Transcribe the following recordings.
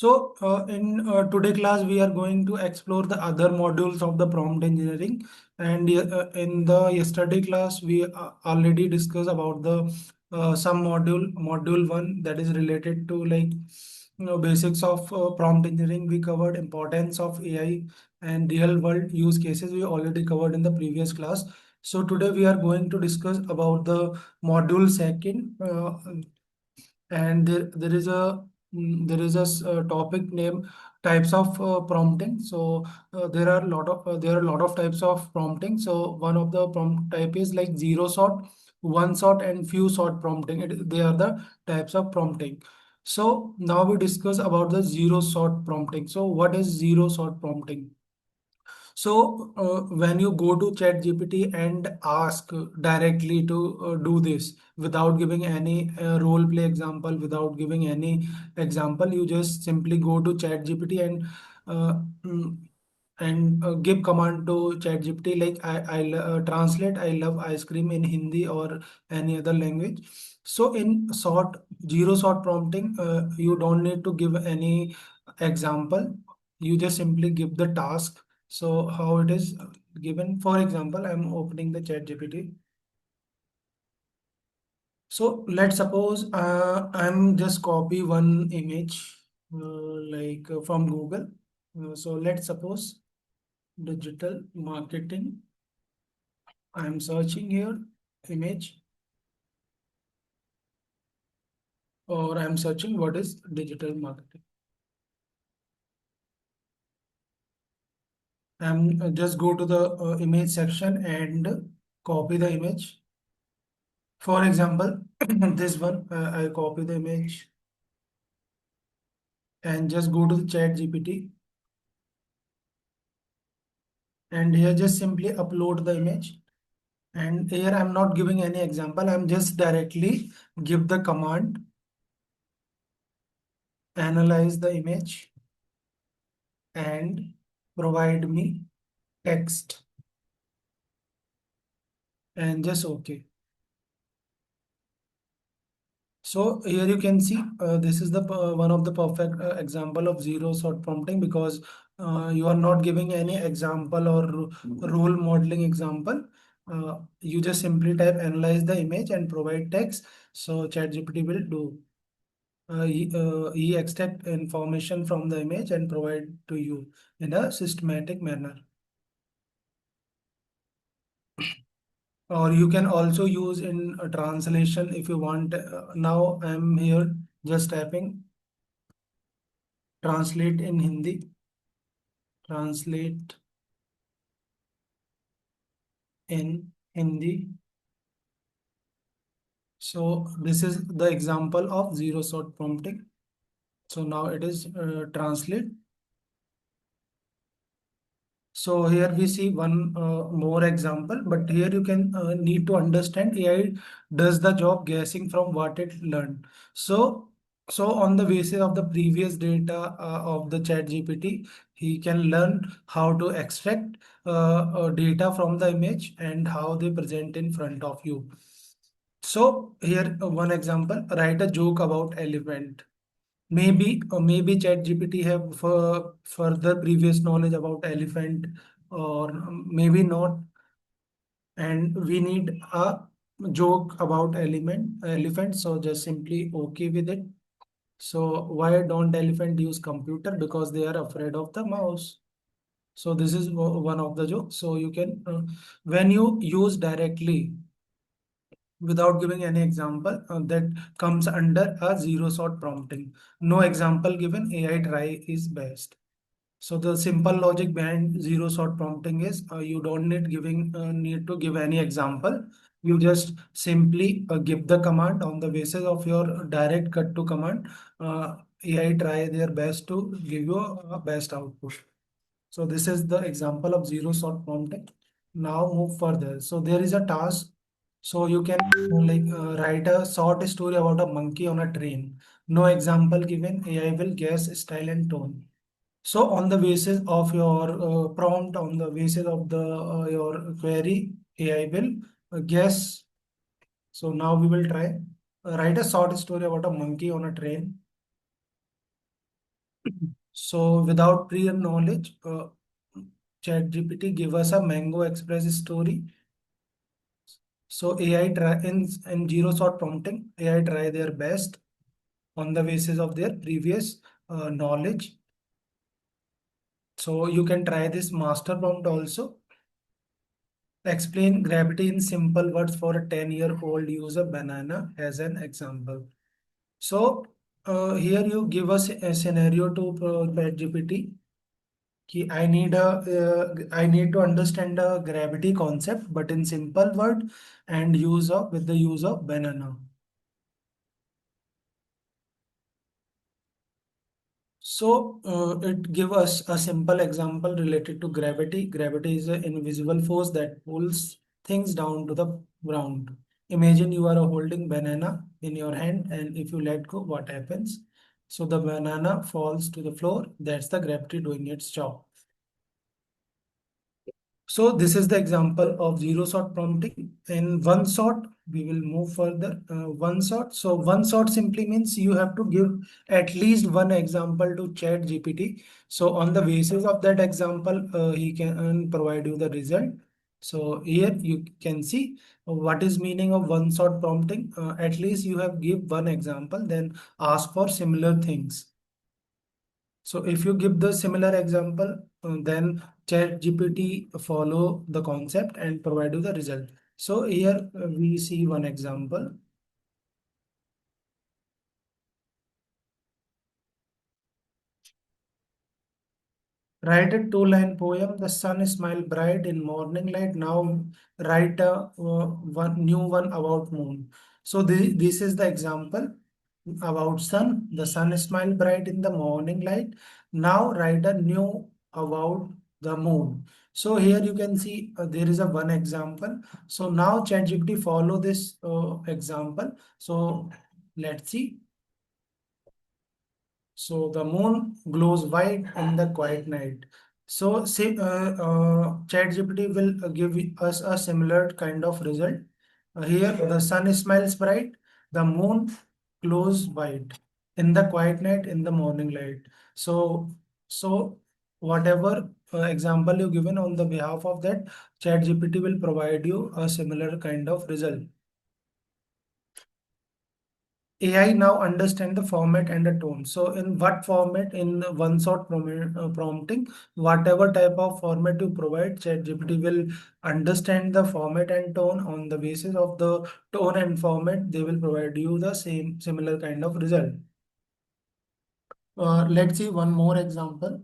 In today class, we are going to explore the other modules of the prompt engineering. And in the yesterday class, we already discussed about the some module one that is related to basics of prompt engineering. We covered importance of AI and real world use cases. We already covered in the previous class. So today we are going to discuss about the module second. And there is a topic named types of prompting. So there are a lot of types of prompting. So one of the prompt type is like zero shot, one shot, and few shot prompting. They are the types of prompting. So now we discuss about the zero shot prompting. So what is zero shot prompting? So when you go to ChatGPT and ask directly to do this without giving any role play example, without giving any example, you just simply go to ChatGPT uh, mm, and give command to ChatGPT like translate I love ice cream in Hindi or any other language. So in short, zero short prompting, you don't need to give any example. You just simply give the task. So how it is given, for example, I'm opening the chat GPT. So let's suppose I'm just copy one image from Google. So let's suppose digital marketing. I'm searching here image, or I'm searching what is digital marketing. I'm just go to the image section and copy the image. For example, this one, I copy the image and just go to the chat GPT, and here just simply upload the image. And here I'm not giving any example. I'm just directly give the command, analyze the image and provide me text, and just okay. So here you can see this is the one of the perfect example of zero shot prompting, because you are not giving any example or role modeling example. You just simply type analyze the image and provide text. So ChatGPT will do. He extract information from the image and provide to you in a systematic manner. Or you can also use in a translation if you want. Now I'm here just typing translate in Hindi, translate in Hindi. So this is the example of zero shot prompting. So now it is translate. So here we see one more example, but here you can need to understand AI does the job guessing from what it learned. So, so on the basis of the previous data of the chat GPT, he can learn how to extract data from the image and how they present in front of you. So here one example, write a joke about elephant. Maybe ChatGPT have further previous knowledge about elephant, or maybe not, and we need a joke about elephant. So just simply okay with it. So why don't elephant use computer? Because they are afraid of the mouse. So this is one of the jokes. So you can when you use directly without giving any example, that comes under a zero shot prompting. No example given, AI try is best. So the simple logic behind zero shot prompting is you don't need to give any example. You just simply give the command on the basis of your direct cut to command. AI try their best to give you a best output. So this is the example of zero shot prompting. Now move further. So there is a task. So you can write a short story about a monkey on a train. No example given. AI will guess style and tone. So on the basis of your prompt, on the basis of the your query, AI will guess. So now we will try write a short story about a monkey on a train. So without prior knowledge, ChatGPT give us a Mango Express story. So AI try in zero shot prompting, AI try their best on the basis of their previous knowledge. So you can try this master prompt also. Explain gravity in simple words for a 10-year-old. Use a banana as an example. So here you give us a scenario to ChatGPT. I need to understand the gravity concept, but in simple word and use of with the use of banana. So it give us a simple example related to gravity. Gravity is an invisible force that pulls things down to the ground. Imagine you are holding banana in your hand, and if you let go, what happens? So the banana falls to the floor. That's the gravity doing its job. So this is the example of zero shot prompting. In one shot, we will move further. One shot. So one shot simply means you have to give at least one example to Chat GPT. So on the basis of that example, he can provide you the result. So here you can see what is meaning of one shot prompting. At least you have give one example, then ask for similar things. So if you give the similar example, then ChatGPT follow the concept and provide you the result. So here we see one example. Write a two-line poem. The sun smiled bright in morning light. Now write a one new one about moon. So this is the example about sun. The sun smiled bright in the morning light. Now write a new about the moon. So here you can see there is a one example. So now ChatGPT follow this example. So let's see. So the moon glows white in the quiet night. So say ChatGPT will give us a similar kind of result. Here the sun smiles bright, the moon glows white in the quiet night in the morning light. So whatever example you given on the behalf of that, ChatGPT will provide you a similar kind of result. AI now understand the format and the tone. So in what format, in one shot prompting, whatever type of format you provide, ChatGPT will understand the format and tone. On the basis of the tone and format, they will provide you the same similar kind of result. Let's see one more example.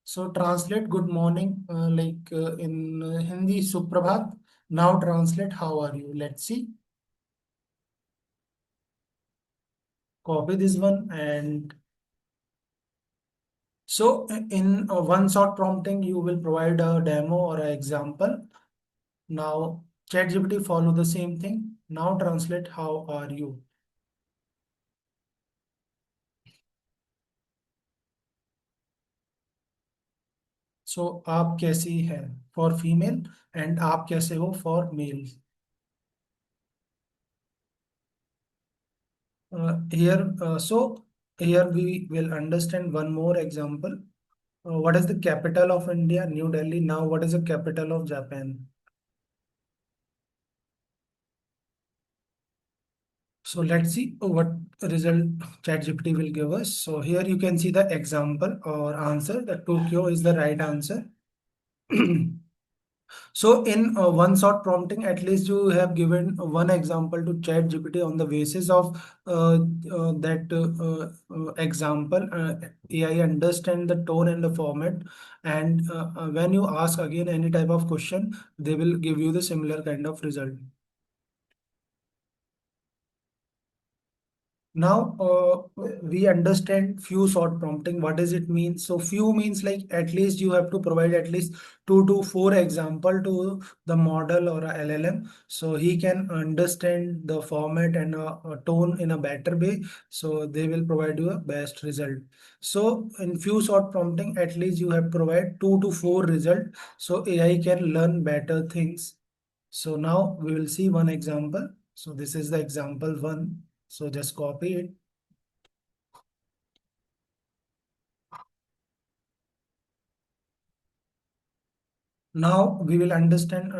So translate good morning in Hindi Suprabhat. Now translate how are you? Let's see. Copy this one and so in one shot prompting, you will provide a demo or an example. Now ChatGPT follow the same thing. Now translate how are you? So आप कैसी है for female and आप कैसे हो for male. So here we will understand one more example. What is the capital of India? New Delhi. Now what is the capital of Japan? So let's see what result ChatGPT will give us. So here you can see the example or answer. The Tokyo is the right answer. So in one shot prompting, at least you have given one example to ChatGPT on the basis of that example. AI understand the tone and the format, and when you ask again any type of question, they will give you the similar kind of result. Now we understand few short prompting. What does it mean? So few means like at least you have to provide at least 2 to 4 example to the model or a LLM, so he can understand the format and a tone in a better way. So they will provide you a best result. So in few short prompting, at least you have provide 2 to 4 result, so AI can learn better things. So now we will see one example. So this is the example one. So just copy it. Now we will understand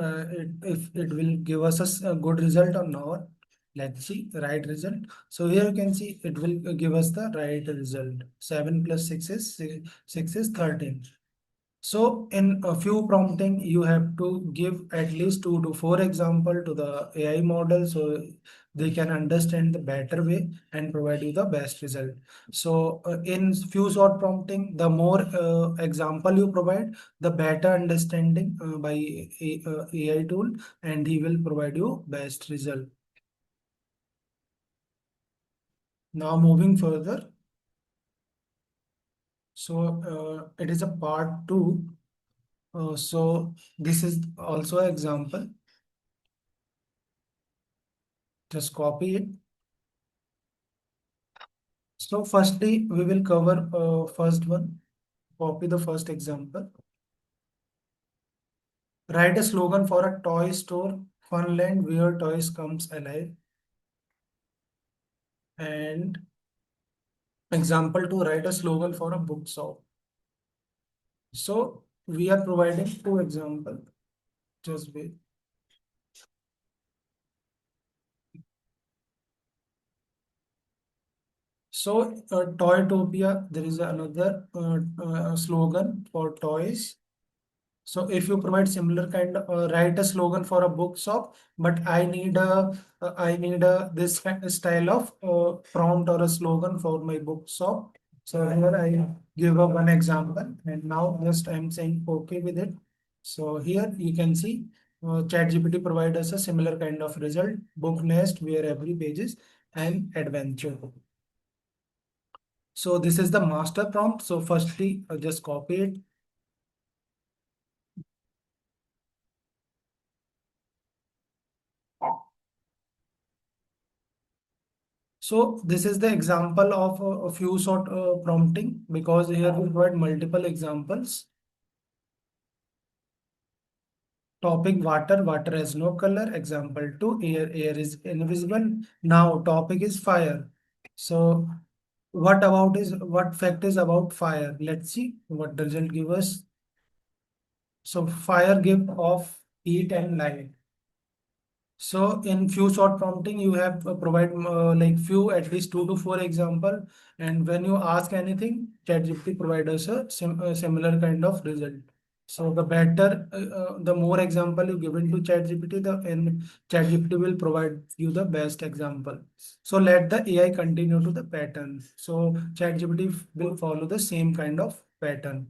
if it will give us a good result or not. Let's see right result. So here you can see it will give us the right result. 7 plus 6 is 6 is 13. So in a few prompting, you have to give at least 2 to 4 example to the AI model so they can understand the better way and provide you the best result. So in few short prompting, the more example you provide, the better understanding by AI tool, and he will provide you best result. Now moving further, so it is a part two. So this is also an example. Just copy it. So firstly, we will cover first one. Copy the first example. Write a slogan for a toy store, Funland where toys comes alive. And example to write a slogan for a bookshop. So we are providing 2 examples. Just wait. So Toytopia, there is another slogan for toys. So if you provide similar kind of write a slogan for a bookshop, but I need a this style of prompt or a slogan for my bookshop. So here I give a one example, and now just I'm saying okay with it. So here you can see ChatGPT provide us a similar kind of result. Book nest where every page is an adventure. So this is the master prompt. So firstly, just copy it. So this is the example of a few sort prompting, because here we provide multiple examples. Topic water, water has no color. Example 2, air, air is invisible. Now topic is fire. So what fact is about fire? Let's see what the result give us. So fire give off heat and light. So in few short prompting, you have provide like few at least 2 to 4 example, and when you ask anything, ChatGPT provide us a similar kind of result. So the better, the more example you give into ChatGPT, the and ChatGPT will provide you the best example. So let the AI continue to the pattern. So ChatGPT will follow the same kind of pattern.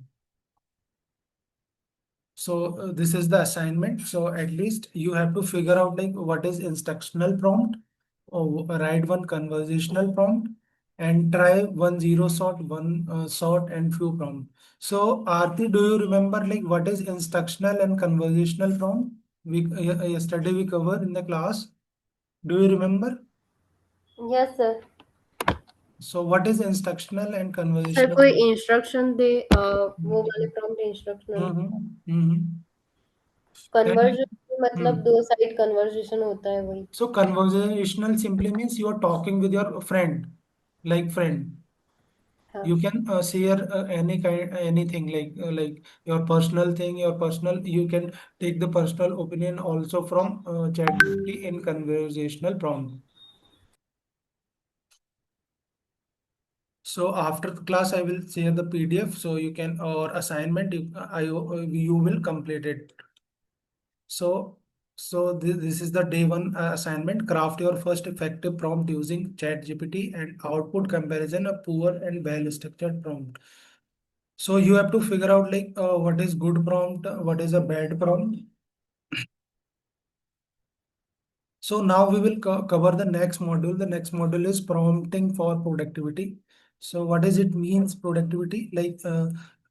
So this is the assignment. So at least you have to figure out like what is instructional prompt, or write one conversational prompt, and try one zero sort, one sort, and few prompt. So Aarti, do you remember like what is instructional and conversational prompt? We yesterday we covered in the class. Do you remember? Yes, sir. So what is instructional and sir conversational? कोई instruction दे वो वाले prompt instructional Mm-hmm. Conversion मतलब दो side conversation होता है वही. So conversational simply means you are talking with your friend, like friend. हाँ. You can share any kind, anything like your personal thing, your personal. You can take the personal opinion also from ChatGPT in conversational prompt. So after the class, I will share the PDF so you can or assignment. You will complete it. So, this is the day one assignment. Craft your first effective prompt using ChatGPT and output comparison a poor and well-structured prompt. So you have to figure out like what is good prompt, what is a bad prompt. So now we will cover the next module. The next module is prompting for productivity. So what does it means productivity? Like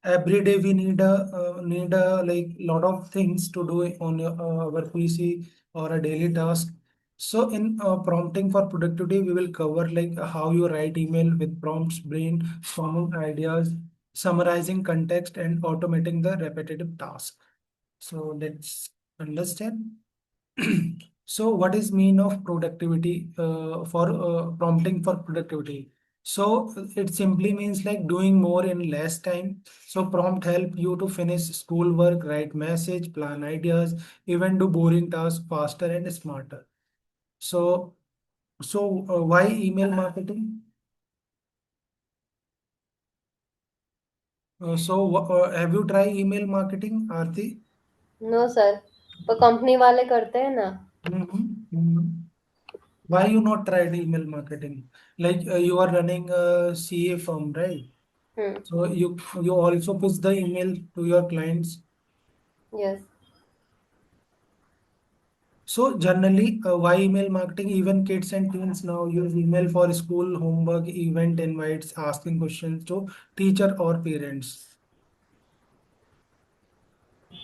every day we need a like lot of things to do on our PC or a daily task. So in prompting for productivity, we will cover like how you write email with prompts, brainstorming ideas, summarizing context, and automating the repetitive task. So let's understand. So what is mean of productivity for prompting for productivity? So it simply means like doing more in less time. So prompt help you to finish schoolwork, write message, plan ideas, even do boring tasks faster and smarter. So why email marketing? Have you tried email marketing, Aarti? No sir, पर company वाले करते हैं ना। Mm-hmm. Why you not tried email marketing? Like you are running a CA firm, right? Hmm. So you also push the email to your clients. Yes. So generally, why email marketing? Even kids and teens now use email for school homework, event invites, asking questions to teacher or parents.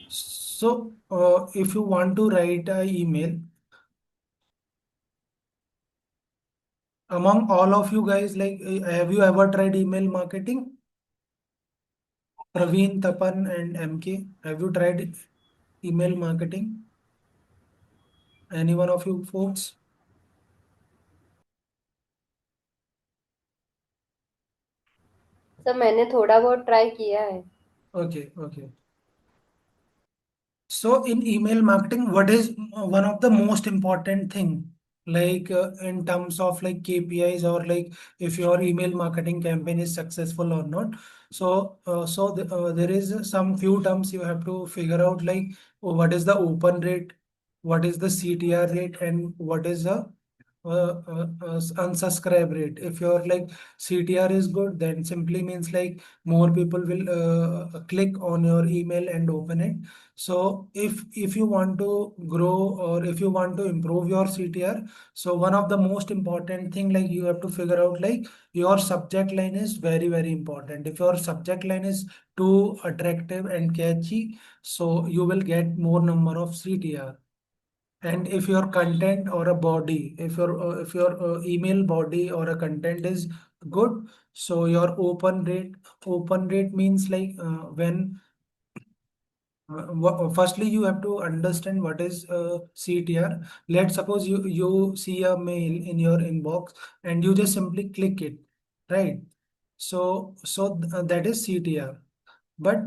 So if you want to write an email, among all of you guys, like have you ever tried email marketing? Praveen, Tapan, and MK, have you tried email marketing? Any one of you folks? Sir मैंने थोड़ा बहुत try किया है। Okay, okay. So in email marketing, what is one of the most important thing, like in terms of like KPIs or like if your email marketing campaign is successful or not. There is some few terms you have to figure out, like what is the open rate, what is the CTR rate, and what is the unsubscribe rate. If your like CTR is good, then simply means like more people will click on your email and open it. So if you want to grow or if you want to improve your CTR, so one of the most important thing, like you have to figure out like your subject line is very very important. If your subject line is too attractive and catchy, so you will get more number of CTR. And if your content or a body, if your email body or a content is good, so your open rate means like when firstly, you have to understand what is CTR. Let's suppose you see a mail in your inbox and you just simply click it, right? That is CTR. But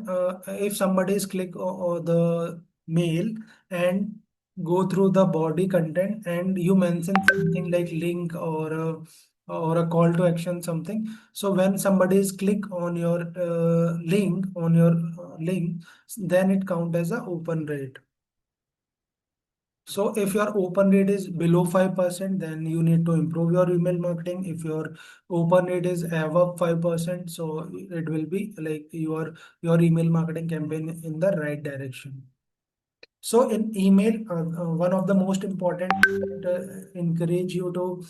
if somebody is click or the mail and go through the body content and you mention something like link or a call to action something. So when somebody is click on your link, then it count as a open rate. So if your open rate is below 5%, then you need to improve your email marketing. If your open rate is above 5%, so it will be like your email marketing campaign in the right direction. So in email, one of the most important encourage you to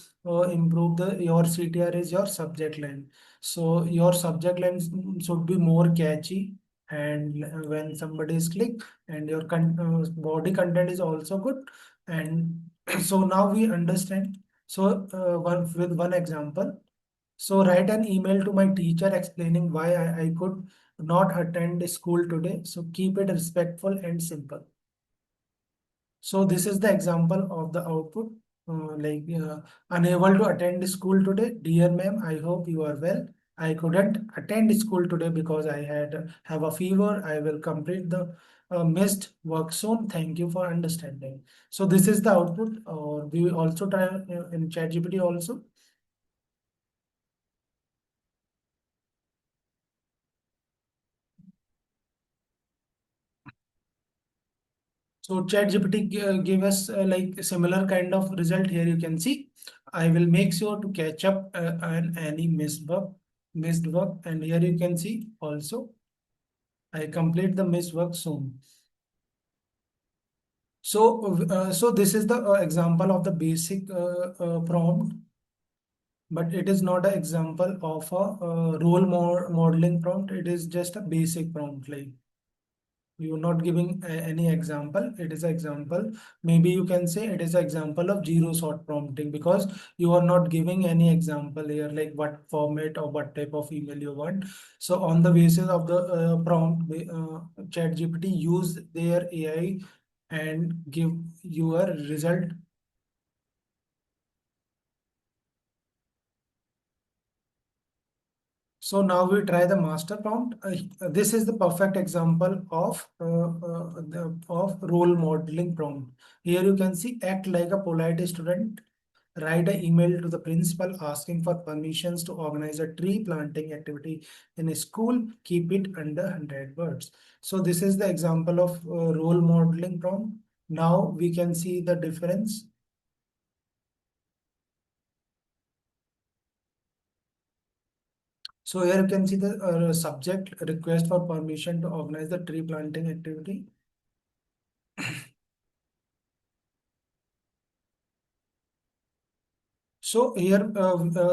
improve your CTR is your subject line. So your subject line should be more catchy, and when somebody is click, and your body content is also good. And so now we understand. So with one example. So write an email to my teacher explaining why I could not attend school today. So keep it respectful and simple. So this is the example of the output. Unable to attend school today. Dear ma'am, I hope you are well. I couldn't attend school today because I have a fever. I will complete the missed work soon. Thank you for understanding. So this is the output. Or we also try in ChatGPT also. So ChatGPT give us like a similar kind of result. Here you can see. I will make sure to catch up on any missed work, and here you can see also I complete the missed work soon. So this is the example of the basic prompt, but it is not an example of a modeling prompt. It is just a basic prompt like. You are not giving any example. It is an example. Maybe you can say it is an example of zero shot prompting because you are not giving any example here, like what format or what type of email you want. So on the basis of the prompt, ChatGPT use their AI and give you a result. So now we try the master prompt. This is the perfect example of role modeling prompt. Here you can see act like a polite student. Write an email to the principal asking for permissions to organize a tree planting activity in a school. Keep it under 100 words. So this is the example of role modeling prompt. Now we can see the difference. So here you can see the subject request for permission to organize the tree planting activity. So here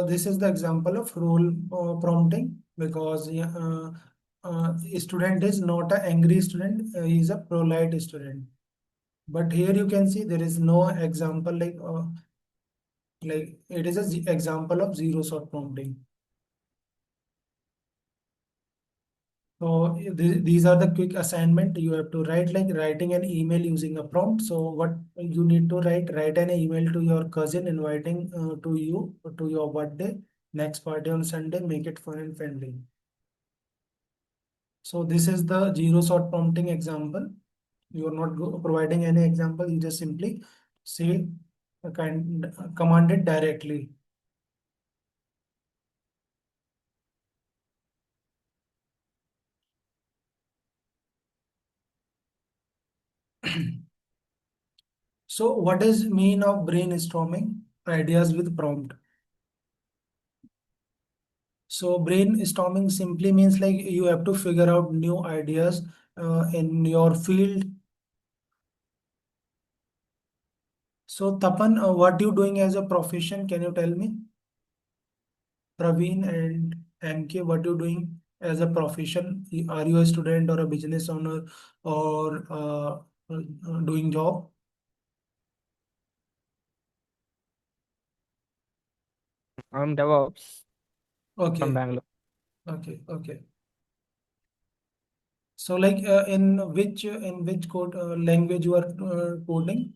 this is the example of role prompting because a student is not an angry student, he is a polite student. But here you can see there is no example like it is a example of zero shot prompting. So these are the quick assignment you have to write, like writing an email using a prompt. So what you need to write an email to your cousin inviting to you to your birthday, next party on Sunday, make it fun and friendly. So this is the zero shot prompting example. You are not providing any example, you just simply say a command it directly. So what is mean of brainstorming ideas with prompt? So brainstorming simply means like you have to figure out new ideas in your field. So Tapan, what you doing as a profession? Can you tell me? Praveen and MK, what you doing as a profession? Are you a student or a business owner or doing job? I'm DevOps from Okay, Bangalore. okay. So like in which code language you are coding?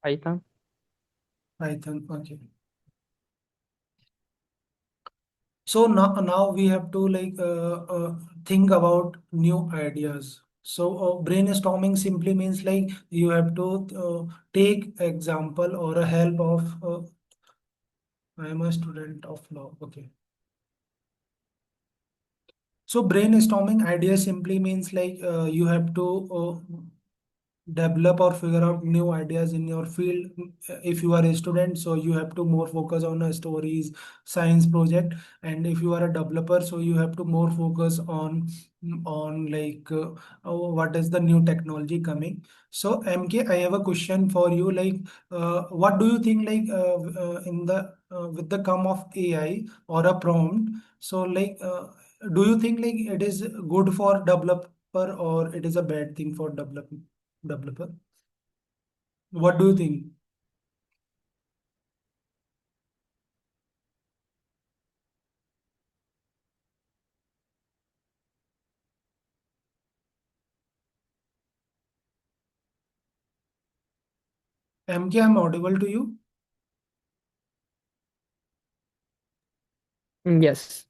Python. Python. Okay. So now we have to like think about new ideas. So brainstorming simply means like you have to take example or a help of I am a student of law. Okay. So brainstorming idea simply means like you have to develop or figure out new ideas in your field. If you are a student, so you have to more focus on stories, science project, and if you are a developer, so you have to more focus on like what is the new technology coming. So MK, I have a question for you, like what do you think like in the with the come of AI or a prompt, so like do you think like it is good for developer or it is a bad thing for developer? What do you think? MK, I'm audible to you. Yes.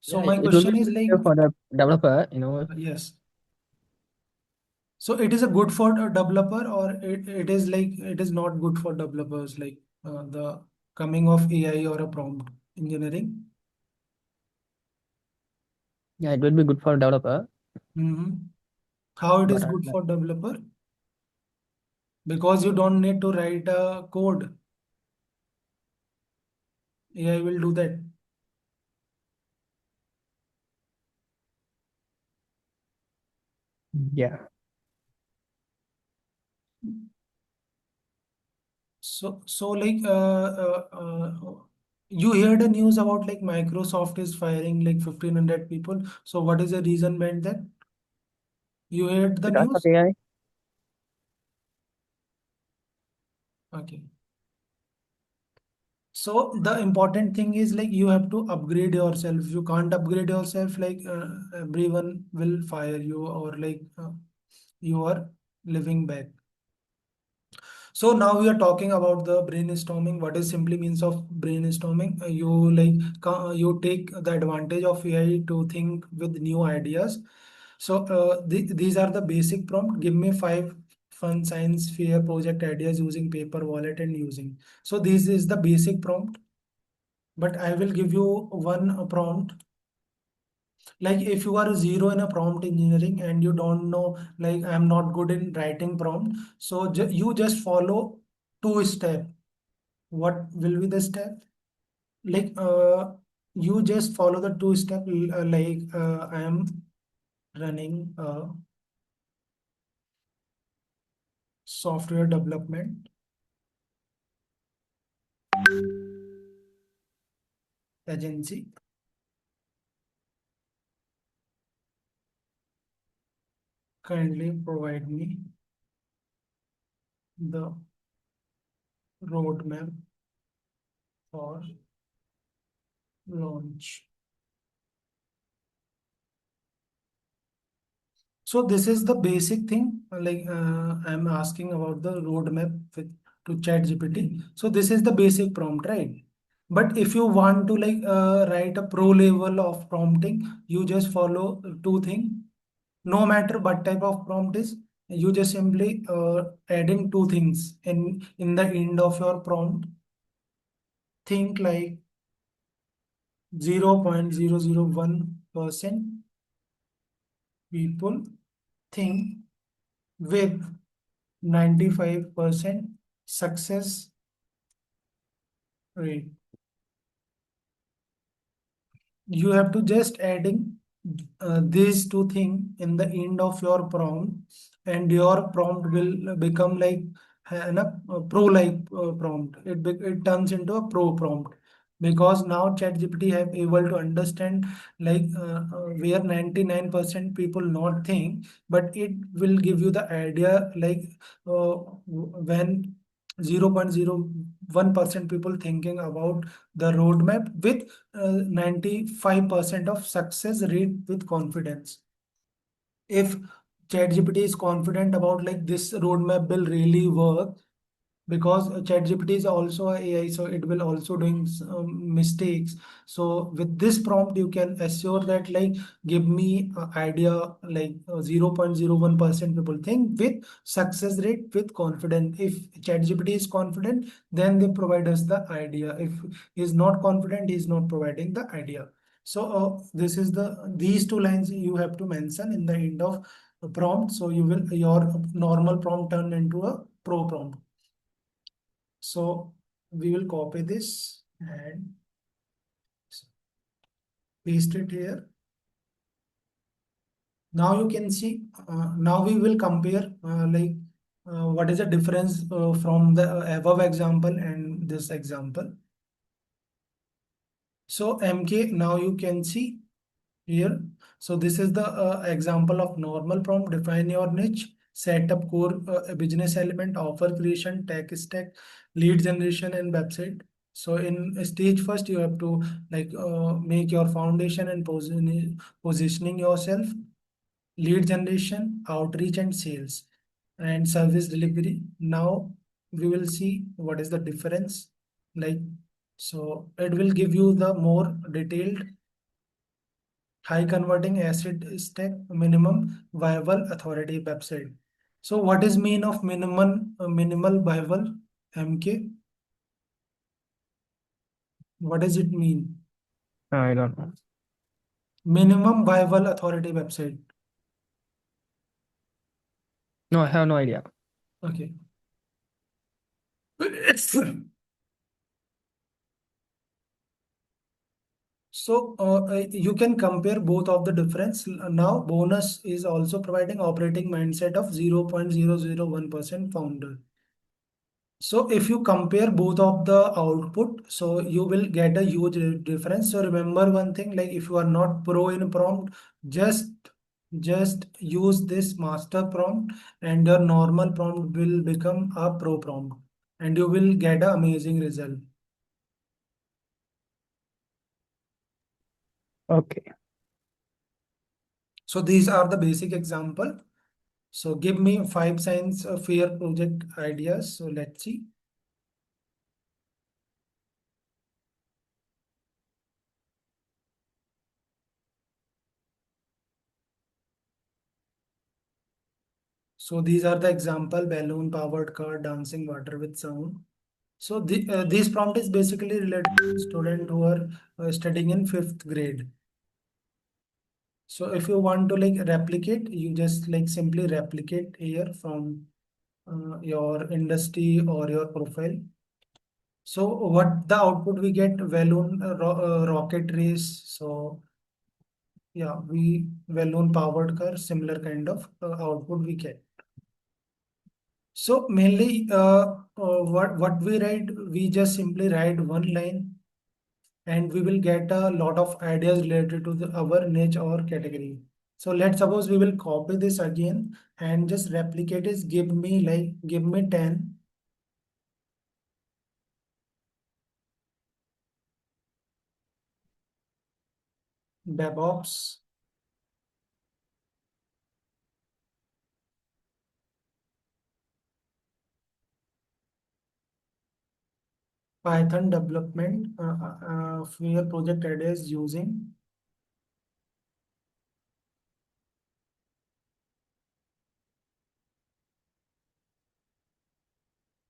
So Yeah, my it will be question is like, better for the developer, you know. yes. So it is a good for a developer or it is like it is not good for developers like the coming of AI or a prompt engineering. Yeah, it will be good for developer, Mm-hmm. How it is but good for developer? Because you don't need to write a code. AI will do that. yeah. So like you heard the news about like Microsoft is firing like 1,500 people. So what is the reason behind that? You heard the Because of news? AI. Okay. So the important thing is like you have to upgrade yourself. If you can't upgrade yourself, like everyone will fire you or like you are living back. So now we are talking about the brainstorming. What is simply means of brainstorming? You take the advantage of AI to think with new ideas. So these are the basic prompt. Give me five fun science fair project ideas using paper, wallet, and using. So this is the basic prompt. But I will give you one prompt. Like if you are zero in a prompt engineering and you don't know, like I'm not good in writing prompt, so you just follow two step. What will be the step? Like you just follow the two step, I am running a software development agency. Kindly provide me the roadmap for launch. So this is the basic thing. I'm asking about the roadmap to ChatGPT. So this is the basic prompt, right? But if you want to write a pro level of prompting, you just follow two things. No matter what type of prompt is, you just simply adding two things in the end of your prompt. Think like 0.001% people think with 95% success rate. You have to just adding these two things in the end of your prompt, and your prompt will become like a pro like prompt. It turns into a pro prompt, because now ChatGPT have able to understand where 99% people not think, but it will give you the idea when 0.01% people thinking about the roadmap with 95% of success rate with confidence. If ChatGPT is confident about like this roadmap will really work, because ChatGPT is also a AI, so it will also doing mistakes. So with this prompt, you can assure that like give me an idea like 0.01% people think with success rate with confidence. If ChatGPT is confident, then they provide us the idea. If he is not confident, he is not providing the idea. So this is these two lines you have to mention in the end of prompt. So you will your normal prompt turn into a pro prompt. So we will copy this and paste it here. Now you can see, now we will compare what is the difference from the above example and this example. So MK, now you can see here. So this is the example of normal prompt. Define your niche, set up core business element, offer creation, tech stack, lead generation, and website. So in stage first, you have to make your foundation and positioning yourself, lead generation, outreach, and sales, and service delivery. Now we will see what is the difference. Like so, it will give you the more detailed high converting acid stack minimum viable authority website. So what is mean of minimal viable MK? What does it mean? I don't know. Minimum viable authority website. No, I have no idea. Okay. So you can compare both of the difference. Now bonus is also providing operating mindset of 0.001% founder. So if you compare both of the output, so you will get a huge difference. So remember one thing, like if you are not pro in prompt, just just use this master prompt and your normal prompt will become a pro prompt and you will get an amazing result. Okay. So these are the basic example. So give me 5 science fair project ideas. So let's see. So these are the example: balloon powered car, dancing water with sound. So this prompt is basically related to student who are studying in fifth grade. So if you want to like replicate, you just like simply replicate here from your industry or your profile. So what the output we get: balloon rocket race. So yeah, we balloon powered car, similar kind of output we get. So mainly what we write, we just simply write one line and we will get a lot of ideas related to our niche or category. So let's suppose we will copy this again and just replicate is give me 10 DevOps Python development for your project ideas using.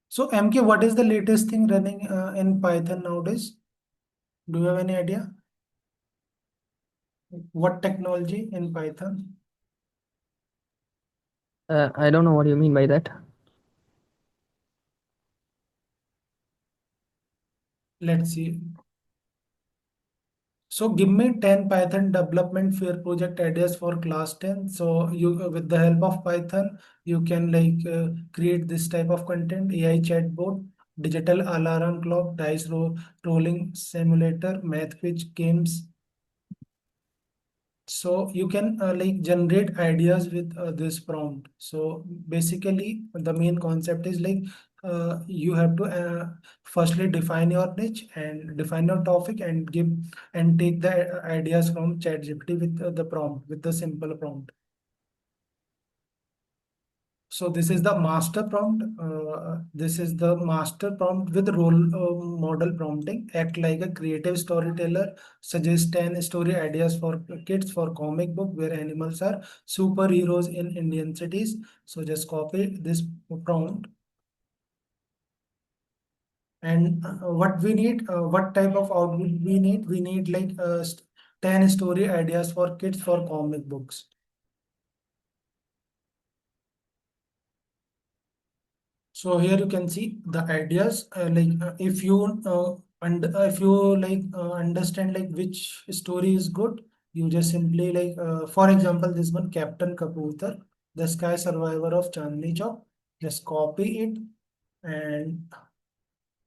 So MK, what is the latest thing running in Python nowadays? Do you have any idea? What technology in Python? I don't know what you mean by that. Let's see. So give me 10 Python development fair project ideas for class 10. So you with the help of Python, you can like create this type of content: AI chatbot, digital alarm clock, rolling simulator, math quiz games. So you can like generate ideas with this prompt. So basically the main concept is like you have to firstly define your niche and define your topic and give and take the ideas from ChatGPT with the prompt, with the simple prompt. So this is the master prompt. This is the master prompt with role model prompting. Act like a creative storyteller. Suggest 10 story ideas for kids for comic book where animals are superheroes in Indian cities. So just copy this prompt. And what we need, what type of output we need? We need like 10 story ideas for kids for comic books. So here you can see the ideas if you and if you like understand like which story is good, you just simply like for example this one, Captain Kapoor, the sky survivor of Chandni Chowk. Just copy it, and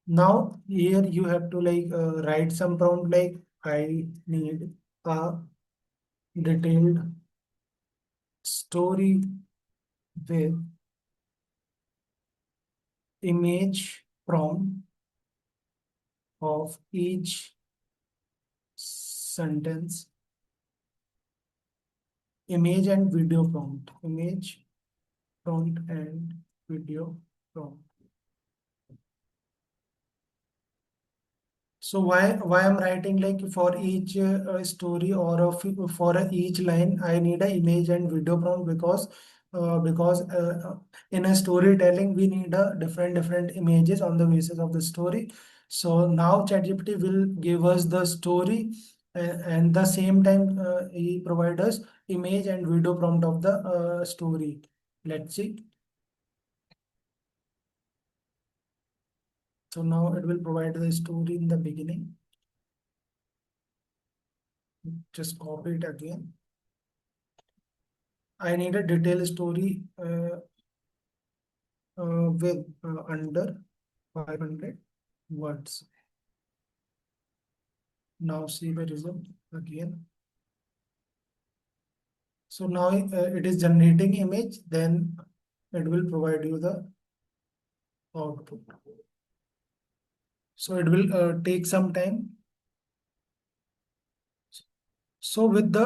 now here you have to like write some prompt like I need a detailed story with image prompt of each sentence, image and video prompt, image prompt and video prompt. So why I'm writing like for each story or for each line I need an image and video prompt because in a storytelling we need a different images on the basis of the story. So now ChatGPT will give us the story and the same time he provide us image and video prompt of the story. Let's see. So now it will provide the story in the beginning. Just copy it again. I need a detailed story with under 500 words. Now see the result again. So now it is generating image, then it will provide you the output. So it will take some time. So with the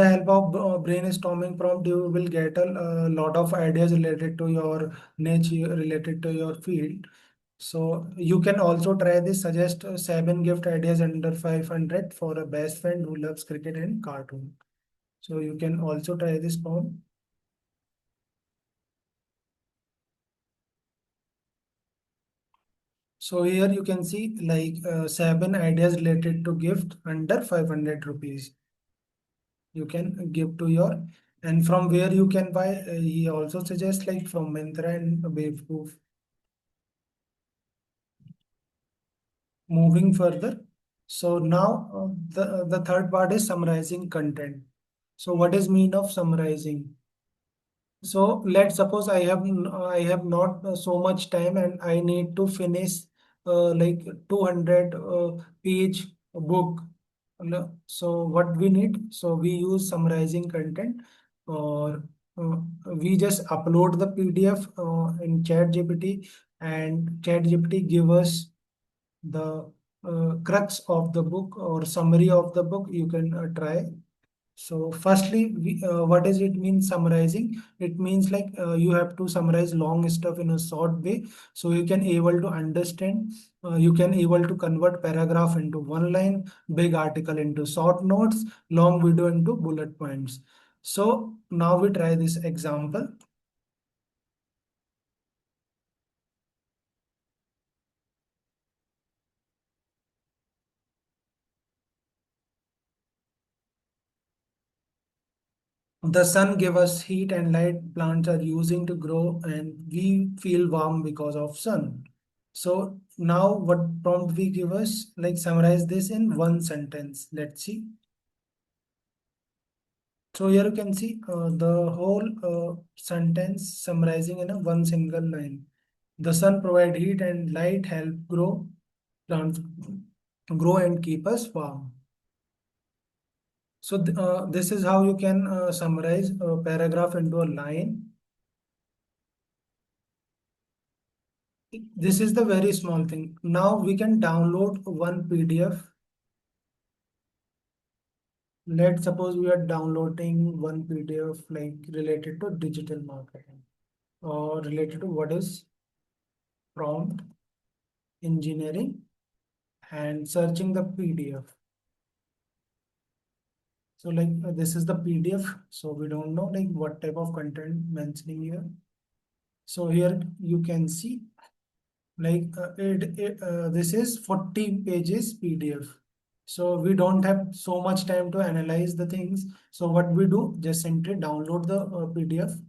help of brainstorming prompt, you will get a lot of ideas related to your niche, related to your field. So you can also try this. Suggest 7 gift ideas under 500 for a best friend who loves cricket and cartoon. So you can also try this prompt. So here you can see like 7 ideas related to gift under 500 rupees. You can give to your, and from where you can buy. He also suggests like from Myntra and Waveproof. Moving further, so now the third part is summarizing content. So what is mean of summarizing? So let's suppose I have not so much time and I need to finish like 200 page book. So what we need? So we use summarizing content, or uh, we just upload the PDF in ChatGPT, and ChatGPT give us the crux of the book or summary of the book. You can try. So firstly, what does it mean summarizing? It means like you have to summarize long stuff in a short way, so you can able to understand. You can able to convert paragraph into one line, big article into short notes, long video into bullet points. So now we try this example. The sun give us heat and light plants are using to grow, and we feel warm because of sun. So now what prompt we give us, like summarize this in one sentence. Let's see. So here you can see the whole sentence summarizing in a one single line. The sun provide heat and light, help grow plants grow and keep us warm. So this is how you can summarize a paragraph into a line. This is the very small thing. Now we can download one PDF. Let's suppose we are downloading one PDF like related to digital marketing or related to what is prompt engineering, and searching the PDF. So like this is the PDF. So we don't know like what type of content mentioning here. So here you can see like this is 40 pages PDF. So we don't have so much time to analyze the things. So what we do, just simply download the PDF.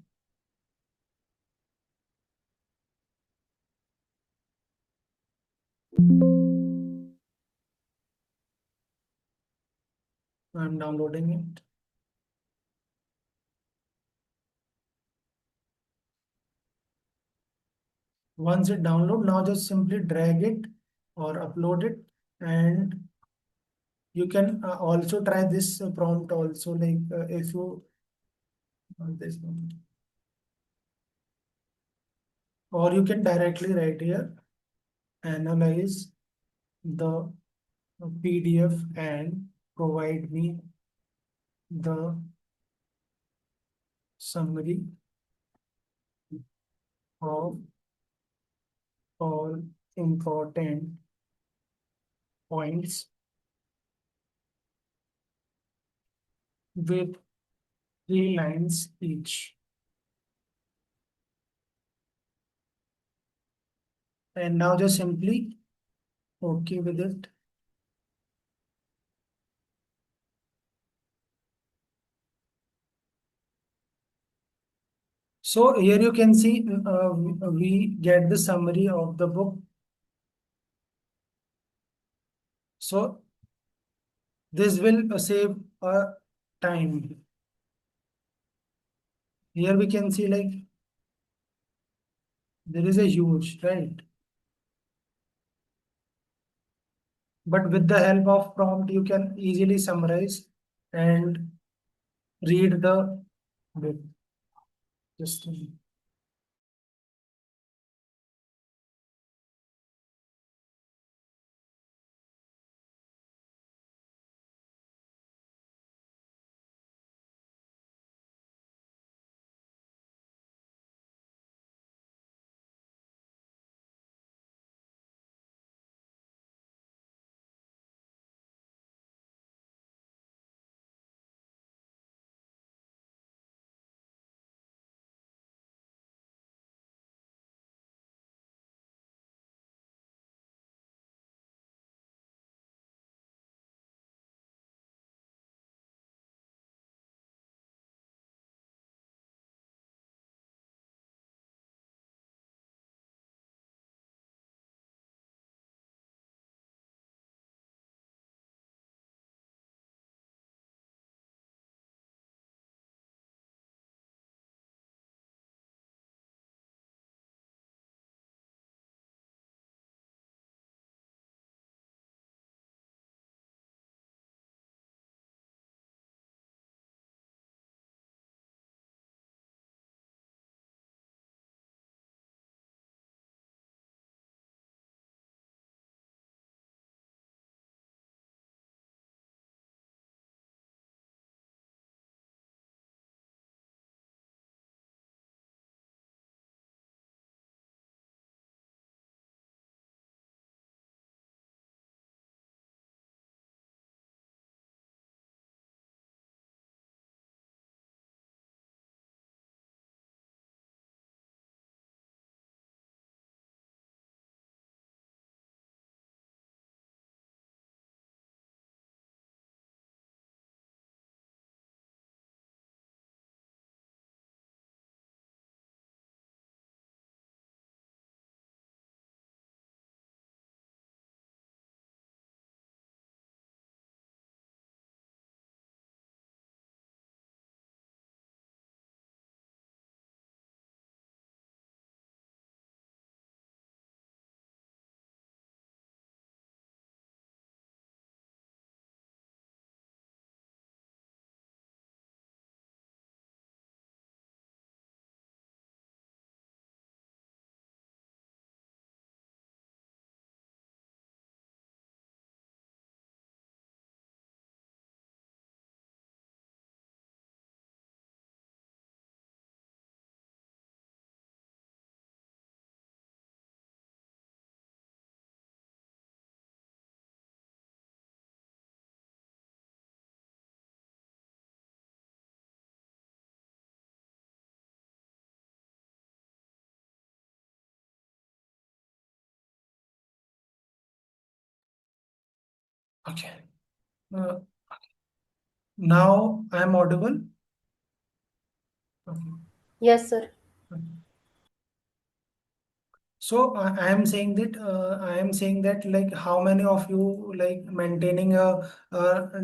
I'm downloading it. Once it download, now just simply drag it or upload it, and you can also try this prompt also, like if you this one, or you can directly write here, analyze the PDF and provide me the summary of all important points with 3 lines each. And now just simply okay with it. So here you can see we get the summary of the book. So this will save time. Here we can see like there is a huge, right? But with the help of prompt, you can easily summarize and read the book. Just Okay. Uh, Now I am audible. Okay. Yes, sir. So I am saying that like how many of you like maintaining a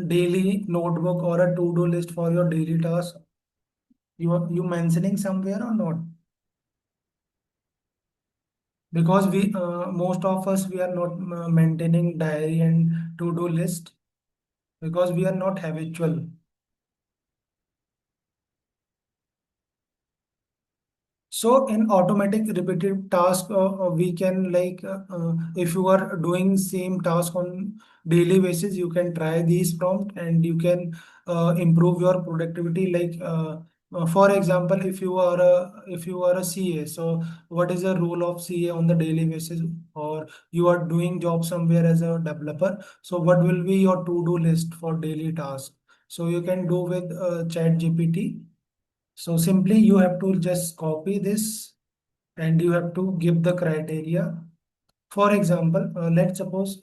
daily notebook or a to-do list for your daily task? You mentioning somewhere or not? Because we most of us we are not maintaining diary and to-do list because we are not habitual. So in automatic repetitive task, we can like if you are doing same task on daily basis, you can try these prompt and you can improve your productivity. Like for example, if you are a CA, so what is the role of CA on the daily basis? Or you are doing job somewhere as a developer, so what will be your to-do list for daily task? So you can do with ChatGPT. So simply you have to just copy this and you have to give the criteria. For example, let's suppose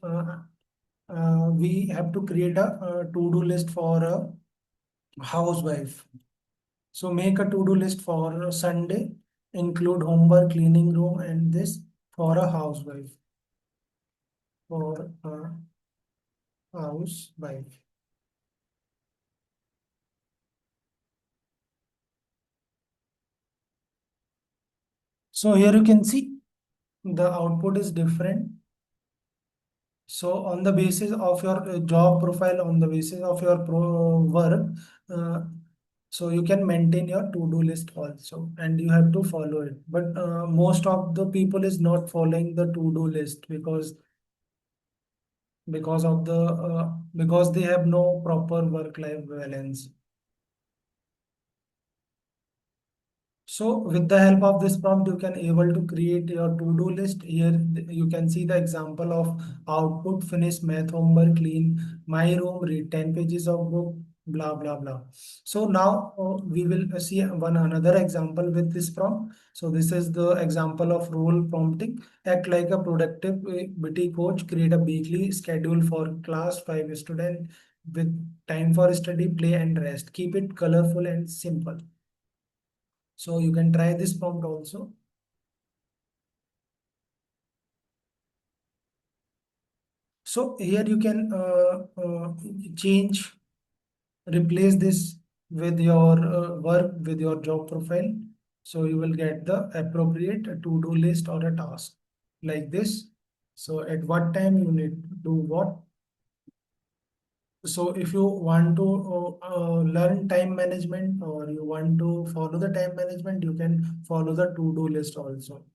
we have to create a to-do list for a housewife. So make a to-do list for Sunday, include homework, cleaning room, and this for a housewife. For a housewife. So here you can see the output is different. So on the basis of your job profile, on the basis of your work, uh, so you can maintain your to-do list also, and you have to follow it. But most of the people is not following the to-do list because of the because they have no proper work-life balance. So with the help of this prompt, you can able to create your to-do list. Here you can see the example of output, finish math homework, clean my room, read 10 pages of book, blah, blah, blah. So now we will see one another example with this prompt. So this is the example of role prompting. Act like a productive BT coach, create a weekly schedule for class 5 student with time for study, play and rest. Keep it colorful and simple. So you can try this prompt also. So here you can change, replace this with your work, with your job profile. So you will get the appropriate to-do list or a task like this. So at what time you need to do what. So if you want to learn time management or you want to follow the time management, you can follow the to-do list also.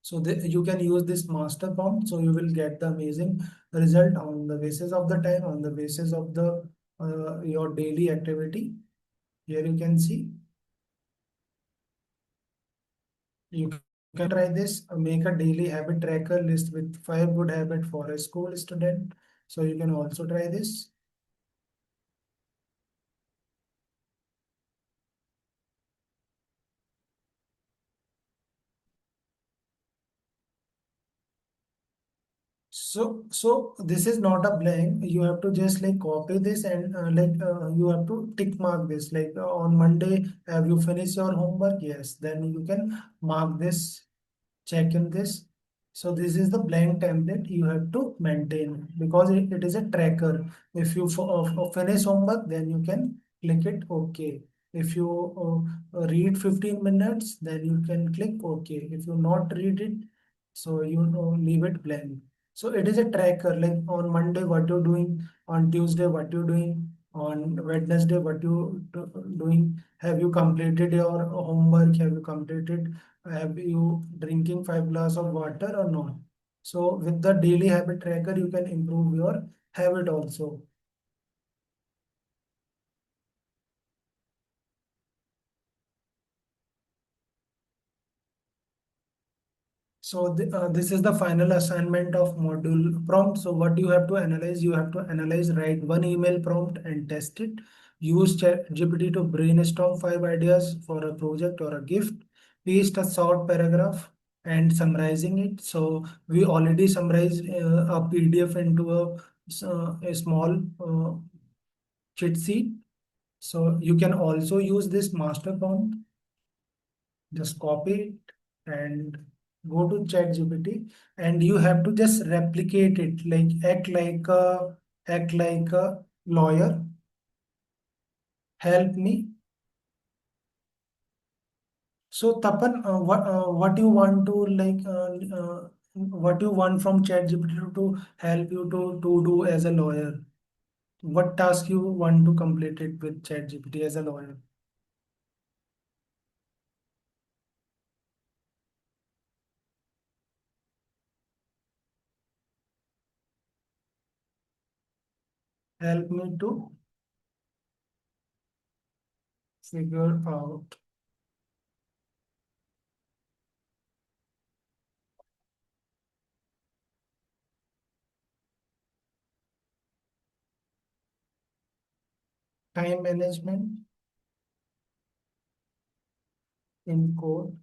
So you can use this master prompt. So you will get the amazing result on the basis of the time, on the basis of the your daily activity. Here you can see you can try this. Make a daily habit tracker list with 5 good habits for a school student. So you can also try this. So this is not a blank. You have to just like copy this and you have to tick mark this. Like on Monday, have you finished your homework? Yes. Then you can mark this, check in this. So this is the blank template you have to maintain because it is a tracker. If you finish homework, then you can click it OK. If you read 15 minutes, then you can click OK. If you not read it, so you leave it blank. So it is a tracker like on Monday what you're doing, on Tuesday what you're doing, on Wednesday what you doing. Have you completed your homework? Have you completed? Have you drinking 5 glass of water or not? So with the daily habit tracker, you can improve your habit also. So this is the final assignment of module prompt. So what you have to analyze, write one email prompt and test it. Use ChatGPT to brainstorm 5 ideas for a project or a gift. Paste a short paragraph. and summarizing it. So we already summarized a PDF into a small cheat sheet. So you can also use this master prompt. Just copy it and go to ChatGPT, and you have to just replicate it, like act like a lawyer. Help me. So Tapan, what you want to what you want from ChatGPT to help you to do as a lawyer? What task you want to complete it with ChatGPT as a lawyer? Help me to figure out time management in code.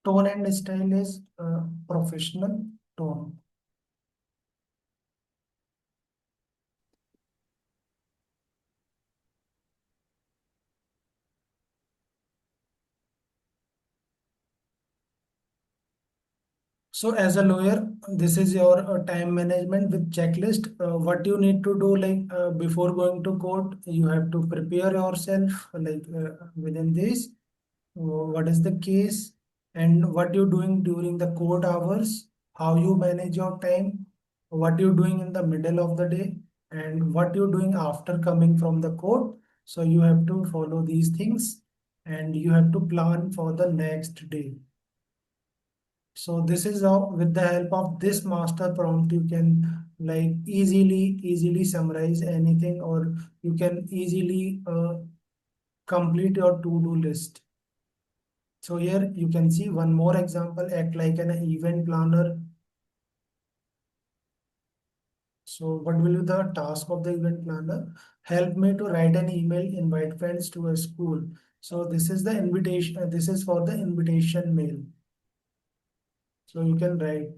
Tone and style is professional tone. So as a lawyer, this is your time management with checklist. What you need to do, before going to court, you have to prepare yourself within this. What is the case and what you're doing during the court hours, how you manage your time, what you're doing in the middle of the day, and what you're doing after coming from the court. So you have to follow these things and you have to plan for the next day. So this is how, with the help of this master prompt, you can easily summarize anything, or you can easily complete your to-do list. So here you can see one more example, act like an event planner. So what will be the task of the event planner? Help me to write an email, invite friends to a school. So this is the invitation, this is for the invitation mail. So you can write.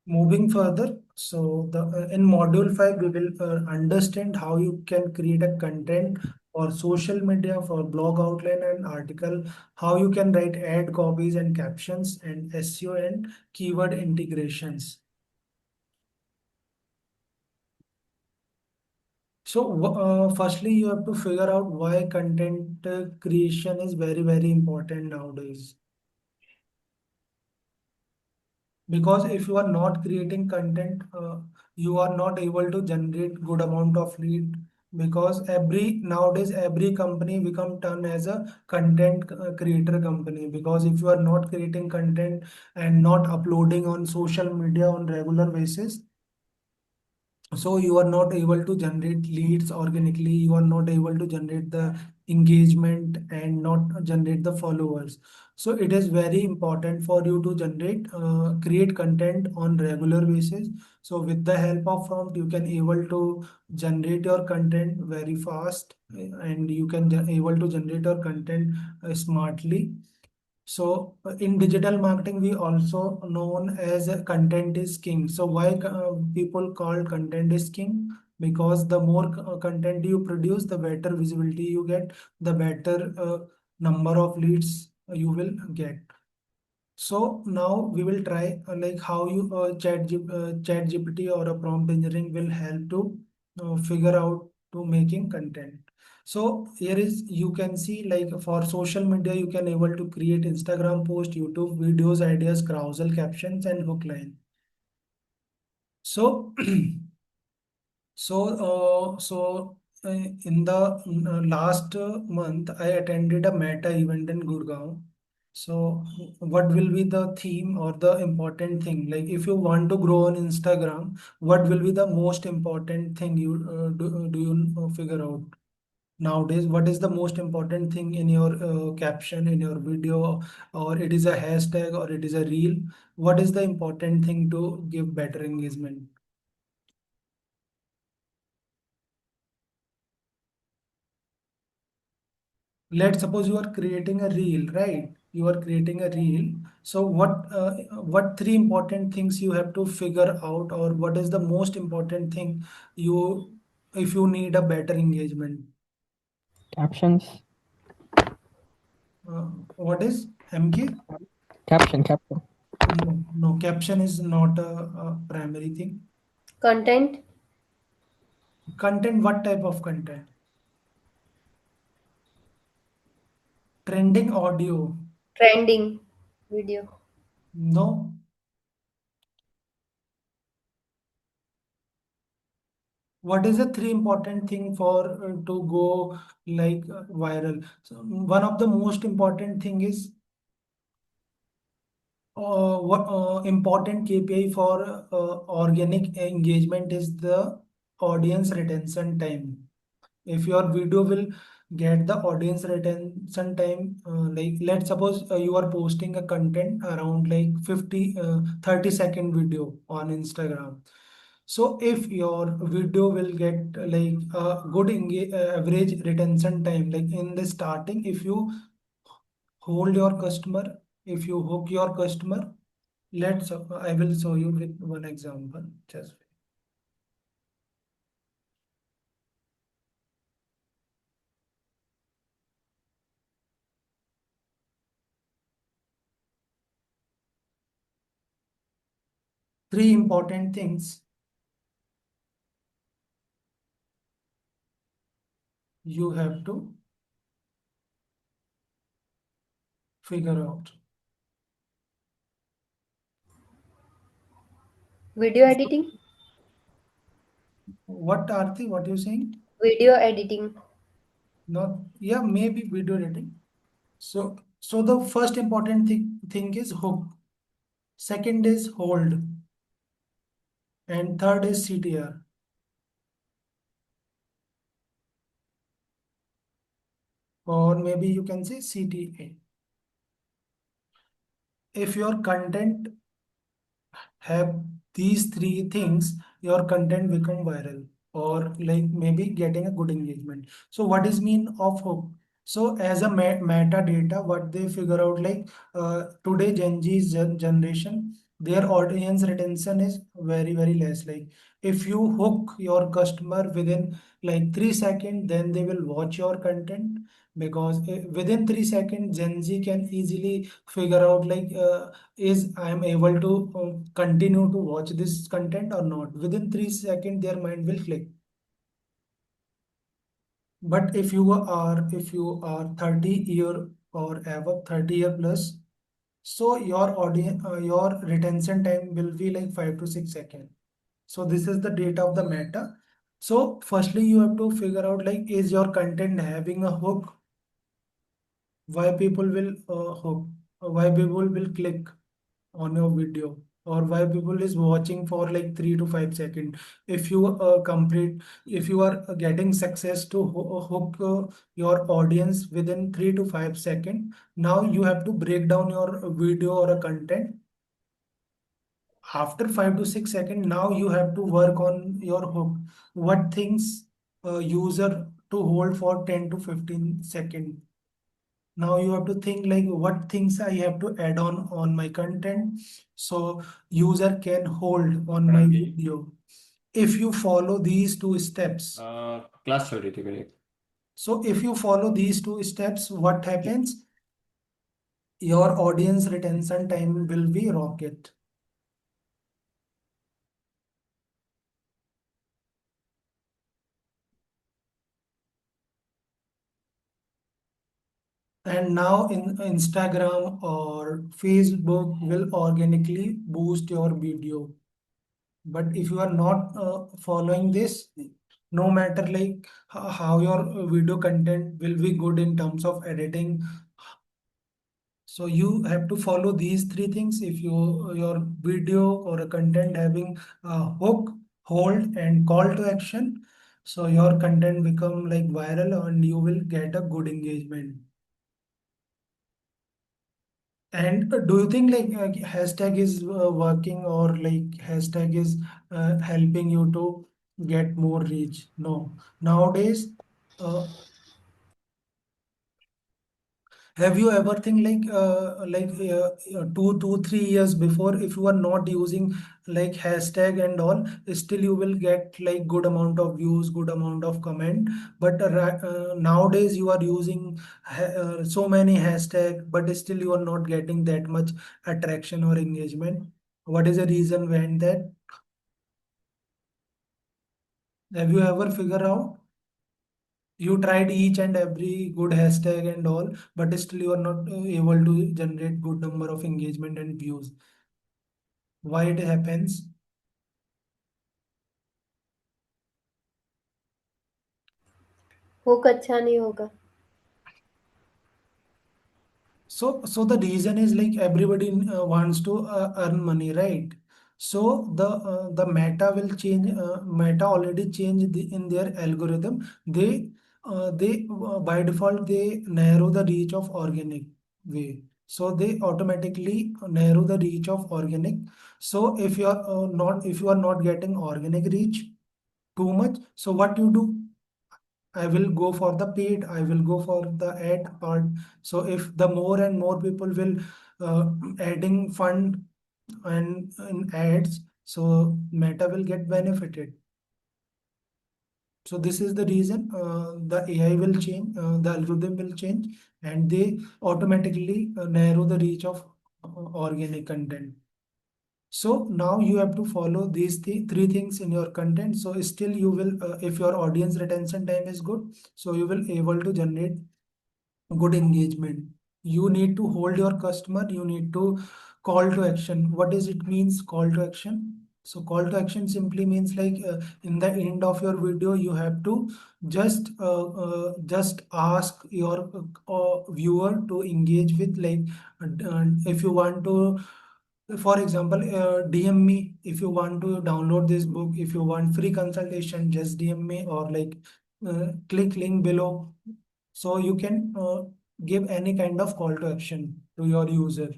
Moving further, so the in module 5, we will understand how you can create a content for social media, for blog outline and article, how you can write ad copies and captions, and SEO and keyword integrations. So firstly, you have to figure out why content creation is very important nowadays. Because if you are not creating content, you are not able to generate good amount of lead, because nowadays every company become turned as a content creator company, because if you are not creating content and not uploading on social media on regular basis, so you are not able to generate leads organically, you are not able to generate the engagement and not generate the followers. So it is very important for you to create content on regular basis. So with the help of prompt, you can able to generate your content very fast, and you can able to generate your content smartly. So in digital marketing, we also known as content is king. So why people call content is king? Because the more content you produce, the better visibility you get, the better number of leads you will get. So now we will try how you chat GPT or a prompt engineering will help to figure out to making content. So here is, you can see, like for social media, you can able to create Instagram post, YouTube videos, ideas, carousel captions, and hook line. So in the last month, I attended a Meta event in Gurgaon. So what will be the theme or the important thing? Like if you want to grow on Instagram, what will be the most important thing you do you figure out? Nowadays, what is the most important thing in your caption, in your video, or it is a hashtag, or it is a reel? What is the important thing to give better engagement? let's suppose you are creating a reel, right? You are creating a reel. So what three important things you have to figure out, or what is the most important thing you, if you need a better engagement? Captions. What is MK? Caption. No, no, caption is not a primary thing. Content, Content, what type of content? Trending audio? trending video, No. What is the three important thing for to go like viral? So one of the most important thing is what important KPI for organic engagement is the audience retention time. If your video will get the audience retention time, like let's suppose you are posting a content around like 30-second video on Instagram. So if your video will get like a good average retention time, like in the starting, if you hold your customer, if you hook your customer, I will show you with one example. Just three important things you have to figure out. video editing, What Arti, what you saying? video editing, Not, yeah, maybe video editing. So the first important thing is hook. Second is hold, and third is CTR, or maybe you can say CTA. If your content have these three things, your content become viral, or like maybe getting a good engagement. So what is mean of hook? So as a metadata, what they figure out, like today Gen Z's generation, their audience retention is very less. Like if you hook your customer within like 3 seconds, then they will watch your content, because within 3 seconds Gen Z can easily figure out like is I am able to continue to watch this content or not. Within 3 seconds, their mind will click. But if you are 30 year or above 30 year plus, so your audience your retention time will be like 5 to 6 seconds. So this is the data of the meta. So firstly, you have to figure out like is your content having a hook? Why people will hook? Why people will click on your video, or why people is watching for like 3 to 5 seconds? If you if you are getting success to hook your audience within 3 to 5 seconds, now you have to break down your video or a content after 5 to 6 seconds. Now you have to work on your hook. What things user to hold for 10 to 15 seconds? Now you have to think like what things I have to add on my content, so user can hold on my video. If you follow these two steps, class चल रही थी मेरी so if you follow these two steps, what happens? Your audience retention time will be rocket. And now in Instagram or Facebook will organically boost your video. But if you are not following this, no matter like how your video content will be good in terms of editing, so you have to follow these three things. If your video or a content having a hook, hold, and call to action, so your content become like viral and you will get a good engagement. And do you think like hashtag is working, or like hashtag is helping you to get more reach? No. Nowadays, uh, Have you ever think like 2 3 years before, if you are not using like hashtag and all, still you will get like good amount of views, good amount of comment. But nowadays you are using so many hashtag, but still you are not getting that much attraction or engagement. What is the reason behind that? Have you ever figure out? You tried each and every good hashtag and all, but still you are not able to generate good number of engagement and views. Why it happens? Hook अच्छा नहीं होगा. So the reason is like everybody wants to earn money, right? So the Meta will change. Meta already changed in their algorithm. They by default they narrow the reach of organic way. So they automatically narrow the reach of organic. So if you are not, if you are not getting organic reach too much, so what you do? I will go for the paid, I will go for the ad part. So if the more and more people will adding fund and in ads, so Meta will get benefited. So this is the reason the AI will change, the algorithm will change, and they automatically narrow the reach of organic content. So now you have to follow these three things in your content. So still you will, if your audience retention time is good, so you will able to generate good engagement. You need to hold your customer. You need to call to action. What does it means, call to action? So call to action simply means like in the end of your video, you have to just ask your viewer to engage with like if you want to, for example, DM me if you want to download this book. If you want free consultation, just DM me, or like click link below. So you can give any kind of call to action to your user.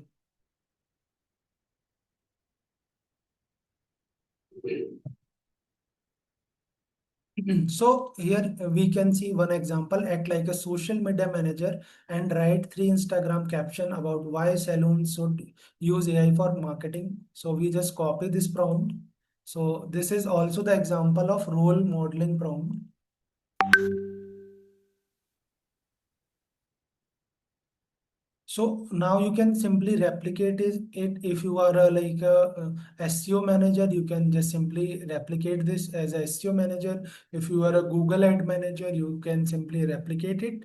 So here we can see one example: act like a social media manager and write 3 Instagram caption about why salons should use AI for marketing. So we just copy this prompt. So this is also the example of role modeling prompt. So now you can simply replicate it. If you are like a SEO manager, you can just simply replicate this as a SEO manager. If you are a Google Ad manager, you can simply replicate it.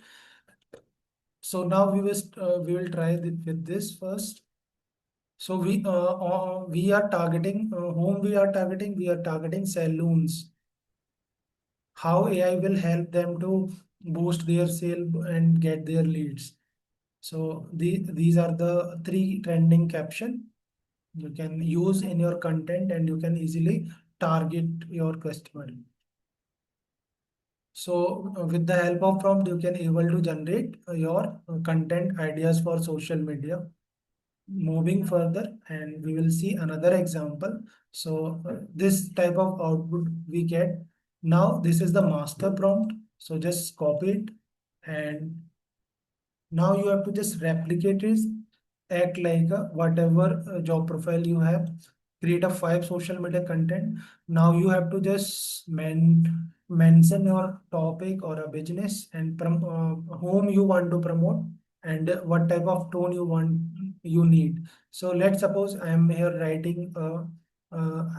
So now we will try with this first. So we are targeting whom we are targeting. We are targeting saloons. How AI will help them to boost their sale and get their leads. So these are the three trending caption you can use in your content, and you can easily target your customer. So with the help of prompt, you can able to generate your content ideas for social media. Moving further, and we will see another example. So this type of output we get. Now this is the master prompt. So just copy it, and now you have to just replicate it, act like a whatever job profile you have, create a 5 social media content. Now you have to just mention your topic or a business, and whom you want to promote, and what type of tone you need. So let's suppose I am here writing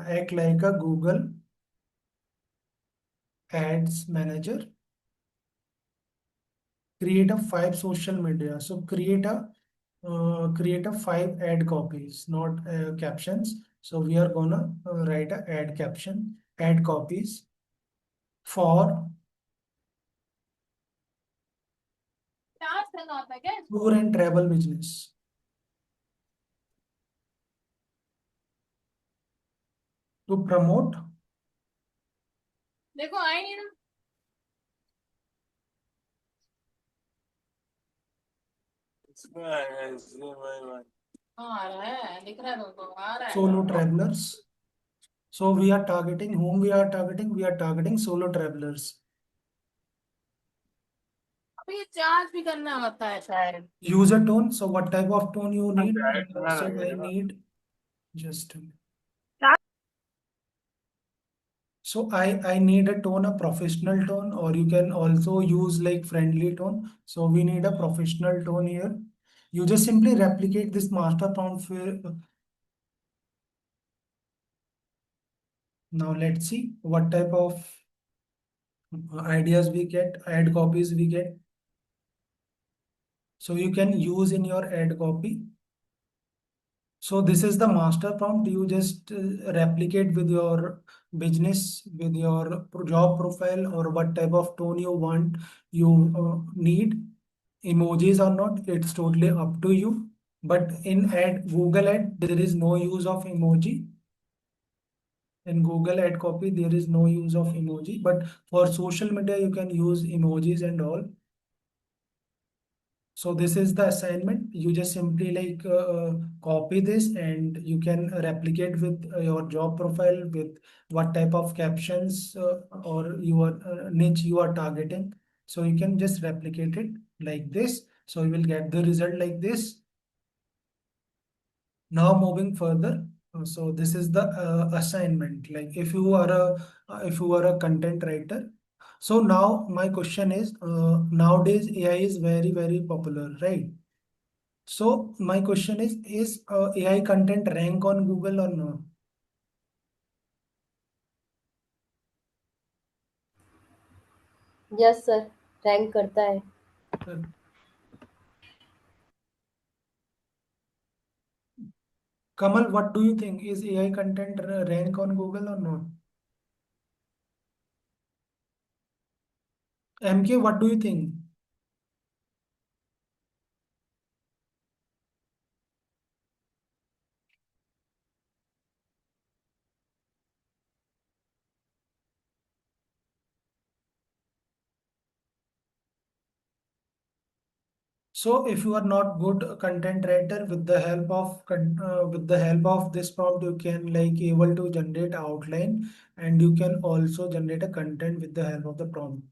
act like a Google Ads Manager, create a 5 social media. So create a 5 ad copies, not captions. So we are gonna write a ad caption, ad copies for tour and travel business. To promote देखो आई नहीं ना. हाँ आ रहा है, दिख रहा है तुमको, आ रहा है. solo travelers. So we are targeting whom we are targeting. We are targeting solo travelers. पे ये चार्ज भी करना होता है शायद। Use a tone. So what type of tone you need? So I need just. So I need a tone, a professional tone, or you can also use like friendly tone. So we need a professional tone here. You just simply replicate this master prompt for. Now let's see what type of ideas we get, ad copies we get. So you can use in your ad copy. So this is the master prompt. You just replicate with your business, with your job profile, or what type of tone you want. You need emojis or not. It's totally up to you. But in ad Google ad, there is no use of emoji. In Google ad copy, there is no use of emoji. But for social media, you can use emojis and all. So this is the assignment. You just simply like copy this and you can replicate with your job profile with what type of captions or your niche you are targeting. So you can just replicate it like this. So you will get the result like this. Now moving further. So this is the assignment. Like if you are a content writer. So now my question is nowadays AI is very popular, right? So my question is AI content rank on Google or no? Yes sir, rank करता है। Uh, Kamal, what do you think? Is AI content rank on Google or not? MK, what do you think? So if you are not good content writer, with the help of with the help of this prompt, you can like able to generate outline and you can also generate a content with the help of the prompt.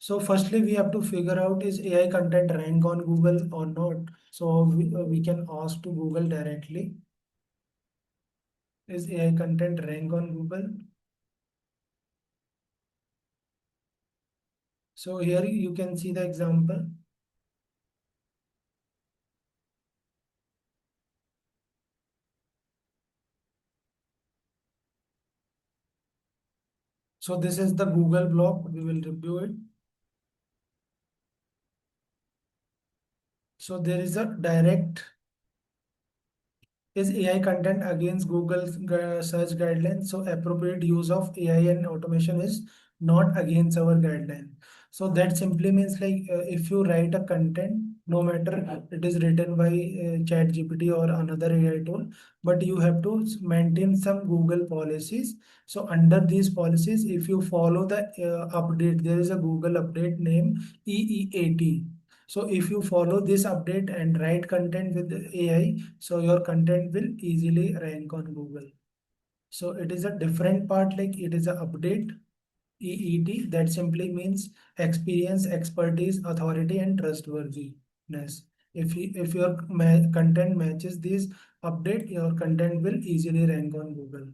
So firstly, we have to figure out is AI content rank on Google or not. So we can ask to Google directly. Is AI content rank on Google? So here you can see the example. So this is the Google block. We will review it. So there is a direct is AI content against Google's search guidelines. So appropriate use of AI and automation is not against our guideline. So that simply means like if you write a content, no matter it is written by ChatGPT or another AI tool, but you have to maintain some Google policies. So under these policies, if you follow the update, there is a Google update name EEAT. So if you follow this update and write content with AI, so your content will easily rank on Google. So it is a different part, like it is a update EET that simply means experience, expertise, authority, and trustworthiness. If your content matches this update, your content will easily rank on Google.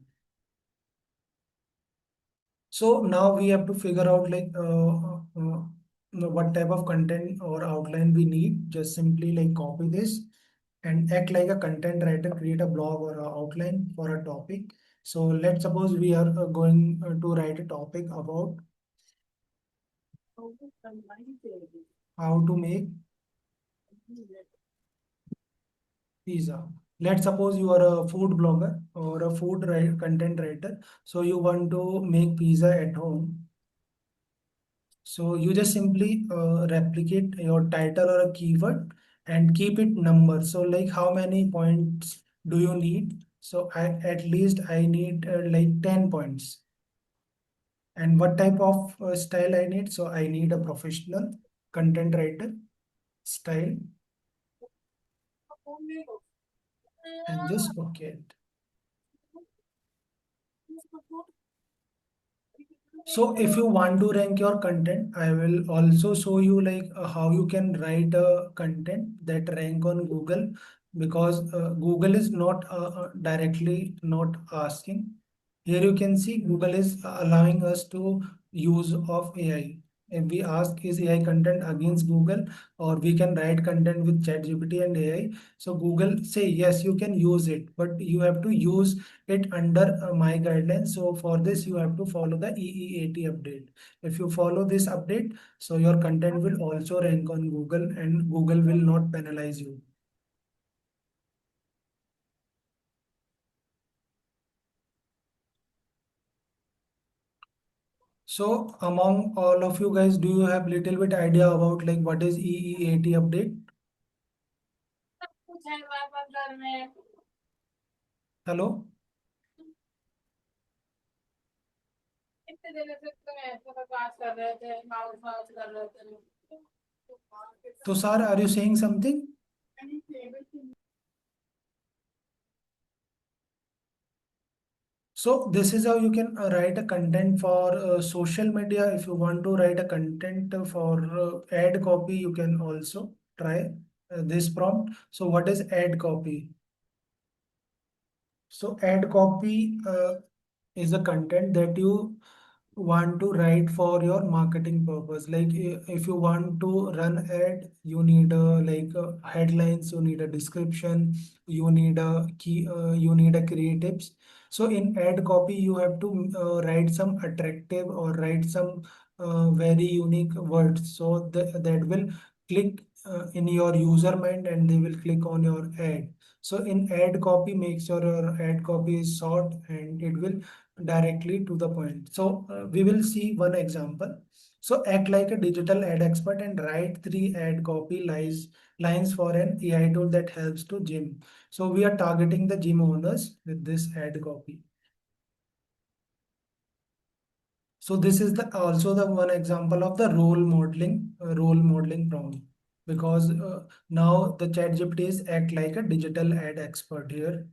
So now we have to figure out like what type of content or outline we need. Just simply like copy this and act like a content writer, create a blog or a outline for a topic. So let's suppose we are going to write a topic about how to make pizza. Let's suppose you are a food blogger or a content writer. So you want to make pizza at home. So you just simply replicate your title or a keyword and keep it number. So like how many points do you need? So at least I need like 10 points. And what type of style I need? So I need a professional content writer style and just okay it. So if you want to rank your content, I will also show you like how you can write a content that rank on Google, because Google is not directly not asking. Here you can see Google is allowing us to use of AI. If we ask is AI content against Google, or we can write content with ChatGPT and AI. So Google say yes, you can use it, but you have to use it under my guidelines. So for this you have to follow the EEAT update. If you follow this update, so your content will also rank on Google and Google will not penalize you. So among all of you guys, do you have little bit idea about like what is EEAT update? कुछ है वापस घर में Hello? इतने दिन से तुम ऐसे पर बात कर रहे थे माउस माउस कर रहे थे Tushar, are you saying something? So this is how you can write a content for social media. If you want to write a content for ad copy, you can also try this prompt. So what is ad copy? So ad copy is a content that you want to write for your marketing purpose. Like if you want to run ad, you need headlines, you need a description, you need a key, you need a creatives. So in ad copy, you have to write some attractive or write some very unique words. So that will click in your user mind and they will click on your ad. So in ad copy, make sure your ad copy is short and it will directly to the point. So we will see one example. So act like a digital ad expert and write 3 ad copy lines for an AI tool that helps to gym. So we are targeting the gym owners with this ad copy. So this is the also the one example of the role modeling prompt, because now the ChatGPT is act like a digital ad expert here.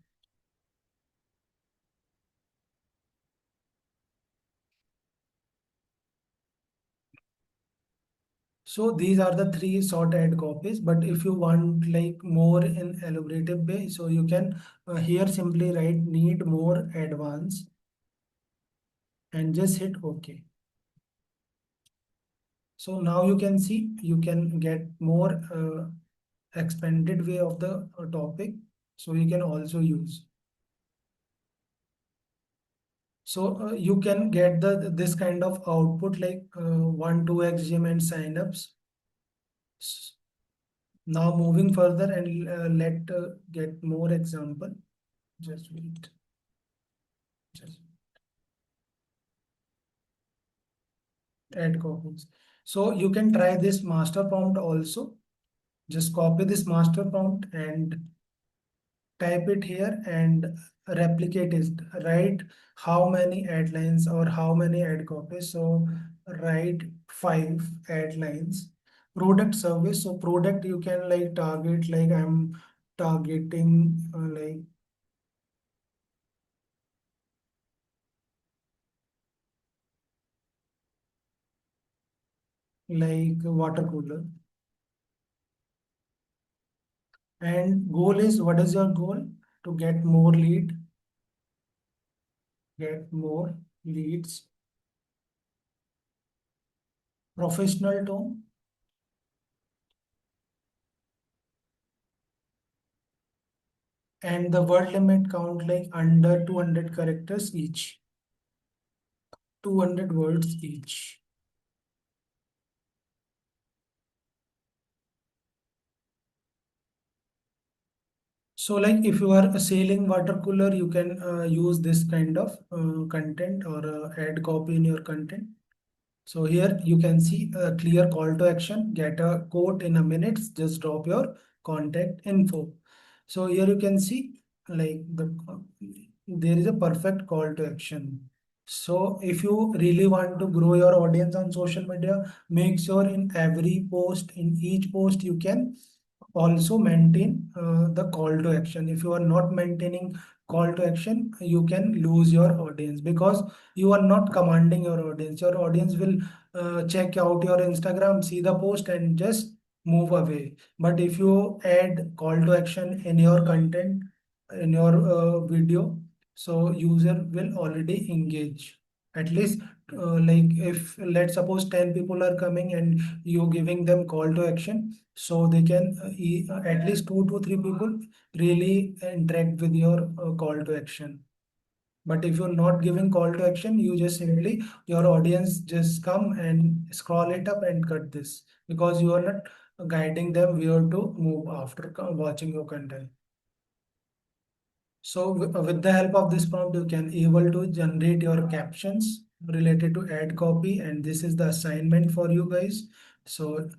So these are the 3 short ad copies, but if you want like more in elaborative way, so you can here simply write need more advanced and just hit OK. So now you can see you can get more expanded way of the topic. So you can also use. So you can get this kind of output like 1-2x gym and signups. Now moving further and let get more example. Just wait. Just add copies. So you can try this master prompt also. Just copy this master prompt and type it here and replicate it. Write how many ad lines or how many ad copies. So write 5 ad lines. Product service. So product you can like target like I'm targeting like water cooler. And goal is, what is your goal? To get more leads, professional tone, and the word limit count like under 200 characters each, 200 words each. So like if you are selling water cooler, you can use this kind of content or ad copy in your content. So here you can see a clear call to action, get a quote in a minute, just drop your contact info. So here you can see like there is a perfect call to action. So if you really want to grow your audience on social media, make sure in every post, in each post, you can also maintain the call to action. If you are not maintaining call to action, you can lose your audience because you are not commanding your audience. Your audience will check out your Instagram, see the post, and just move away. But if you add call to action in your content, in your video, so user will already engage. At least like if let's suppose 10 people are coming and you're giving them call to action, so they can at least 2 to 3 people really interact with your call to action. But if you're not giving call to action, you just simply your audience just come and scroll it up and cut this because you are not guiding them where to move after watching your content. So with the help of this prompt, you can able to generate your captions related to ad copy, and this is the assignment for you guys. So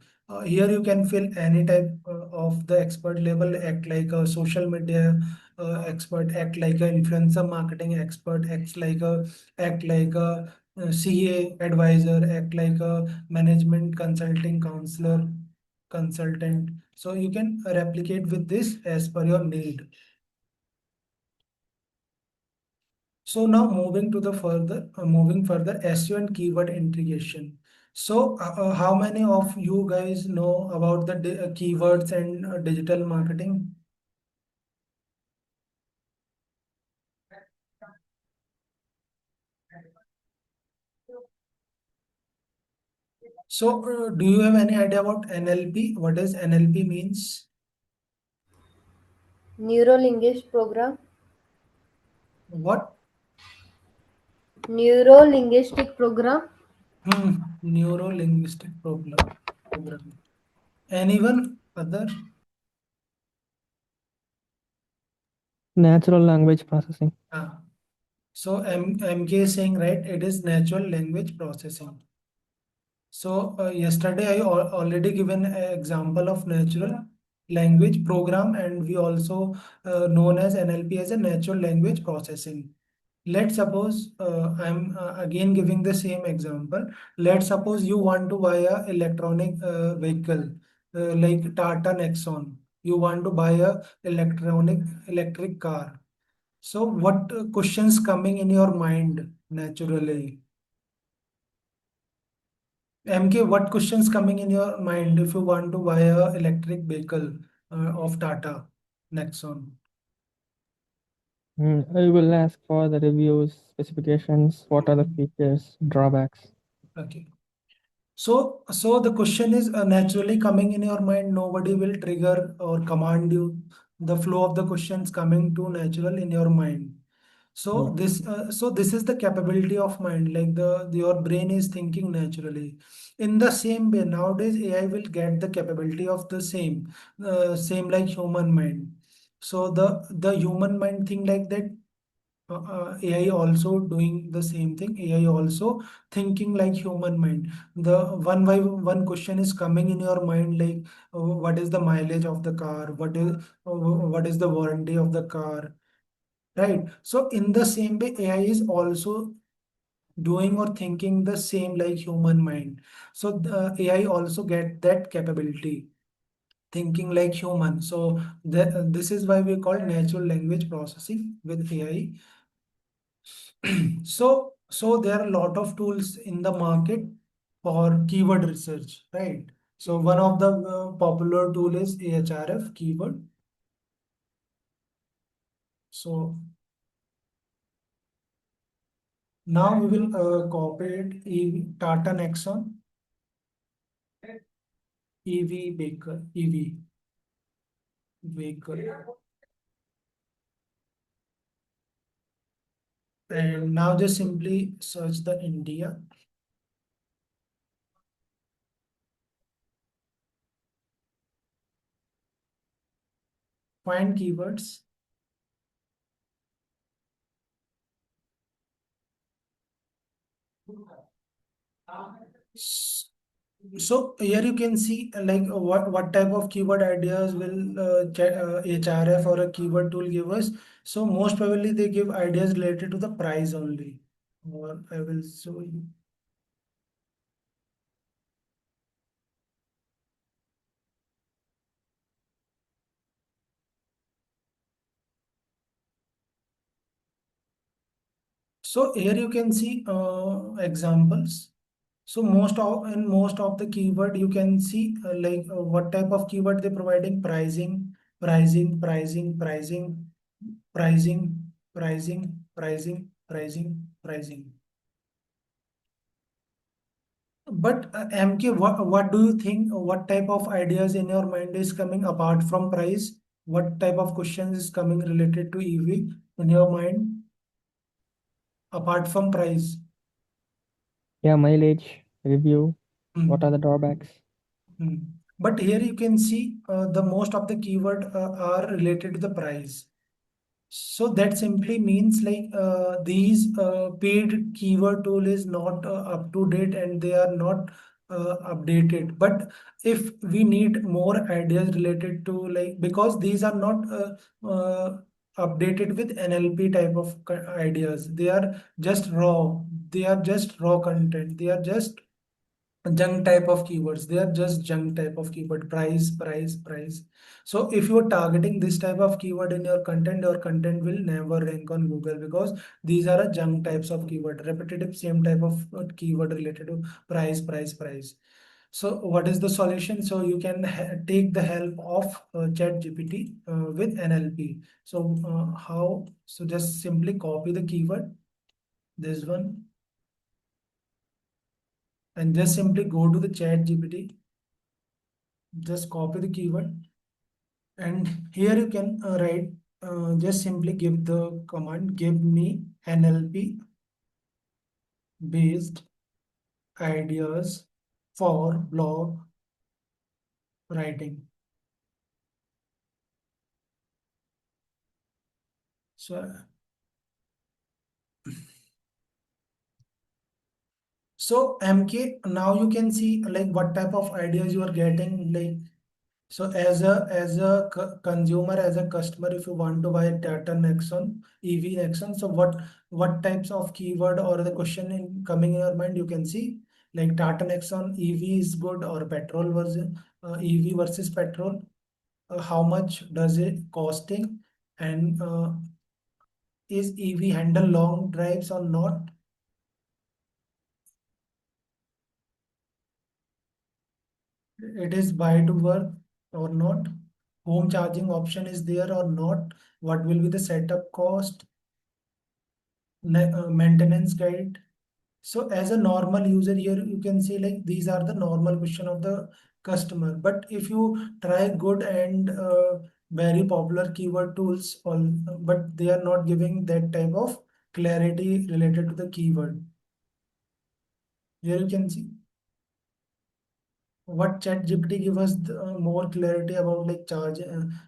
here you can fill any type of the expert level, act like a social media expert, act like an influencer marketing expert, act like a CA advisor, act like a management consulting counselor consultant. So you can replicate with this as per your need. So now moving further, SEO and keyword integration. So how many of you guys know about the keywords and digital marketing? So do you have any idea about NLP? What does NLP means? Neuro-linguist program. What? Neuro-linguistic program. Neuro-linguistic program. Anyone other? Natural language processing. Ah. So MK is saying right, it is natural language processing. So yesterday I already given an example of natural language program, and we also known as NLP as a natural language processing. Let's suppose I'm again giving the same example. Let's suppose you want to buy a electronic vehicle like Tata Nexon. You want to buy a electric car. So what questions coming in your mind naturally? MK, what questions coming in your mind if you want to buy a electric vehicle of Tata Nexon? I will ask for the reviews, specifications, what are the features, drawbacks. Okay. So the question is naturally coming in your mind. Nobody will trigger or command you. The flow of the questions coming to natural in your mind. So Yeah. this is the capability of mind, like your brain is thinking naturally. In the same way, nowadays AI will get the capability of the same like human mind. So the human mind think like that. AI also doing the same thing. AI also thinking like human mind. The one by one question is coming in your mind like what is the mileage of the car? What is the warranty of the car? Right. So in the same way, AI is also doing or thinking the same like human mind. So the AI also get that capability, thinking like human. So this is why we call natural language processing with AI. So there are a lot of tools in the market for keyword research, right? So one of the popular tool is Ahref keyword. So now we will copy it Tata Nexon EV vehicle, and now just simply search the India, find keywords. S- So here you can see like what type of keyword ideas will HRF or a keyword tool give us. So most probably they give ideas related to the price only. Or I will show you. So here you can see examples. So most of the keyword you can see what type of keyword they're providing: pricing, pricing, pricing, pricing, pricing, pricing, pricing, pricing, pricing. But MK, what do you think? What type of ideas in your mind is coming apart from price? What type of questions is coming related to EV in your mind apart from price? Yeah, mileage, review, what are Hmm. the drawbacks? Hmm. But here you can see the most of the keyword are related to the price. So that simply means these paid keyword tool is not up to date and they are not updated. But if we need more ideas related to because these are not updated with NLP type of ideas, they are just raw. They are just raw content. They are just junk type of keywords. They are just junk type of keyword: price, price, price. So if you are targeting this type of keyword in your content will never rank on Google, because these are a junk types of keyword, repetitive same type of keyword related to price, price, price. So what is the solution? So you can take the help of ChatGPT with NLP. So how? So just simply copy the keyword, this one, and just simply go to the ChatGPT. Just copy the keyword, and here you can write, just simply give the command: give me NLP based ideas for blog writing. So MK, now you can see what type of ideas you are getting. So as a consumer, as a customer, if you want to buy a Tata Nexon, EV Nexon, so what types of keyword or the question in coming in your mind, you can see like Tata Nexon EV is good or petrol versus EV versus petrol. How much does it costing, and is EV handle long drives or not? It is buy to work or not? Home charging option is there or not? What will be the setup cost? Maintenance guide. So as a normal user here, you can see these are the normal question of the customer. But if you try good and very popular keyword tools, all, but they are not giving that type of clarity related to the keyword. Here you can see what ChatGPT give us more clarity about charge,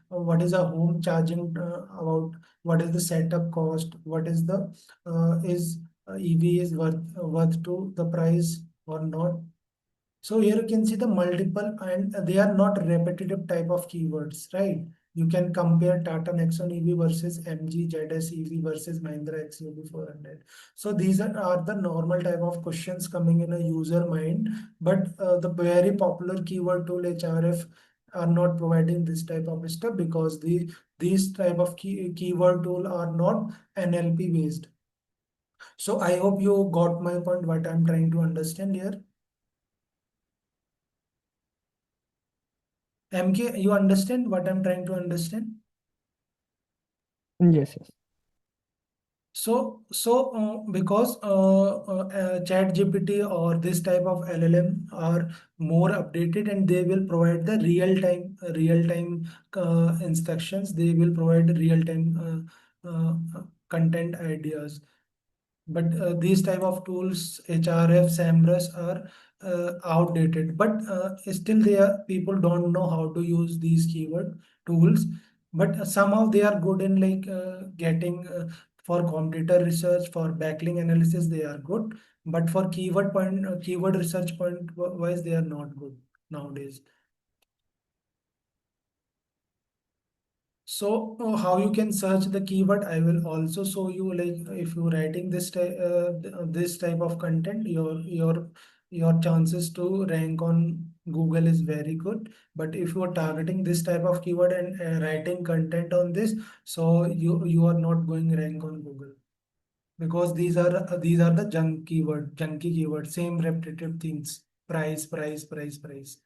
what is a home charging, about what is the setup cost, what is the is EV is worth to the price or not. So here you can see the multiple, and they are not repetitive type of keywords, right? You can compare Tata Nexon EV versus MG ZS EV versus Mahindra XUV 400. So these are the normal type of questions coming in a user mind, but the very popular keyword tool HRF are not providing this type of stuff, because these type of keyword tool are not NLP based. So I hope you got my point, what I'm trying to understand here. MK, you understand what I'm trying to understand? Yes, yes. So because ChatGPT or this type of LLM are more updated, and they will provide the real time instructions. They will provide real time content ideas. But these type of tools, HRF, SAMRUS, are outdated. But still, people don't know how to use these keyword tools. But somehow they are good in getting for competitor research, for backlink analysis, they are good. But for keyword research point wise, they are not good nowadays. So how you can search the keyword, I will also show you. If you're writing this type of content, your chances to rank on Google is very good. But if you are targeting this type of keyword and writing content on this, so you are not going rank on Google. because these are the junky keywords, same repetitive things. Price, price, price, price.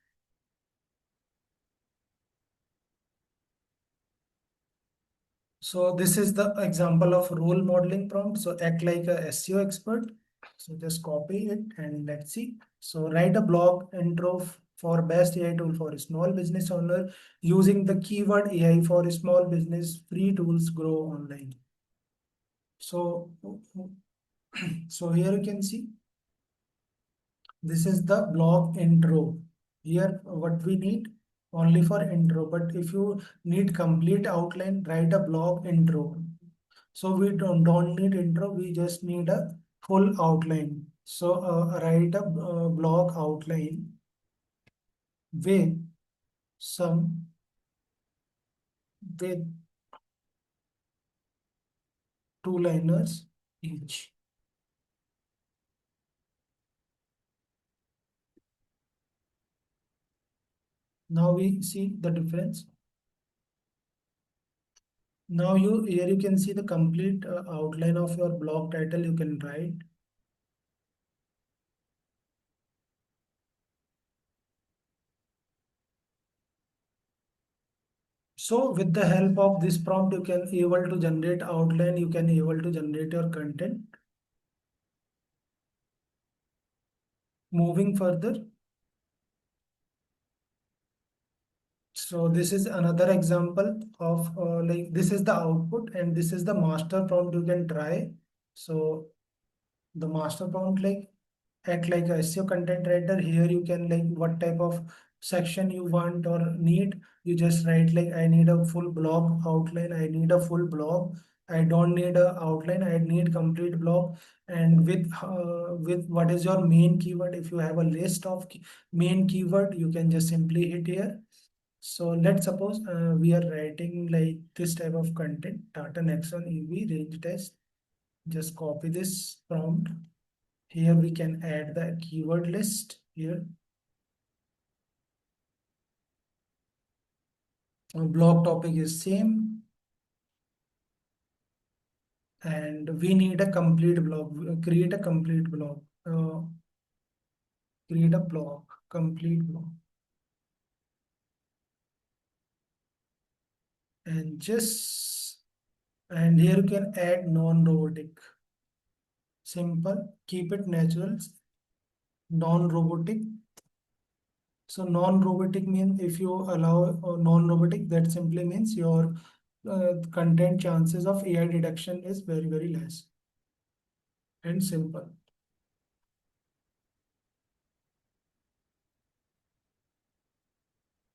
So this is the example of role modeling prompt. So act like a SEO expert. So just copy it and let's see. So write a blog intro for best AI tool for a small business owner using the keyword AI for a small business. Free tools grow online. So, so here you can see this is the blog intro. Here what we need only for intro, but if you need complete outline, write a blog intro. So we don't need intro, we just need a full outline. So write a blog outline with some with two liners each. Now we see the difference. Now here you can see the complete outline of your blog title you can write. So with the help of this prompt, you can able to generate outline, you can able to generate your content. Moving further. So this is another example of like this is the output and this is the master prompt you can try. So the master prompt like act like a SEO content writer. Here you can like what type of section you want or need. You just write like I need a full blog outline. I need a full blog. I don't need a outline. I need complete blog. And with what is your main keyword? If you have a list of main keyword, you can just simply hit here. So let's suppose we are writing like this type of content, Tata Nexon EV range test. Just copy this prompt. Here we can add the keyword list here. Blog topic is same. And we need a complete blog. Create a complete blog. Create a blog, complete blog. And here you can add non-robotic. Simple, keep it natural, non-robotic. So non-robotic means if you allow non-robotic, that simply means your content chances of AI detection is very, very less and simple.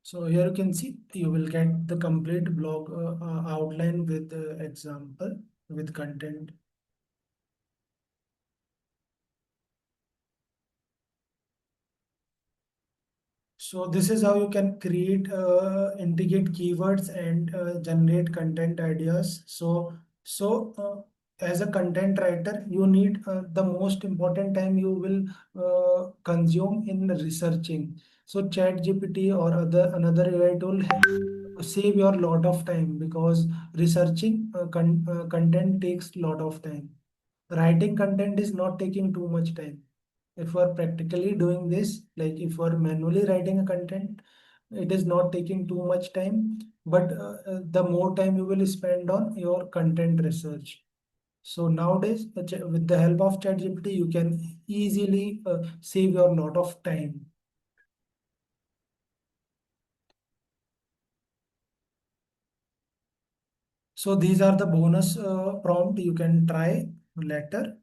So here you can see you will get the complete blog outline with example with content. So this is how you can create, integrate keywords and generate content ideas. As a content writer, you need the most important time you will consume in researching. So ChatGPT or another AI tool save your lot of time because researching content takes lot of time. Writing content is not taking too much time. If you are practically doing this, like if you are manually writing a content, it is not taking too much time, but the more time you will spend on your content research. So nowadays, with the help of ChatGPT, you can easily save your lot of time. So these are the bonus prompt you can try later.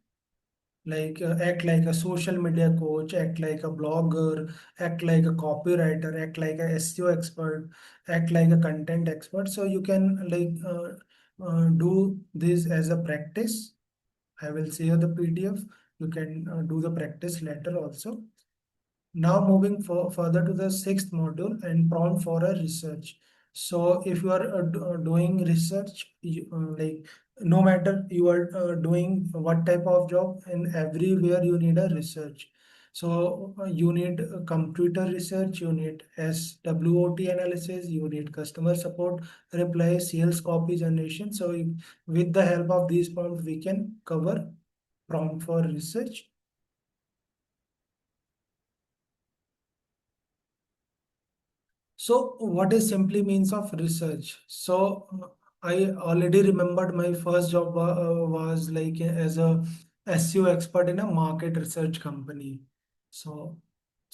Like act like a social media coach, act like a blogger, act like a copywriter, act like a SEO expert, act like a content expert. So you can like do this as a practice. I will share the PDF. You can do the practice later also. Now moving further to the sixth module and prompt for a research. So if you are doing research, like no matter you are doing what type of job, and everywhere you need a research. So you need computer research, you need SWOT analysis, you need customer support, reply, sales copy generation. So with the help of these prompts, we can cover prompt for research. So what is simply means of research? So I already remembered my first job was like as a SEO expert in a market research company. So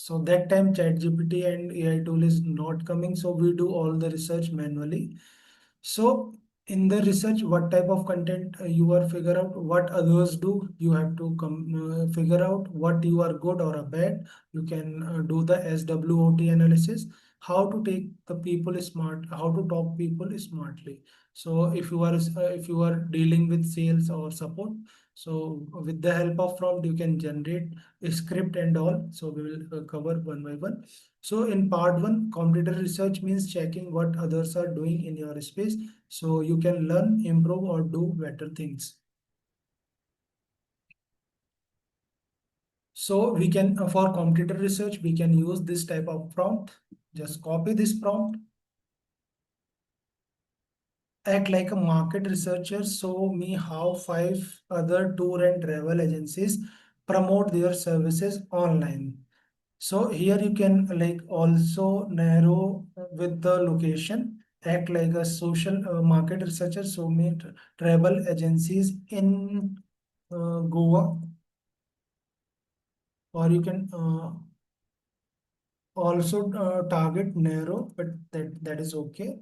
that time ChatGPT and AI tool is not coming. So we do all the research manually. So in the research, what type of content you are figure out, what others do, you have to figure out what you are good or a bad. You can do the SWOT analysis, how to take the people smart, how to talk people smartly. So if you are dealing with sales or support, so with the help of prompt, you can generate a script and all. So we will cover one by one. So in part one, competitor research means checking what others are doing in your space so you can learn, improve, or do better things. So we can, for competitor research, we can use this type of prompt. Just copy this prompt. Act like a market researcher. Show me how 5 other tour and travel agencies promote their services online. So here you can like also narrow with the location, act like a social market researcher. So me travel agencies in Goa, or you can also target narrow, but that is okay.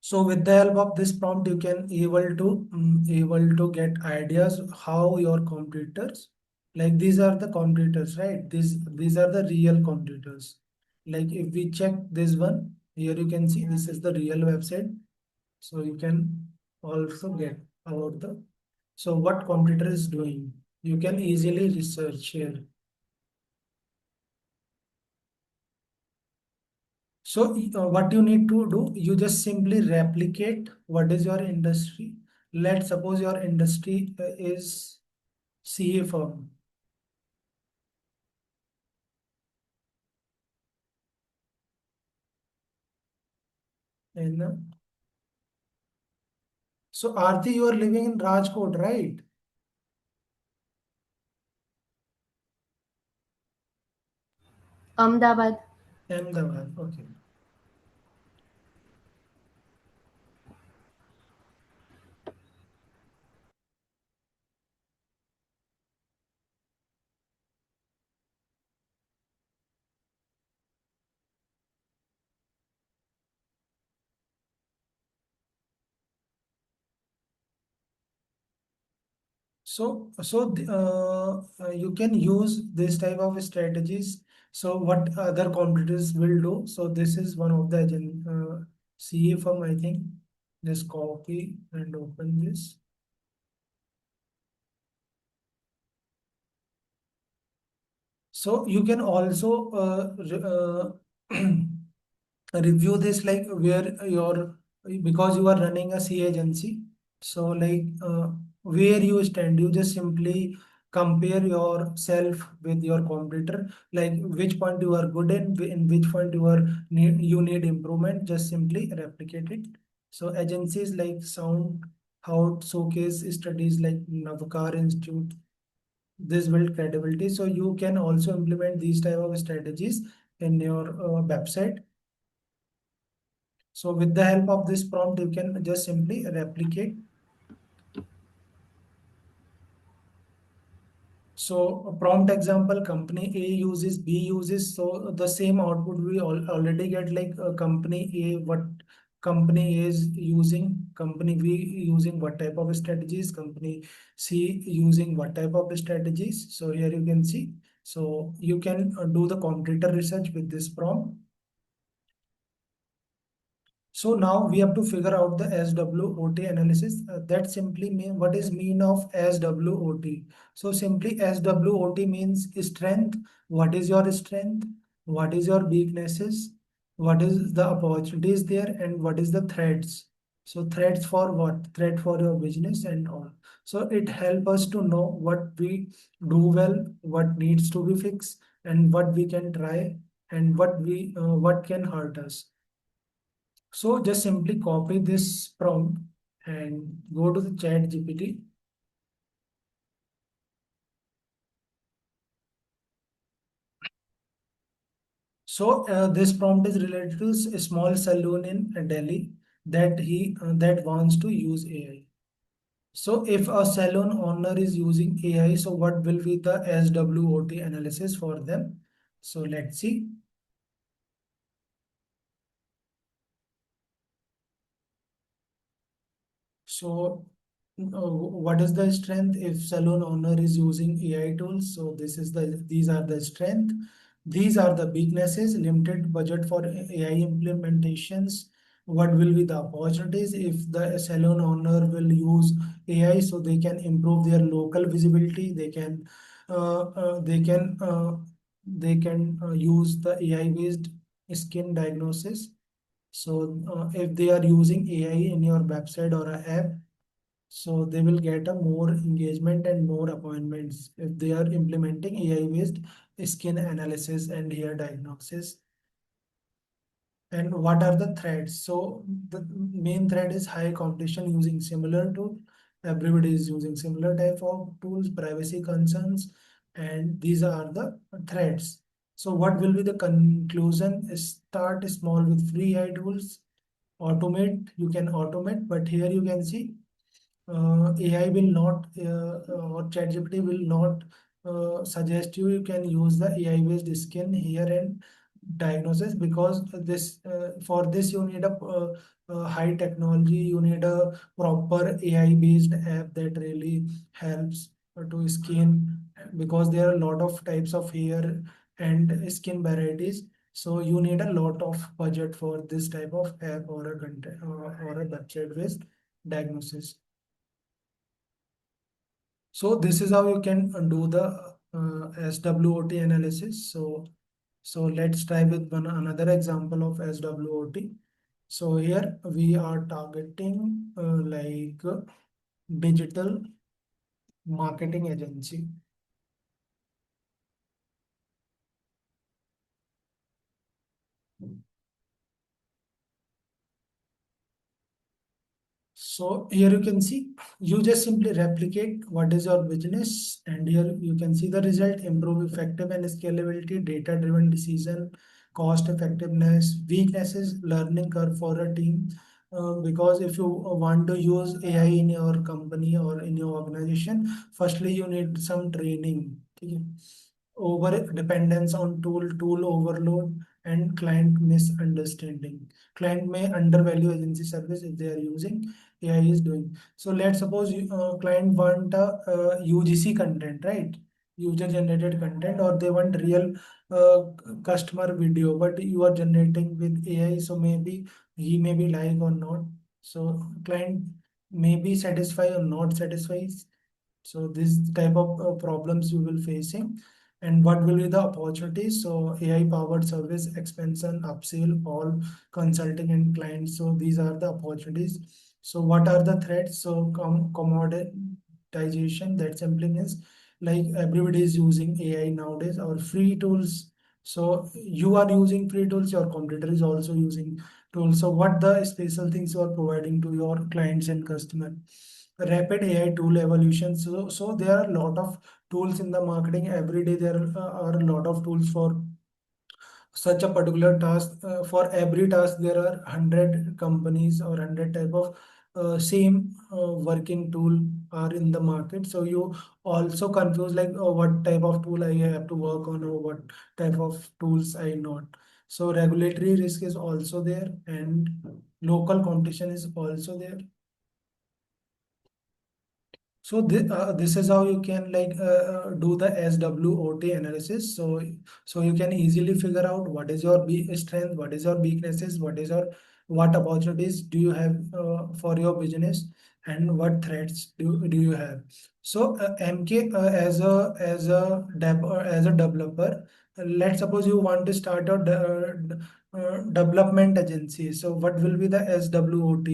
So with the help of this prompt, you can able to get ideas how your competitors, like these are the competitors, right? These are the real competitors. Like if we check this one, here you can see this is the real website. So you can also get about the, so what competitor is doing. You can easily research here. So what you need to do, you just simply replicate what is your industry. Let's suppose your industry is CA firm. And so Aarti, you are living in Rajkot, right? Ahmedabad. Ahmedabad, okay. You can use this type of strategies. So what other competitors will do? So this is one of the CA firm, I think. Just copy and open this. So you can also review this like where your, because you are running a C agency. So like where you stand, you just simply compare yourself with your competitor, like which point you are good in which point you need improvement, just simply replicate it. So agencies like Sound how showcase studies like Navkar Institute, this build credibility. So you can also implement these type of strategies in your website. So with the help of this prompt, you can just simply replicate. So a prompt example, company A uses, B uses, so the same output we already get, like company A, what company A is using, company B using what type of strategies, company C using what type of strategies. So here you can see. So you can do the competitor research with this prompt. So now we have to figure out the SWOT analysis. That simply mean, what is mean of SWOT? So simply SWOT means strength. What is your strength? What is your weaknesses? What is the opportunities there, and what is the threats? So threats for what? Threat for your business and all. So it help us to know what we do well, what needs to be fixed, and what we can try and what can hurt us. So just simply copy this prompt and go to the chat GPT. So this prompt is related to a small saloon in Delhi that wants to use AI. So if a salon owner is using AI, so what will be the SWOT analysis for them? So let's see. So what is the strength if salon owner is using AI tools? So these are the strength. These are the weaknesses, limited budget for AI implementations. What will be the opportunities if the salon owner will use AI so they can improve their local visibility, uh, uh, they can uh, they can use the AI based skin diagnosis. So if they are using AI in your website or a app, so they will get a more engagement and more appointments if they are implementing AI based skin analysis and hair diagnosis. And what are the threats? So the main threat is high competition using similar tool. Everybody is using similar type of tools, privacy concerns, and these are the threats. So what will be the conclusion? Start small with free AI tools. Automate, you can automate, but here you can see AI will not or ChatGPT will not suggest you can use the AI based skin here and diagnosis, because this for this you need a high technology, you need a proper AI based app that really helps to skin, because there are a lot of types of hair and skin varieties. So you need a lot of budget for this type of app or a content or a website based diagnosis. So this is how you can do the SWOT analysis. So let's try with one another example of SWOT. So here we are targeting digital marketing agency. So here you can see, you just simply replicate what is your business, and here you can see the result: improve effective and scalability, data-driven decision, cost effectiveness, weaknesses, learning curve for a team. Because if you want to use AI in your company or in your organization, firstly you need some training. Okay? Over dependence on tool overload, and client misunderstanding. Client may undervalue agency service if they are using AI is doing. So let's suppose client want a UGC content, right? User generated content, or they want real customer video, but you are generating with AI. So maybe he may be lying or not. So client may be satisfied or not satisfied. So this type of problems you will facing. And what will be the opportunities? So AI powered service expansion, upsell, all consulting and clients. So these are the opportunities. So what are the threats? So commoditization, that simply means like everybody is using AI nowadays, or free tools. So you are using free tools, your competitor is also using tools. So what the special things you are providing to your clients and customer? Rapid AI tool evolution. So there are a lot of tools in the marketing. Every day there are a lot of tools for such a particular task. For every task there are 100 companies or 100 type of same working tool are in the market. So you also confuse like what type of tool I have to work on, or what type of tools I not. So regulatory risk is also there, and local competition is also there. So this is how you can do the SWOT analysis. So you can easily figure out what is your strength, what is your weaknesses, what opportunities do you have for your business, and what threats do you have. So MK, as a developer, let's suppose you want to start a development agency. So what will be the SWOT?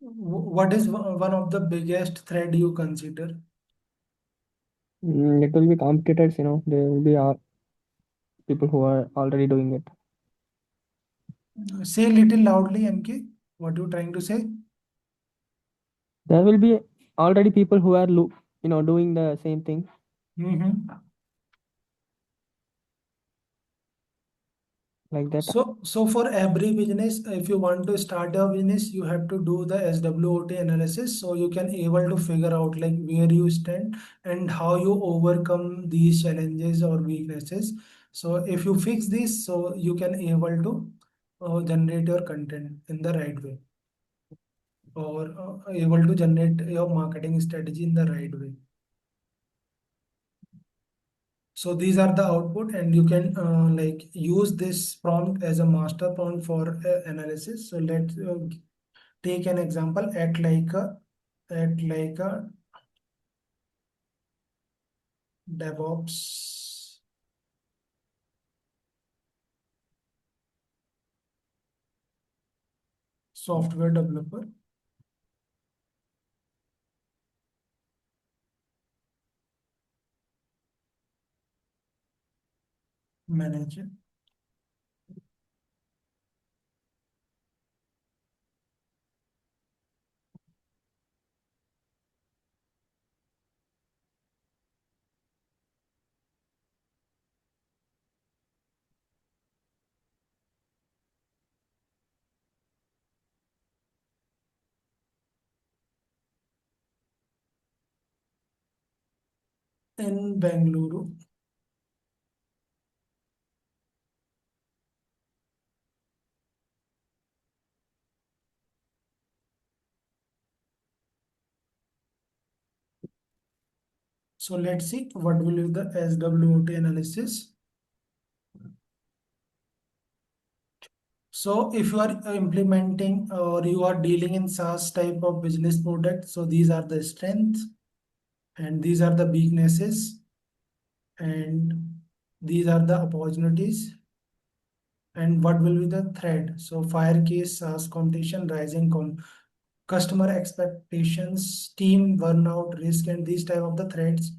What is one of the biggest thread you consider? It will be competitors, there will be people who are already doing it. Say a little loudly, MK. What you trying to say? There will be already people who are doing the same thing. Mm-hmm. Like that. So for every business, if you want to start a business, you have to do the SWOT analysis, so you can able to figure out like where you stand and how you overcome these challenges or weaknesses. So if you fix this, so you can able to generate your content in the right way, or able to generate your marketing strategy in the right way. So these are the output, and you can like use this prompt as a master prompt for analysis. So let's take an example. Act like a DevOps software developer manager. In Bengaluru. So let's see what will be the SWOT analysis. So if you are implementing or you are dealing in SaaS type of business product, so these are the strengths and these are the weaknesses and these are the opportunities, and what will be the threat. So fire case, SaaS competition, rising customer expectations, team burnout risk, and these type of the threats.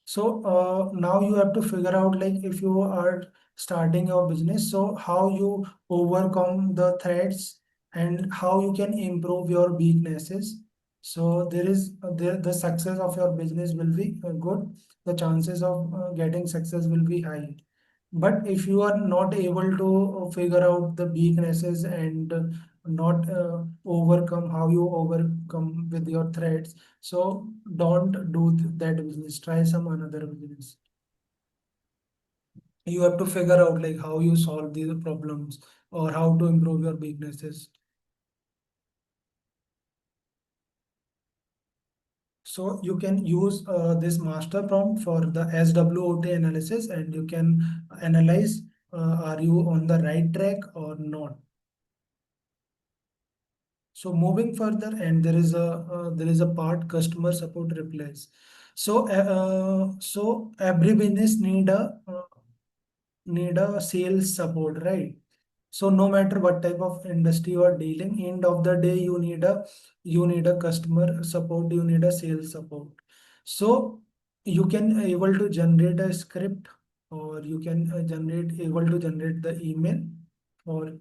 So now you have to figure out like if you are starting your business, so how you overcome the threats and how you can improve your weaknesses. So there is the success of your business will be good. The chances of getting success will be high. But if you are not able to figure out the weaknesses and not overcome how you overcome with your threats, so don't do that business. Try some another business. You have to figure out like how you solve these problems or how to improve your weaknesses. So you can use this master prompt for the SWOT analysis, and you can analyze are you on the right track or not. So moving further, and there is a part customer support replies. So every business need a sales support, right? So no matter what type of industry you are dealing, end of the day you need a customer support, you need a sales support. So you can able to generate a script, or you can generate able to generate the email, or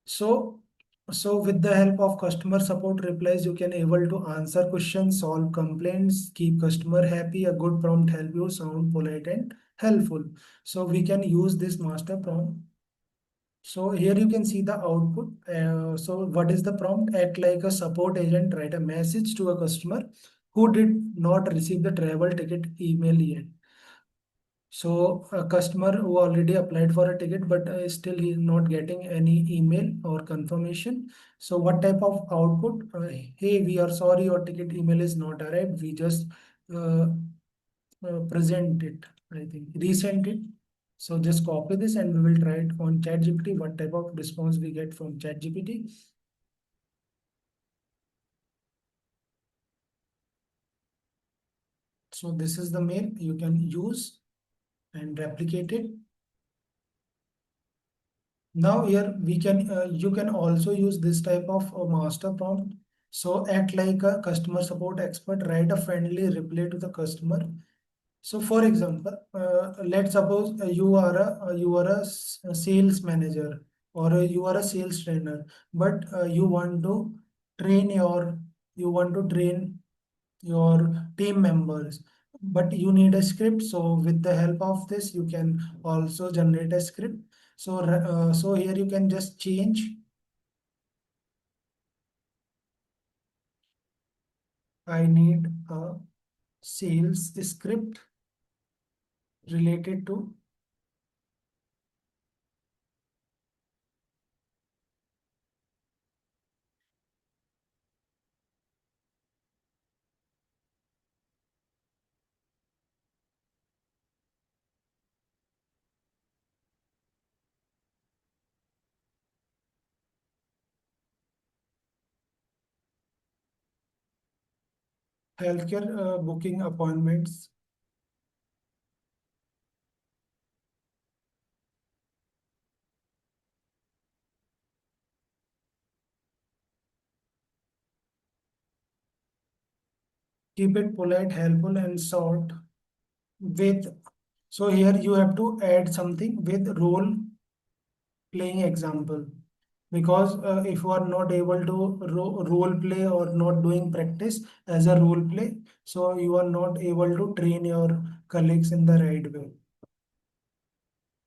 so with the help of customer support replies, you can able to answer questions, solve complaints, keep customer happy. A good prompt help you sound polite and helpful. So we can use this master prompt. So here you can see the output. So what is the prompt? Act like a support agent. Write a message to a customer who did not receive the travel ticket email yet. So a customer who already applied for a ticket, but still he is not getting any email or confirmation. So what type of output? Hey, we are sorry, your ticket email is not arrived. We just uh, present it, I think, resend it. So just copy this and we will try it on ChatGPT. What type of response we get from ChatGPT? So this is the mail you can use and replicate it. Now here we can you can also use this type of master prompt. So act like a customer support expert, write a friendly reply to the customer. So for example, let's suppose you are a sales manager, or you are a sales trainer, but train your you want to train your team members, but you need a script. So with the help of this, you can also generate a script. So so here you can just change, I need a sales script related to healthcare booking appointments. Keep it polite, helpful, and short. With So here you have to add something with role playing example, because if you are not able to role play or not doing practice as a role play, so you are not able to train your colleagues in the right way.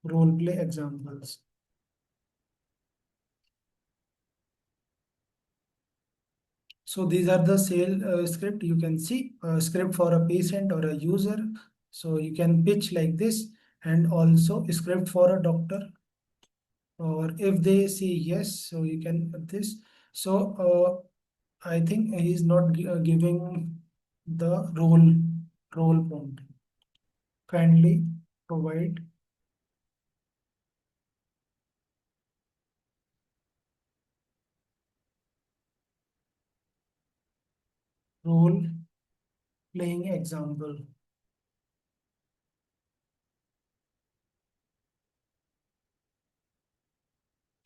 Role play examples. So these are the sale script. You can see a script for a patient or a user. So you can pitch like this, and also a script for a doctor, or if they say yes, so you can put this. So I think he is not giving the role prompt. Kindly provide role playing example.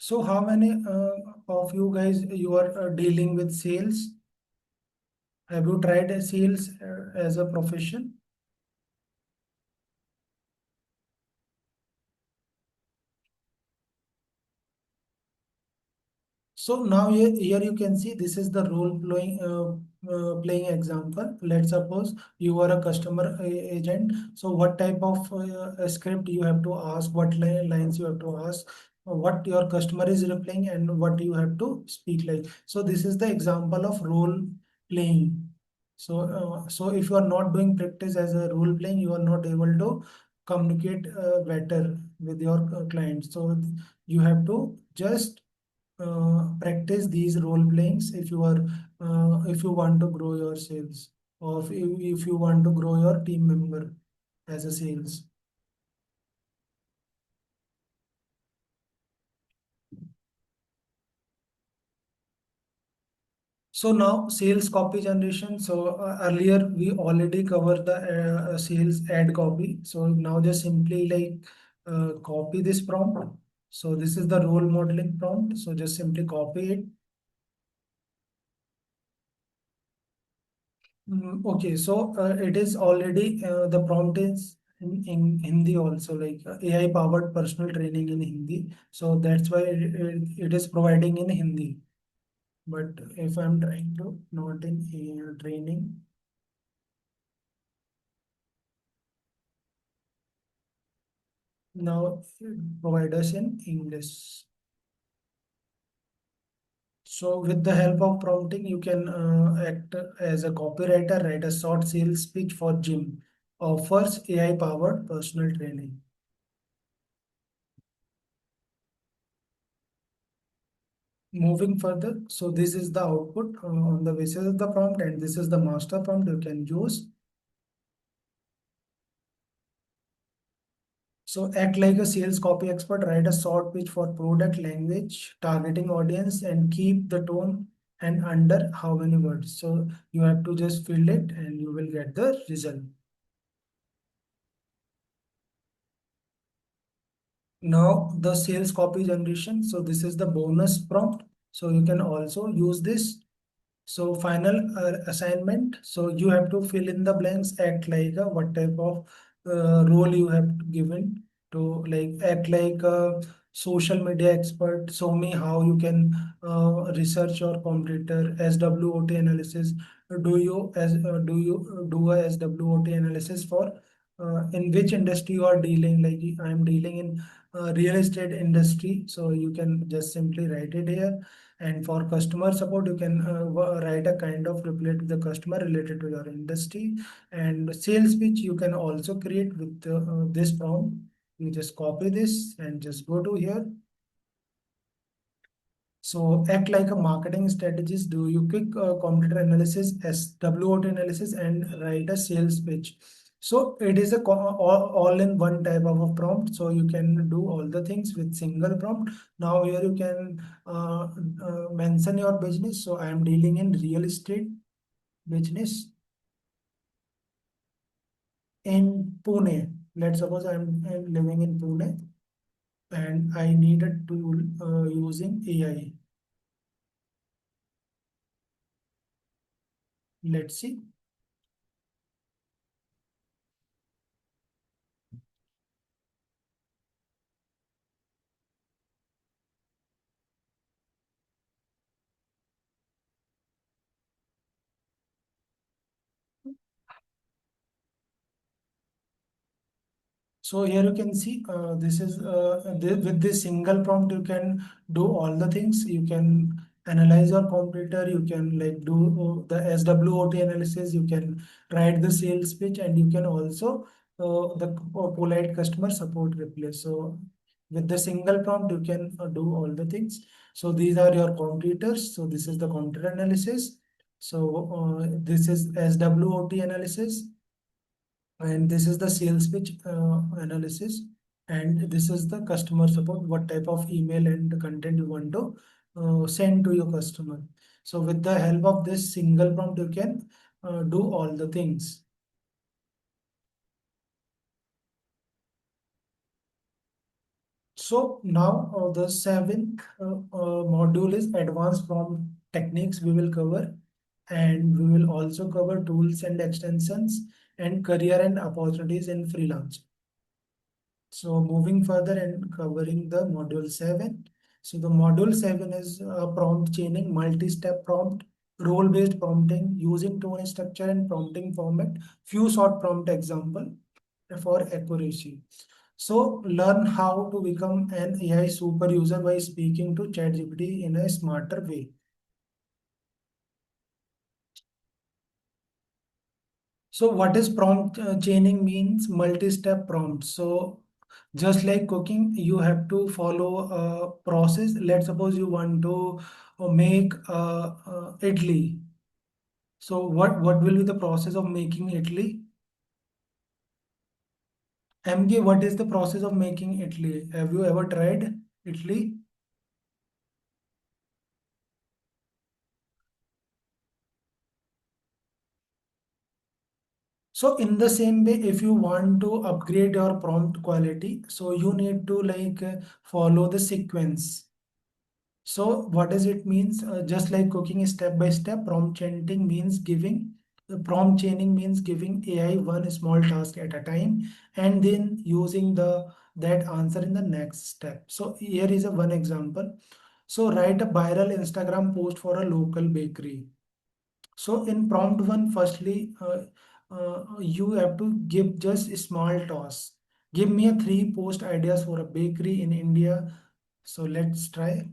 So how many of you guys you are dealing with sales? Have you tried sales as a profession? So now here you can see this is the role playing example. Let's suppose you are a customer agent. So what type of script you have to ask, what lines you have to ask, what your customer is replying, and what you have to speak like. So this is the example of role playing. So so if you are not doing practice as a role playing, you are not able to communicate better with your clients. So you have to just practice these role playings if you want to grow your sales, or if you want to grow your team member as a sales. So now sales copy generation. So earlier we already covered the sales ad copy. So now just simply like copy this prompt. So this is the role modeling prompt. So just simply copy it. Okay, so it is already the prompt is in Hindi also, like AI powered personal training in Hindi. So that's why it is providing in Hindi. But if I'm trying to not in training, now provide us in English. So with the help of prompting, you can act as a copywriter, write a short sales pitch for gym, offers AI powered personal training. Moving further, so this is the output on the basis of the prompt, and this is the master prompt you can use. So act like a sales copy expert, write a short pitch for product, language, targeting audience, and keep the tone and under how many words. So you have to just fill it and you will get the result. Now the sales copy generation. So this is the bonus prompt. So you can also use this. So final assignment. So you have to fill in the blanks, act like what type of role you have given to, like act like a social media expert. Show me how you can research your competitor. SWOT analysis. Do you do a SWOT analysis for in which industry you are dealing? Like I am dealing in real estate industry. So you can just simply write it here. And for customer support, you can write a kind of reply to the customer related to your industry. And sales pitch you can also create with this prompt. You just copy this and just go to here. So act like a marketing strategist. Do you quick competitor analysis, SWOT analysis, and write a sales pitch. So it is a all in one type of a prompt. So you can do all the things with single prompt. Now here you can mention your business. So I am dealing in real estate business in Pune. Let's suppose I'm living in Pune and I need a tool using AI. Let's see. So here you can see this is with this single prompt you can do all the things. You can analyze your competitor. You can like do the SWOT analysis. You can write the sales pitch, and you can also the polite customer support reply. So with the single prompt you can do all the things. So these are your competitors. So this is the competitor analysis. So this is SWOT analysis, and this is the sales pitch analysis, and this is the customer support, what type of email and content you want to send to your customer. So with the help of this single prompt you can do all the things. So now the seventh module is advanced prompt techniques we will cover, and we will also cover tools and extensions and career and opportunities in freelance. So moving further and covering the module 7. So the module 7 is prompt chaining, multi-step prompt, role-based prompting, using tone structure and prompting format, few short prompt example for accuracy. So learn how to become an AI super user by speaking to ChatGPT in a smarter way. So what is prompt chaining means multi-step prompt. So just like cooking, you have to follow a process. Let's suppose you want to make idli. So what will be the process of making idli? MG, what is the process of making idli? Have you ever tried idli? So in the same way, if you want to upgrade your prompt quality, so you need to like follow the sequence. So what does it means? Just like cooking step by step, prompt chaining means giving AI one small task at a time and then using that answer in the next step. So here is a one example. So write a viral Instagram post for a local bakery. So in prompt one, firstly, you have to give just a small task. Give me a 3 post ideas for a bakery in India. So let's try.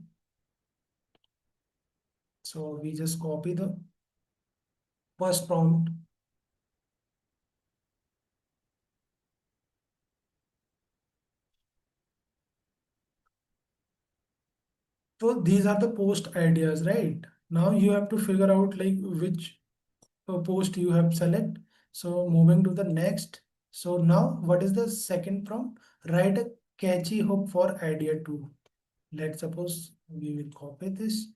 So we just copy the first prompt. So these are the post ideas, right? Now you have to figure out like which post you have select. So moving to the next. So now what is the second prompt? Write a catchy hook for idea 2. Let's suppose we will copy this.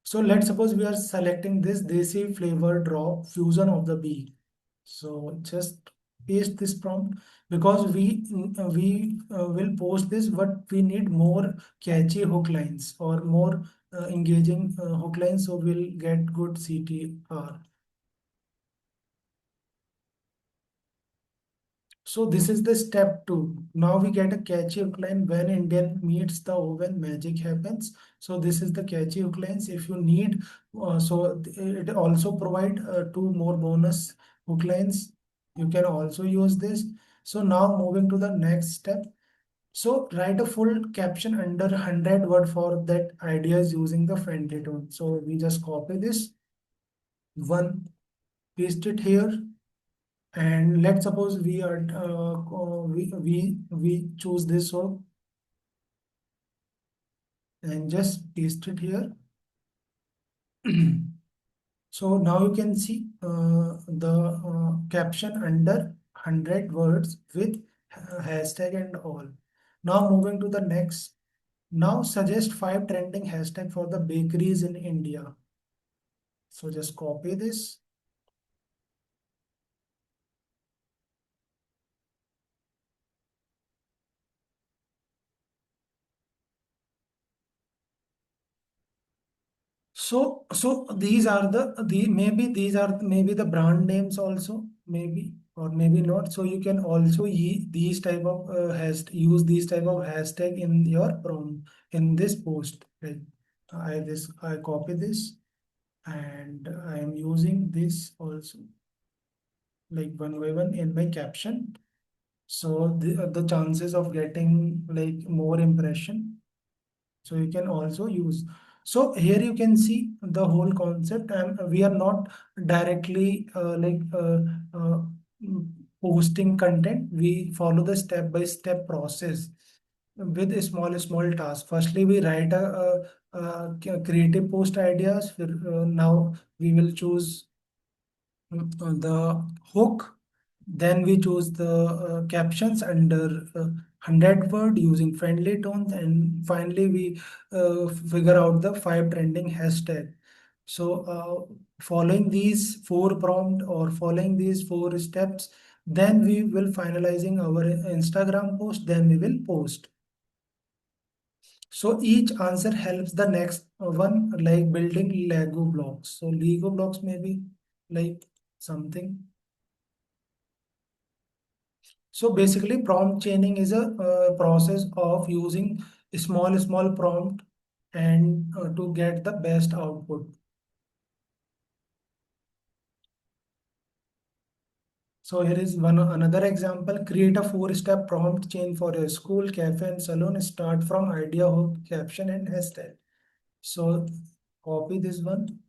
So let's suppose we are selecting this desi flavor drop fusion of the bee. So just paste this prompt because we will post this, but we need more catchy hook lines or more engaging hook lines, so we'll get good CTR. So this is the step 2. Now we get a catchy hook line. When Indian meets the oven, magic happens. So this is the catchy hook lines. If you need, it also provide 2 more bonus hook lines. You can also use this. So now moving to the next step. So write a full caption under 100 word for that ideas using the friendly tone. So we just copy this one, paste it here, and let's suppose we are we choose this one and just paste it here. So now you can see the caption under 100 words with hashtag and all. Now moving to the next. Now suggest 5 trending hashtag for the bakeries in India. So just copy this. So these are the maybe these are maybe the brand names also, maybe or maybe not. So you can also these type of use these type of hashtag in your prompt in this post. Like I copy this and I am using this also like one by one in my caption. So the chances of getting like more impression. So you can also use. So here you can see the whole concept, and we are not directly posting content. We follow the step by step process with a small task. Firstly, we write a creative post ideas. Now we will choose the hook, then we choose the captions under 100 word using friendly tones, and finally we figure out the 5 trending hashtag. So following these 4 prompt or following these 4 steps, then we will finalizing our Instagram post, then we will post. So each answer helps the next one, like building Lego blocks. So Lego blocks maybe like something. So basically, prompt chaining is a process of using small prompt and to get the best output. So here is one another example. Create a 4-step prompt chain for a school, cafe, and salon. Start from idea, hook, caption, and hashtag. So copy this one.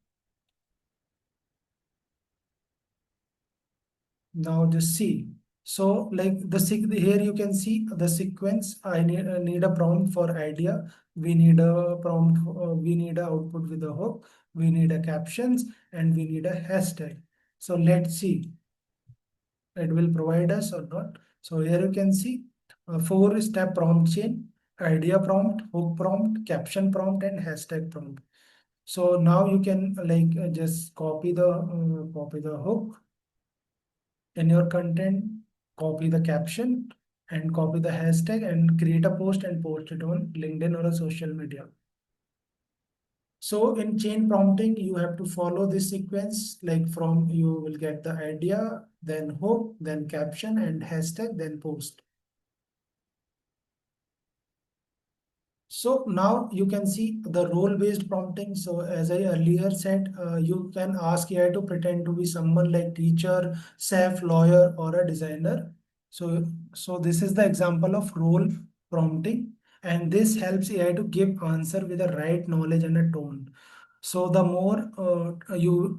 Now just see. So like here you can see the sequence. I need a prompt for idea. We need a prompt. We need a output with a hook. We need a captions and we need a hashtag. So let's see it will provide us or not. So here you can see a 4-step prompt chain: idea prompt, hook prompt, caption prompt, and hashtag prompt. So now you can like just copy the hook in your content, copy the caption and copy the hashtag and create a post and post it on LinkedIn or a social media. So in chain prompting, you have to follow this sequence, like from you will get the idea, then hook, then caption and hashtag, then post. So now you can see the role-based prompting. So as I earlier said, you can ask AI to pretend to be someone like teacher, chef, lawyer, or a designer. So this is the example of role prompting, and this helps AI to give answer with the right knowledge and a tone. So the more you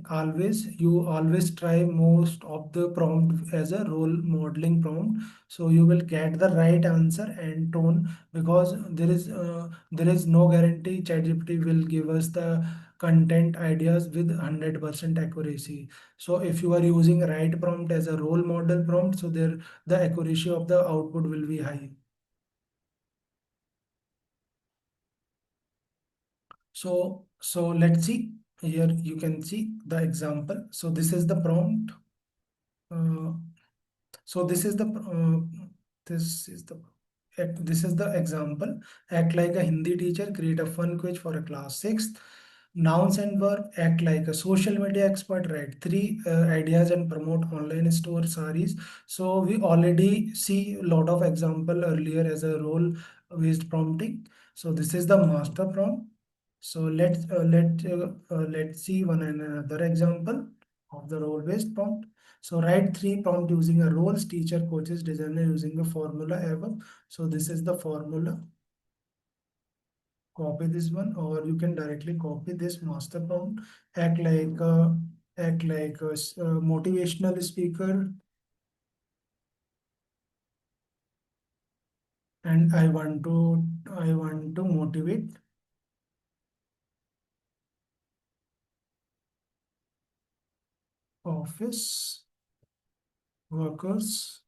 always try most of the prompt as a role modeling prompt. So you will get the right answer and tone, because there is no guarantee ChatGPT will give us the content ideas with 100% accuracy. So if you are using right prompt as a role model prompt, so there the accuracy of the output will be high. So let's see. Here you can see the example. So this is the prompt. Uh, so this is the this is the example. Act like a Hindi teacher, create a fun quiz for a class 6th. Nouns and verb, act like a social media expert, write three ideas and promote online store sarees. So we already see a lot of example earlier as a role based prompting. So this is the master prompt. So let's see one another example of the role based prompt. So write three prompt using a roles, teacher, coaches, designer, using the formula above. So this is the formula. Copy this one, or you can directly copy this master prompt. Act like a motivational speaker, and I want to motivate office workers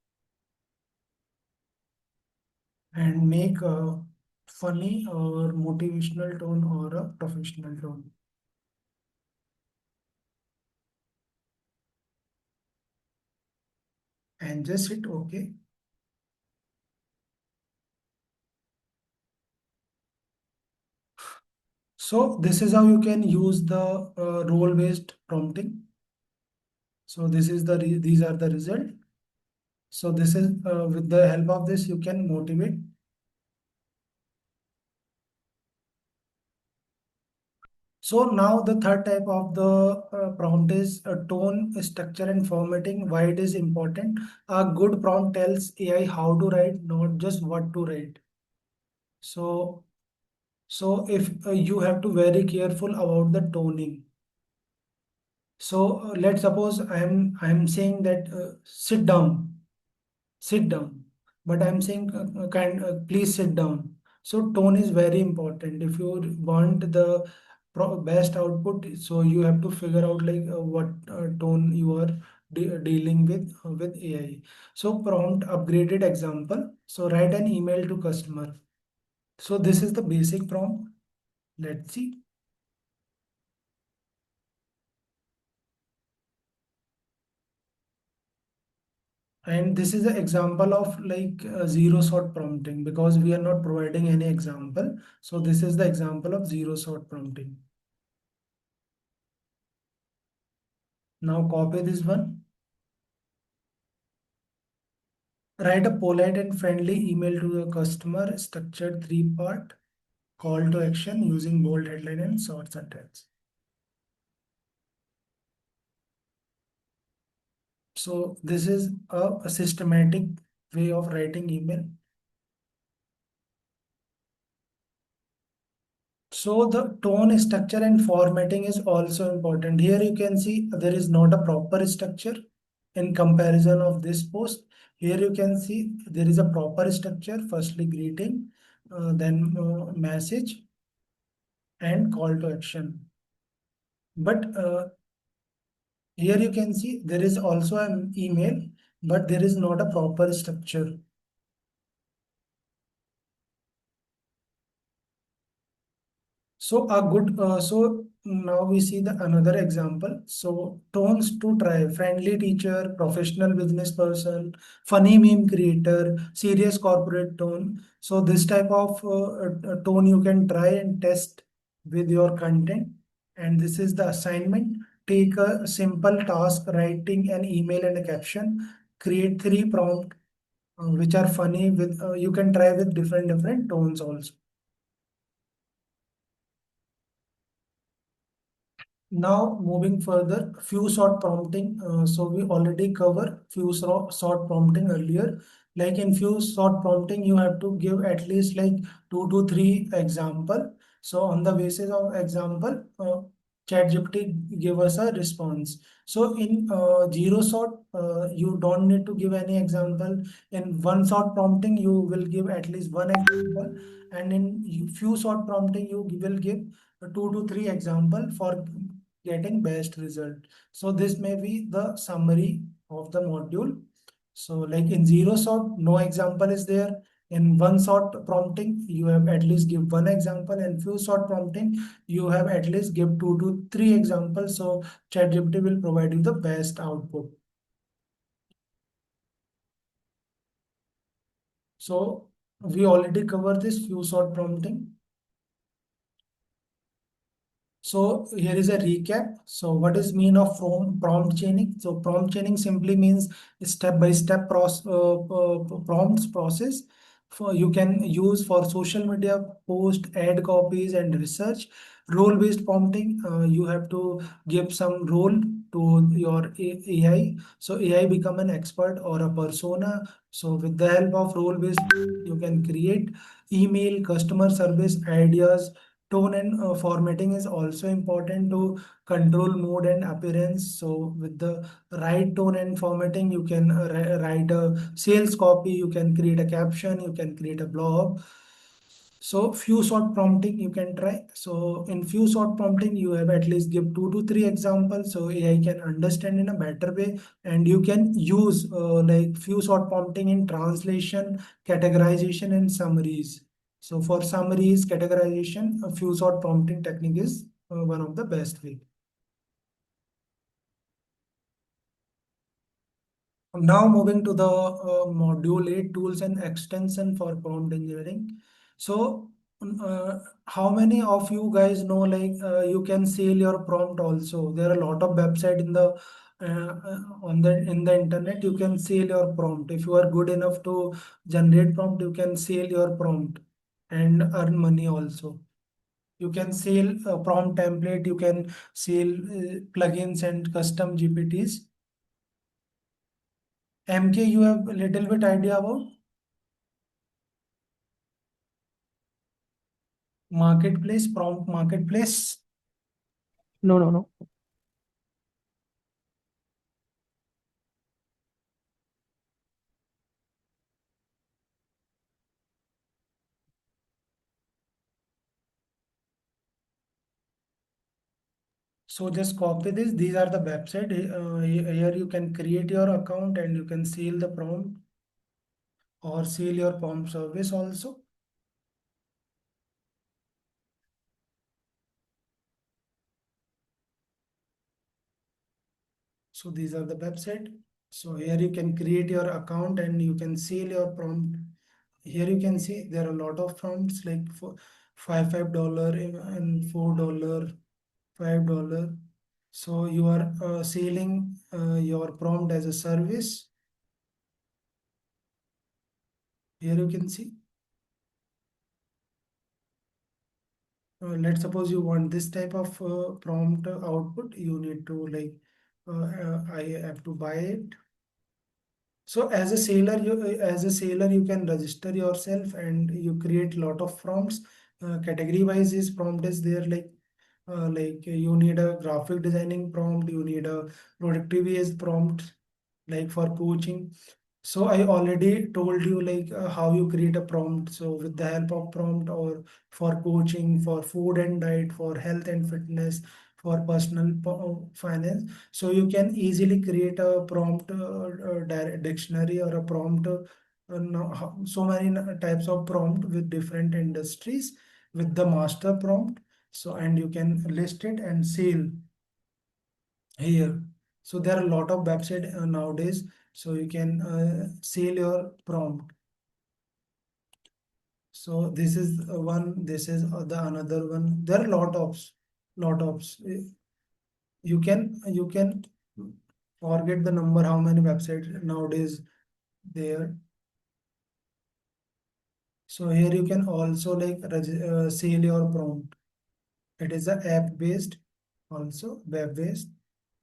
and make a funny or motivational tone or a professional tone. And just hit OK. So this is how you can use the role-based prompting. So these are the result. So this is with the help of this you can motivate. So now the third type of the prompt is tone, structure, and formatting. Why it is important? A good prompt tells AI how to write, not just what to write. So if you have to very careful about the toning. So let's suppose I'm saying that sit down, but I'm saying please sit down. So tone is very important if you want the best output. So you have to figure out like what tone you are dealing with AI. So prompt upgraded example. So write an email to customer. So this is the basic prompt. Let's see. And this is an example of like zero shot prompting because we are not providing any example. So this is the example of zero shot prompting. Now copy this one. Write a polite and friendly email to the customer, structured three-part call to action using bold headline and short sentence. So this is a systematic way of writing email. So the tone, structure, and formatting is also important. Here you can see there is not a proper structure in comparison of this post. Here you can see there is a proper structure. Firstly, greeting, then message, and call to action. But here you can see there is also an email, but there is not a proper structure. So now we see the another example. So tones to try: friendly teacher, professional business person, funny meme creator, serious corporate tone. So this type of tone you can try and test with your content. And this is the assignment. Take a simple task, writing an email and a caption. Create three prompts which are funny with you can try with different tones also. Now moving further, few short prompting. So we already cover few short prompting earlier. Like in few short prompting, you have to give at least like 2 to 3 example. So on the basis of example, ChatGPT give us a response. So in zero short, you don't need to give any example. In one short prompting, you will give at least one example, and in few short prompting, you will give 2 to 3 example for getting best result. So this may be the summary of the module. So like in zero shot, no example is there. In one shot prompting, you have at least give one example, and few shot prompting, you have at least give 2 to 3 examples. So ChatGPT will provide you the best output. So We already covered this few short prompting. So here is a recap. So what is mean of prompt chaining? So prompt chaining simply means step-by-step prompts process for you can use for social media post, ad copies, and research. Role-based prompting, you have to give some role to your AI. So AI become an expert or a persona. So with the help of role-based, you can create email, customer service ideas. Tone and formatting is also important to control mood and appearance. So with the right tone and formatting, you can write a sales copy, you can create a caption, you can create a blog. So few short prompting you can try. So in few short prompting, you have at least give 2 to 3 examples so AI can understand in a better way, and you can use like few short prompting in translation, categorization, and summaries. So for summaries, categorization, a few short prompting technique is one of the best way. Now moving to the module 8, tools and extension for prompt engineering. So how many of you guys know like you can sell your prompt also? There are a lot of website in the on the in the internet. You can sell your prompt. If you are good enough to generate prompt, you can sell your prompt and earn money also. You can sell a prompt template. You can sell plugins and custom GPTs. MK, you have a little bit idea about marketplace, prompt marketplace. No. So just copy this. These are the website. Here you can create your account and you can seal the prompt or seal your prompt service also. So these are the website. So here you can create your account and you can seal your prompt. Here you can see there are a lot of prompts like for $5 and $4, $5. So you are sealing your prompt as a service. Here you can see. Let's suppose you want this type of prompt output. You need to like I have to buy it. So as a sailor, you can register yourself and you create lot of prompts. Category wise, is prompt is there like you need a graphic designing prompt, you need a productivity prompt, like for coaching. So I already told you like how you create a prompt. So with the help of prompt or for coaching, for food and diet, for health and fitness, for personal finance. So you can easily create a prompt dictionary or a prompt. So many types of prompt with different industries with the master prompt. So and you can list it and sell here. So there are a lot of website nowadays. So you can sell your prompt. So this is one. This is the another one. There are lot of. You can forget the number how many websites nowadays there. So here you can also like sell your prompt. It is a app based, also web based.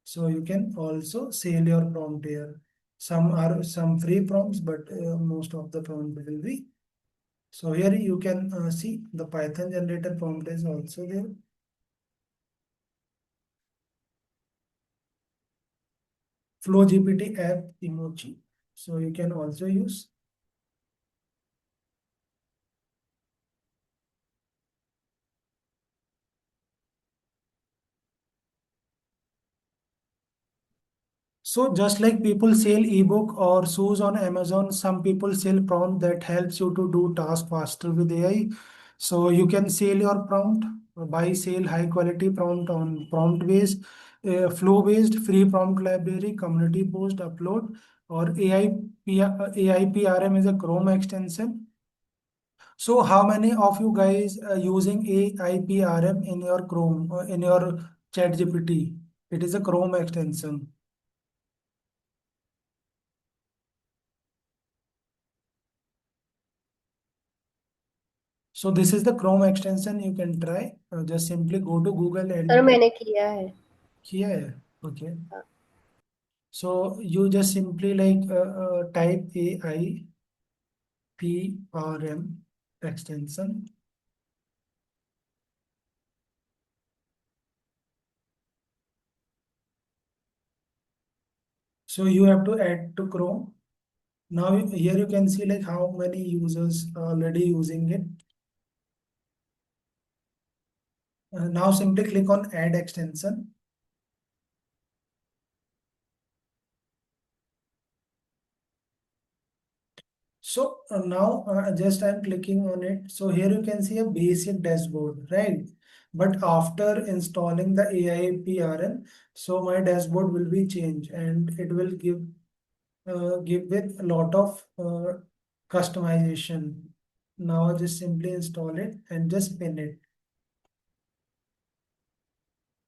So you can also sell your prompt here. Some are some free prompts, but most of the prompt will be. So here you can see the Python generator prompt is also there. Flow GPT app emoji. So you can also use. So just like people sell ebook or shoes on Amazon, some people sell prompt that helps you to do task faster with AI. So you can sell your prompt, buy, sell high quality prompt on prompt based, flow based, free prompt library, community post, upload, or AIPRM is a Chrome extension. So how many of you guys using AIPRM in your Chrome, in your ChatGPT? It is a Chrome extension. So this is the Chrome extension. You can try. Just simply go to Google sir and मैंने किया है. किया है. Okay. हाँ. So you just simply like type AIPRM extension. So you have to add to Chrome. Now here you can see like how many users are already using it. Now simply click on add extension. So now just I'm clicking on it. So here you can see a basic dashboard, right? But after installing the AI PRN, so my dashboard will be changed and it will give with a lot of customization. Now just simply install it and just pin it.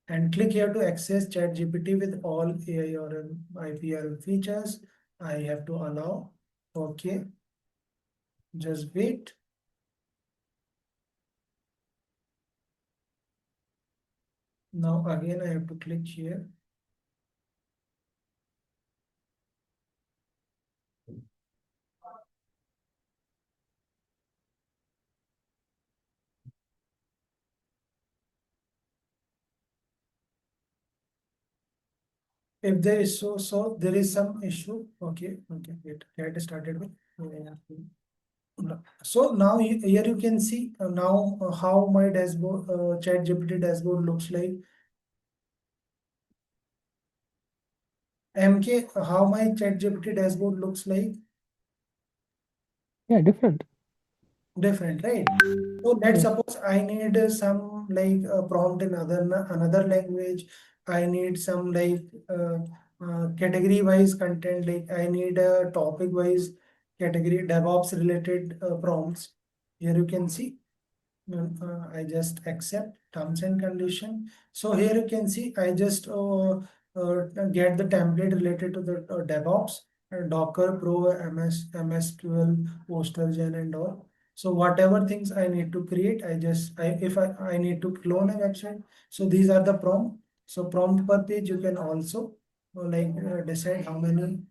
And click here to access ChatGPT with all AI or IPRM features. I have to allow. Okay, just wait. Now again I have to click here. If there is so there is some issue. Okay, wait, get started with. So now here you can see now how my dashboard, ChatGPT dashboard looks like. MK, how my ChatGPT dashboard looks like. Yeah, different. Different, right? So let's Yes. suppose I need some like prompt in another language. I need some like category wise content. Like I need a topic wise category DevOps related prompts. Here you can see. I just accept terms and condition. So here you can see I just get the template related to the DevOps, Docker, Pro, MSQL, PostalGen and all. So whatever things I need to create, if I need to clone a website. So these are the prompt. So prompt per page, you can also decide how many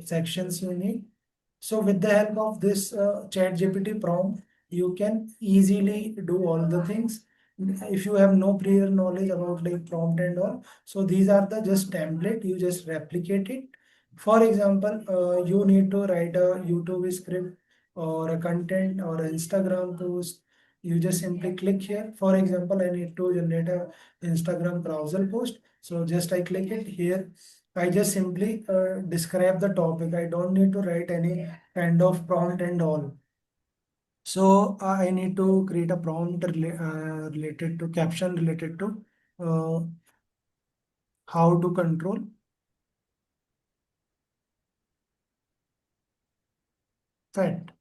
sections you need. So with the help of this ChatGPT prompt, you can easily do all the things if you have no prior knowledge about like prompt and all. So these are the just template, you just replicate it. For example, you need to write a YouTube script or a content or an Instagram post. You just simply click here. For example, I need to generate a Instagram browser post. So just I click it here. I just simply describe the topic. I don't need to write any kind of prompt and all. So I need to create a prompt related to caption related to uh, how to control fat.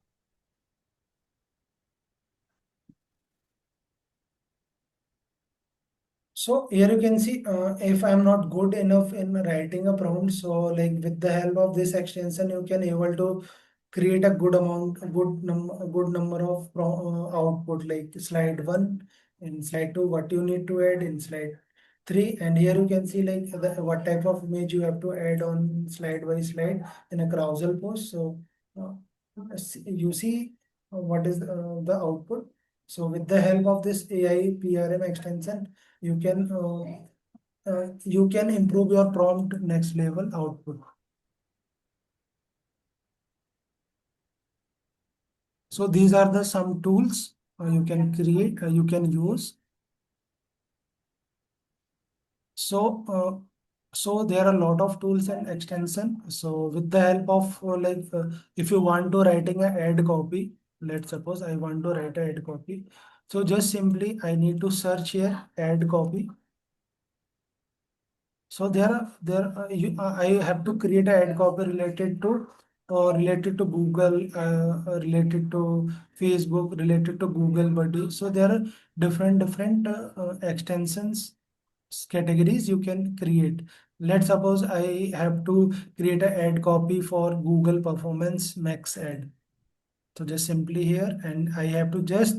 So here you can see if I'm not good enough in writing a prompt, so like with the help of this extension, you can able to create a good amount, a good number of output like slide 1, in slide 2, what you need to add in slide 3, and here you can see like what type of image you have to add on slide by slide in a carousel post. So uh, you see what is the output. So with the help of this AI PRM extension, you can improve your prompt next level output. So these are the some tools you can create, you can use. So so there are a lot of tools and extension. So with the help of if you want to writing a ad copy, let's suppose I want to write a ad copy. So just simply I need to search here ad copy. So I have to create a ad copy related to related to Google, related to Facebook, related to Google Buddy. So there are different extensions categories you can create. Let's suppose I have to create an ad copy for Google Performance Max ad. So just simply here, and I have to just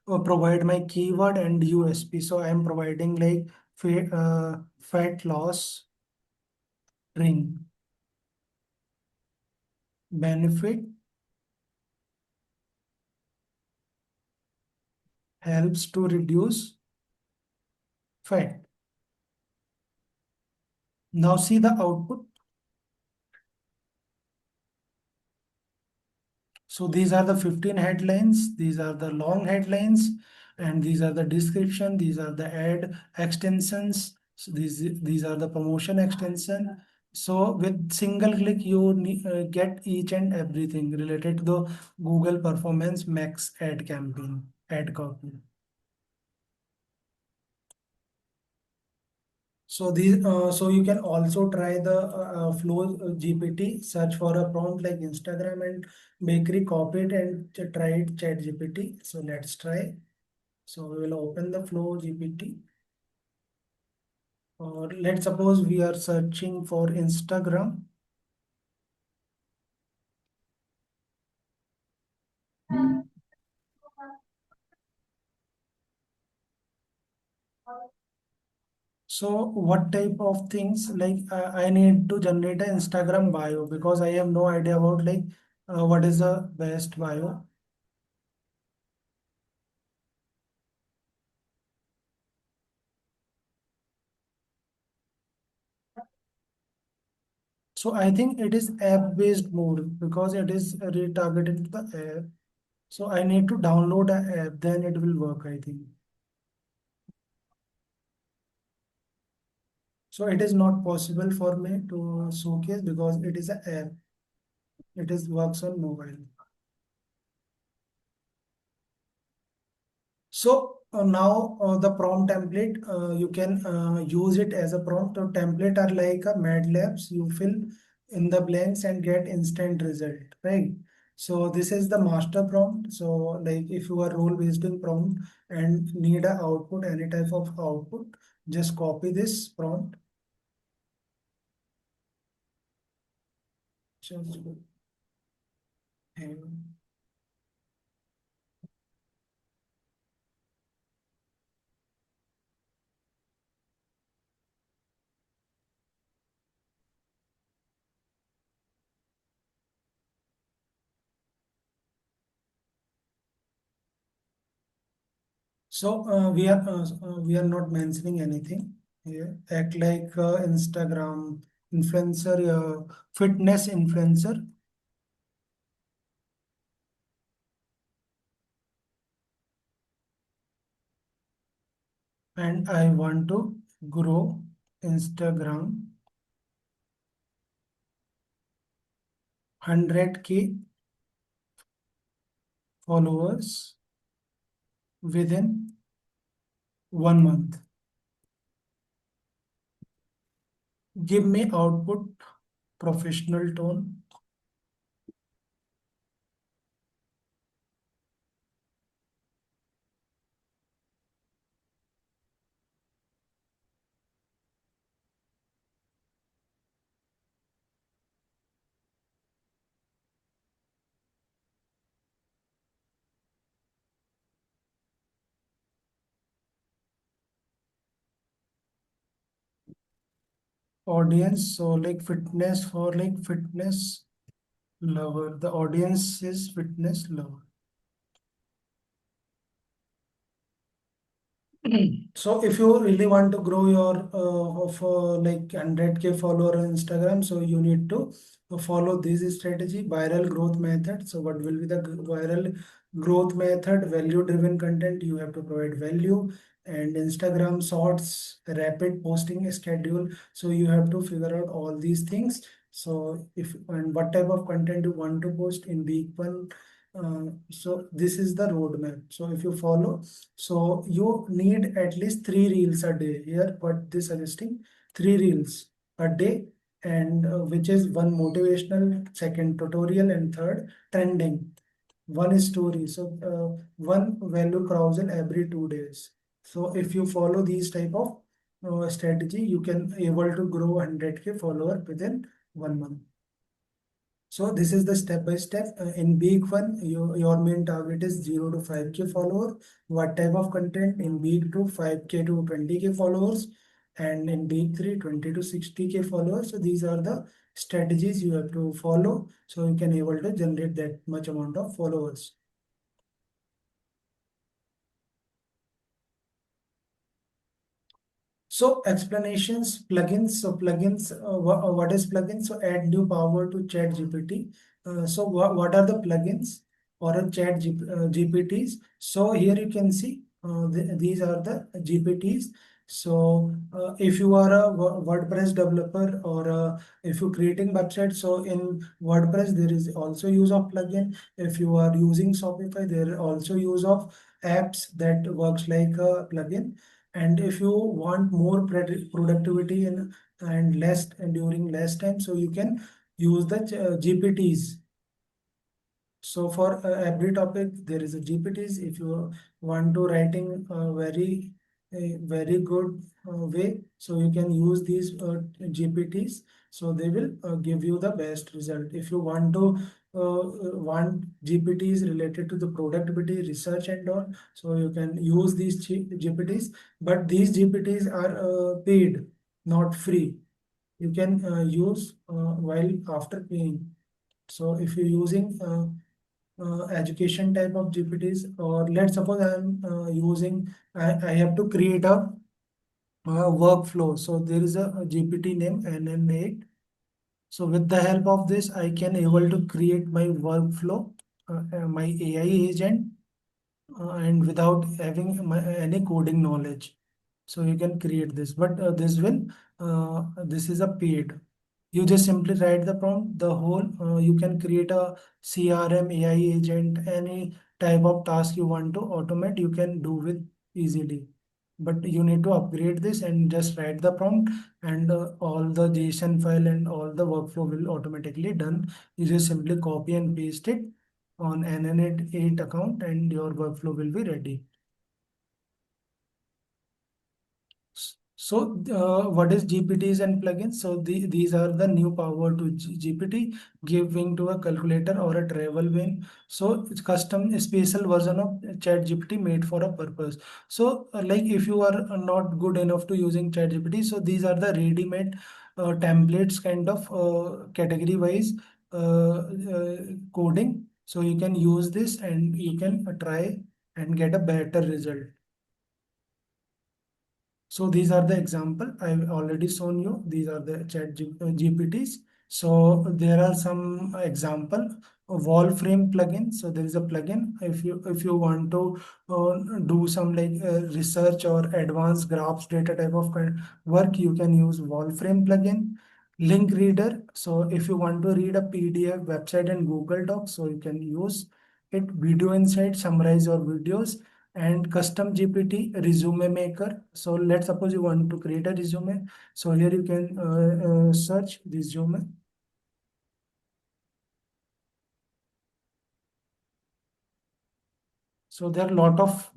provide my keyword and USP. So I am providing like fat loss ring benefit helps to reduce fat. Now see the output. So these are the 15 headlines, these are the long headlines, and these are the description, these are the ad extensions, so these are the promotion extension. So with single click you get each and everything related to the Google Performance Max ad campaign, ad copy. So so you can also try the Flow GPT, search for a prompt like Instagram and bakery, copy it and try it ChatGPT. So let's try. So we will open the Flow GPT. Or let's suppose we are searching for Instagram. So what type of things like I need to generate an Instagram bio because I have no idea about like what is the best bio. So I think it is app-based mode because it is retargeted to the app. So I need to download an app, then it will work, I think. So it is not possible for me to showcase because it is an app. It is works on mobile. So now the prompt template, you can use it as a prompt. So template are like a Mad Labs. You fill in the blanks and get instant result, right? So this is the master prompt. So like if you are role based in prompt and need a output, any type of output, just copy this prompt. Just and so we are not mentioning anything here. Act like Instagram influencer, fitness influencer, and I want to grow Instagram 100K followers within 1 month. Give me output professional tone. Audience, so like fitness for like fitness lover. The audience is fitness lover. So if you really want to grow your of like 100K follower on Instagram, so you need to follow this strategy, viral growth method. So what will be the viral growth method? Value driven content. You have to provide value, and Instagram shorts, rapid posting schedule. So you have to figure out all these things. So if and what type of content you want to post in week one. So this is the roadmap. So if you follow, so you need at least 3 reels a day here, but this suggesting 3 reels a day and which is one motivational, second tutorial, and third trending. One story. So one value carousel every 2 days. So if you follow these type of strategy, you can able to grow 100K follower within 1 month. So this is the step by step. In big one, your main target is 0 to 5K follower. What type of content? In big two, 5K to 20K followers, and in big three, 20 to 60K followers. So these are the strategies you have to follow, so you can able to generate that much amount of followers. So explanations, plugins. So plugins, what is plugins? So add new power to ChatGPT. So what are the plugins or a GPTs? So here you can see these are the GPTs. So if you are a WordPress developer or if you're creating website, so in WordPress there is also use of plugin. If you are using Shopify, there are also use of apps that works like a plugin. And if you want more productivity and less and during less time, so you can use the GPTs. So for every topic there is a GPTs. If you want to writing very good way, so you can use these GPTs. So they will give you the best result. If you want to want GPTs related to the productivity research and all, so you can use these GPTs. But these GPTs are paid, not free. You can use while after paying. So if you're using education type of GPTs, or let's suppose I have to create a workflow. So there is a GPT name NN8. So with the help of this, I can able to create my workflow, my AI agent, and without having any coding knowledge. So you can create this, but this is a paid. You just simply write the prompt, the whole, you can create a CRM, AI agent, any type of task you want to automate, you can do with easily. But you need to upgrade this and just write the prompt, and all the JSON file and all the workflow will automatically done. You just simply copy and paste it on an 8 account and your workflow will be ready. So what is GPTs and plugins? So these are the new power to GPT, giving to a calculator or a travel bin. So it's custom special version of ChatGPT made for a purpose. So like if you are not good enough to using ChatGPT, so these are the ready-made templates kind of category wise coding. So you can use this and you can try and get a better result. So these are the example I've already shown you. These are the GPTs. So there are some example wall frame plugin. So there is a plugin if you want to do some like research or advanced graphs data type of work, you can use wall frame plugin. Link reader. So if you want to read a PDF website and Google Docs, so you can use it. Video Insight, summarize your videos. And custom GPT resume maker. So let's suppose you want to create a resume. So here you can search resume. So there are lot of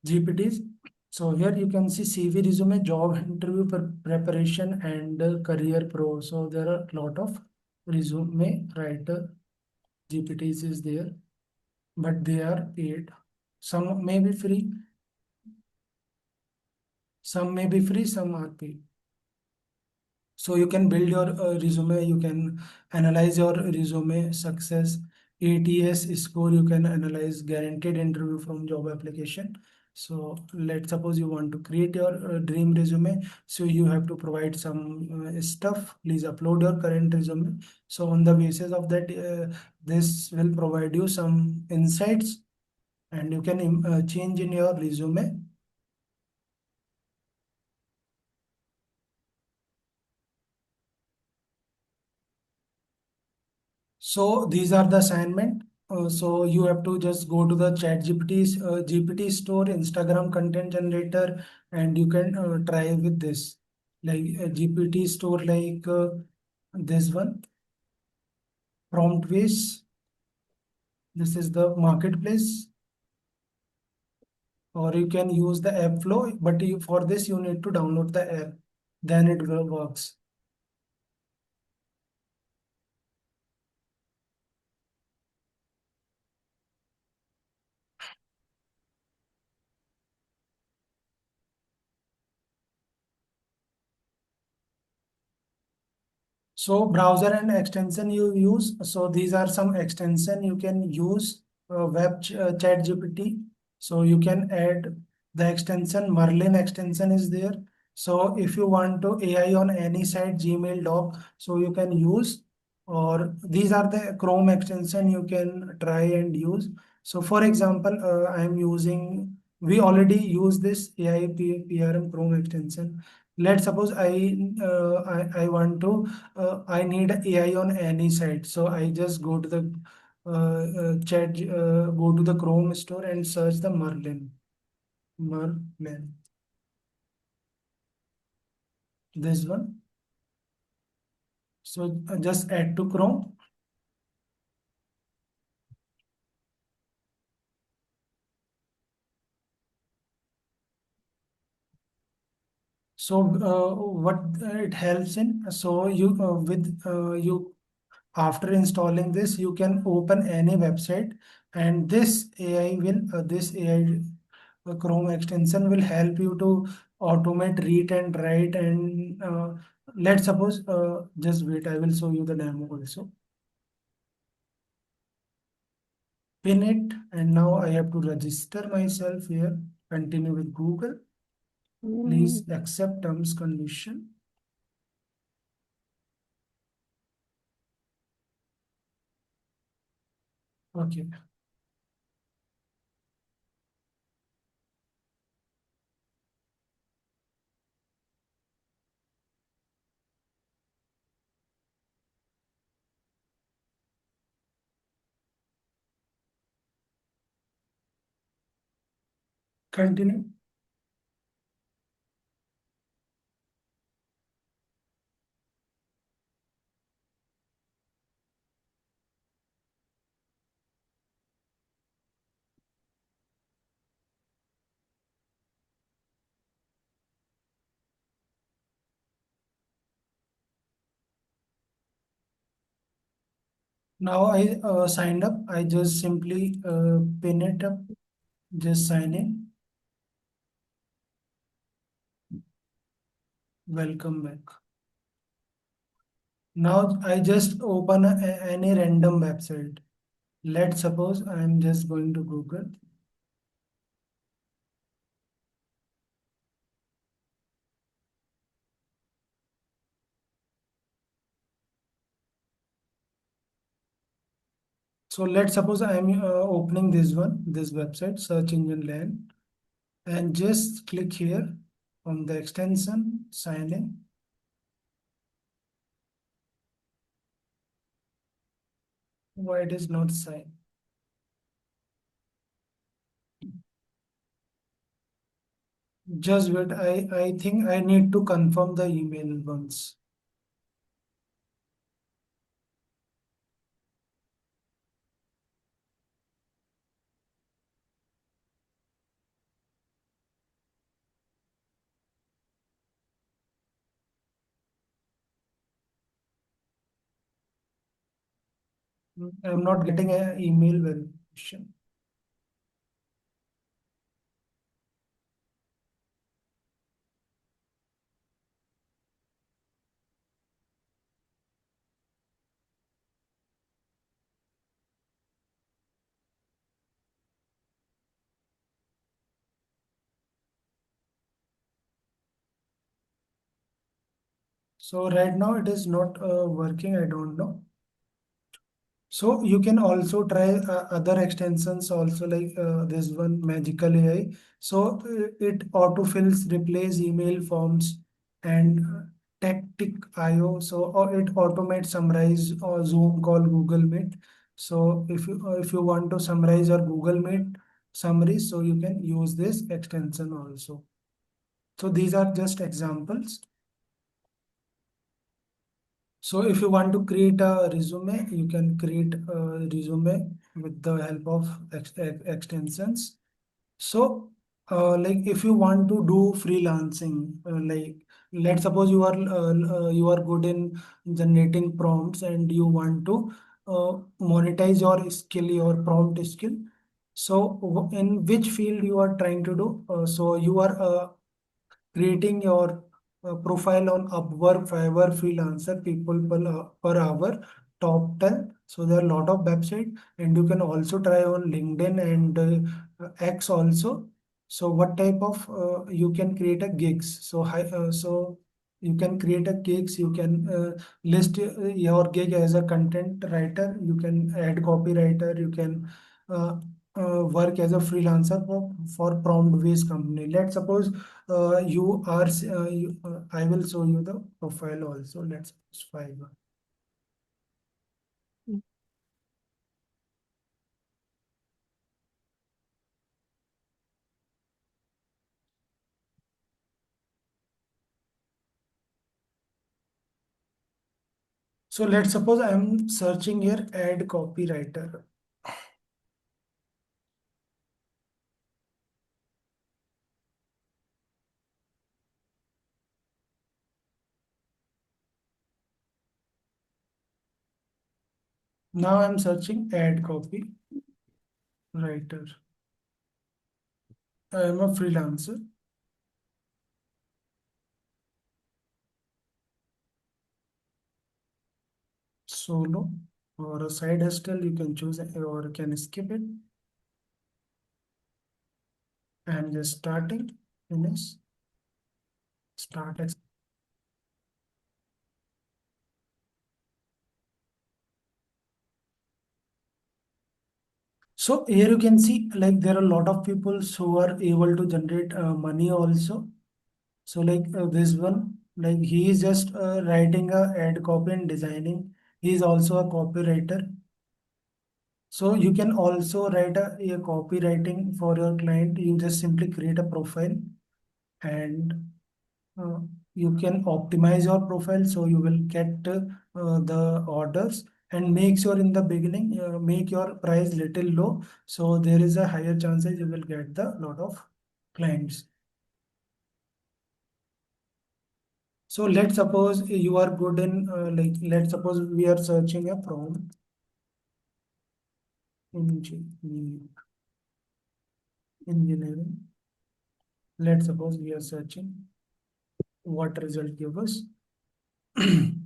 GPTs. So here you can see CV resume, job interview preparation, and career pro. So there are lot of resume writer GPTs is there, but they are paid. Some may be free, some are paid. So you can build your resume, you can analyze your resume success, ATS score, you can analyze guaranteed interview from job application. So let's suppose you want to create your dream resume. So you have to provide some stuff. Please upload your current resume. So on the basis of that, this will provide you some insights, and you can change in your resume. So these are the assignment. So you have to just go to the GPT store, Instagram content generator, and you can try with this. like GPT store, like this one, prompt base. This is the marketplace, or you can use the app flow, but for this you need to download the app, then it will works. So browser and extension you use. So these are some extension you can use. Chat GPT. So you can add the extension. Merlin extension is there. So if you want to AI on any site, Gmail doc, so you can use. Or these are the Chrome extension you can try and use. So for example, I am using. We already use this AI PRM Chrome extension. Let's suppose I want to I need AI on any site. So I just go to the go to the Chrome store and search the Merlin. Merlin. This one. So just add to Chrome. So what it helps in? So you with you after installing this, you can open any website, and this AI will this AI Chrome extension will help you to automate read and write. And let's suppose just wait, I will show you the demo also. Pin it, and now I have to register myself here. Continue with Google. Please accept terms condition. Okay. Continue. Now I signed up. I just simply pin it up. Just sign in. Welcome back. Now I just open any random website. Let's suppose I am just going to Google. So let's suppose I am opening this website, search engine land, and just click here on the extension, sign in. Why it is not signed? Just wait. I think I need to confirm the email once. I'm not getting an email verification. So right now it is not working. I don't know. So you can also try other extensions also, like this one, Magical AI. So it autofills, replace email forms, and Tactic IO. So or it automates summarize or Zoom call, Google Meet. So if you want to summarize your Google Meet summary, so you can use this extension also. So these are just examples. So if you want to create a resume, you can create a resume with the help of extensions. So, like if you want to do freelancing, like let's suppose you are good in generating prompts and you want to monetize your skill, your prompt skill. So, in which field you are trying to do? So you are creating your profile on Upwork, Fiverr, Freelancer, people per hour, top 10. So there are a lot of websites, and you can also try on LinkedIn and X also. So what type of you can create a gigs. So you can create a gigs. You can list your gig as a content writer. You can add copywriter. You can work as a freelancer for prompt based company. Let's suppose I will show you the profile also. Let's suppose Fiverr. So let's suppose I am searching here add copywriter. Now I'm searching add copywriter. I am a freelancer, solo, or a side hustle. You can choose or can skip it. And just starting, finish, start. So here you can see like there are a lot of people who are able to generate money also. So like this one, like he is just writing a ad copy and designing. He is also a copywriter. So you can also write a copywriting for your client. You just simply create a profile and uh, you can optimize your profile so you will get the orders, and make sure in the beginning make your price little low, so there is a higher chances you will get the lot of clients. So let's suppose you are good in like let's suppose we are searching a prompt engineering. Let's suppose we are searching what result give us.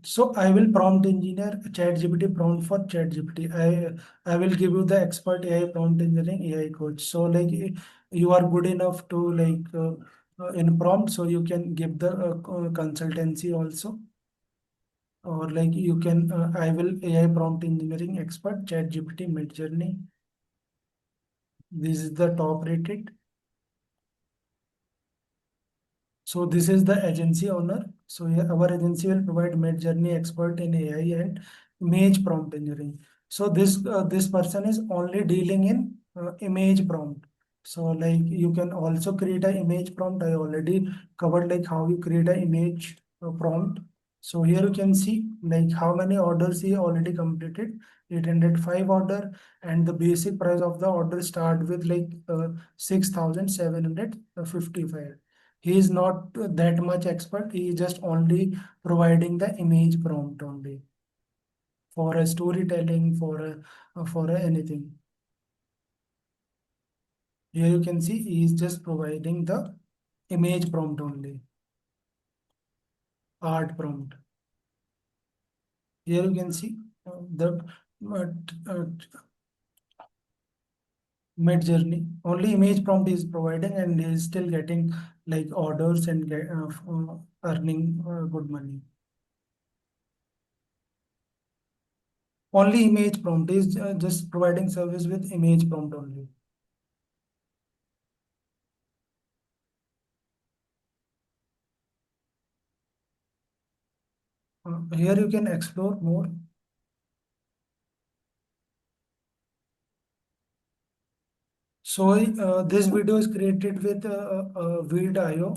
So I will prompt engineer ChatGPT prompt for ChatGPT. I will give you the expert AI prompt engineering AI coach. So like you are good enough to like in prompt, so you can give the consultancy also, or like you can I will AI prompt engineering expert ChatGPT Mid Journey. This is the top rated. So this is the agency owner. So here our agency will provide mid-journey expert in AI and image prompt engineering. So this person is only dealing in image prompt. So like you can also create an image prompt. I already covered like how you create an image prompt. So here you can see like how many orders he already completed. 805 order, and the basic price of the order start with like 6,755. He is not that much expert. He is just only providing the image prompt only for a storytelling, for a anything. Here you can see he is just providing the image prompt only, art prompt. Here you can see the uh, uh, mid journey only image prompt is providing, and he is still getting like orders and earning good money. Only image prompt is just providing service with image prompt only. Here you can explore more. So this video is created with Vid.io.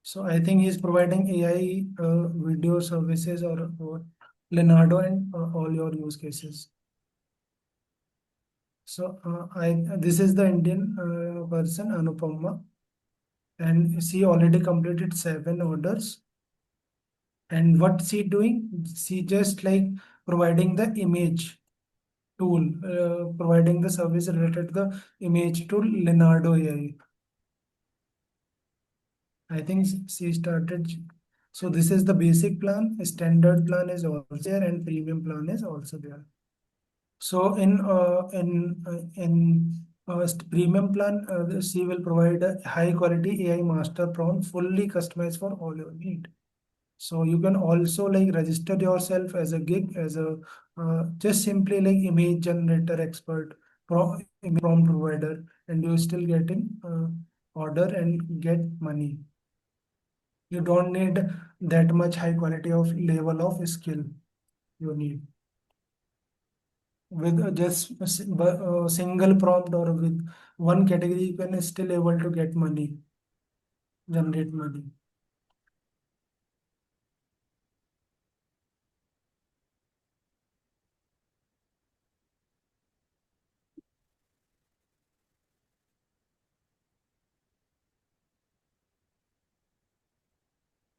So I think he's providing AI video services or Leonardo and all your use cases. So this is the Indian person Anupama, and she already completed 7 orders. And what she doing? She just like providing the image tool, providing the service related to the image tool Leonardo AI. I think she started. So this is the basic plan. Standard plan is also there, and premium plan is also there. So in premium plan, she will provide a high quality AI master prompt, fully customized for all your need. So you can also like register yourself as a gig, as a just simply like image generator expert, prompt provider, and you're still getting order and get money. You don't need that much high quality of level of skill you need. With just a single prompt or with one category, you can still able to get money, generate money.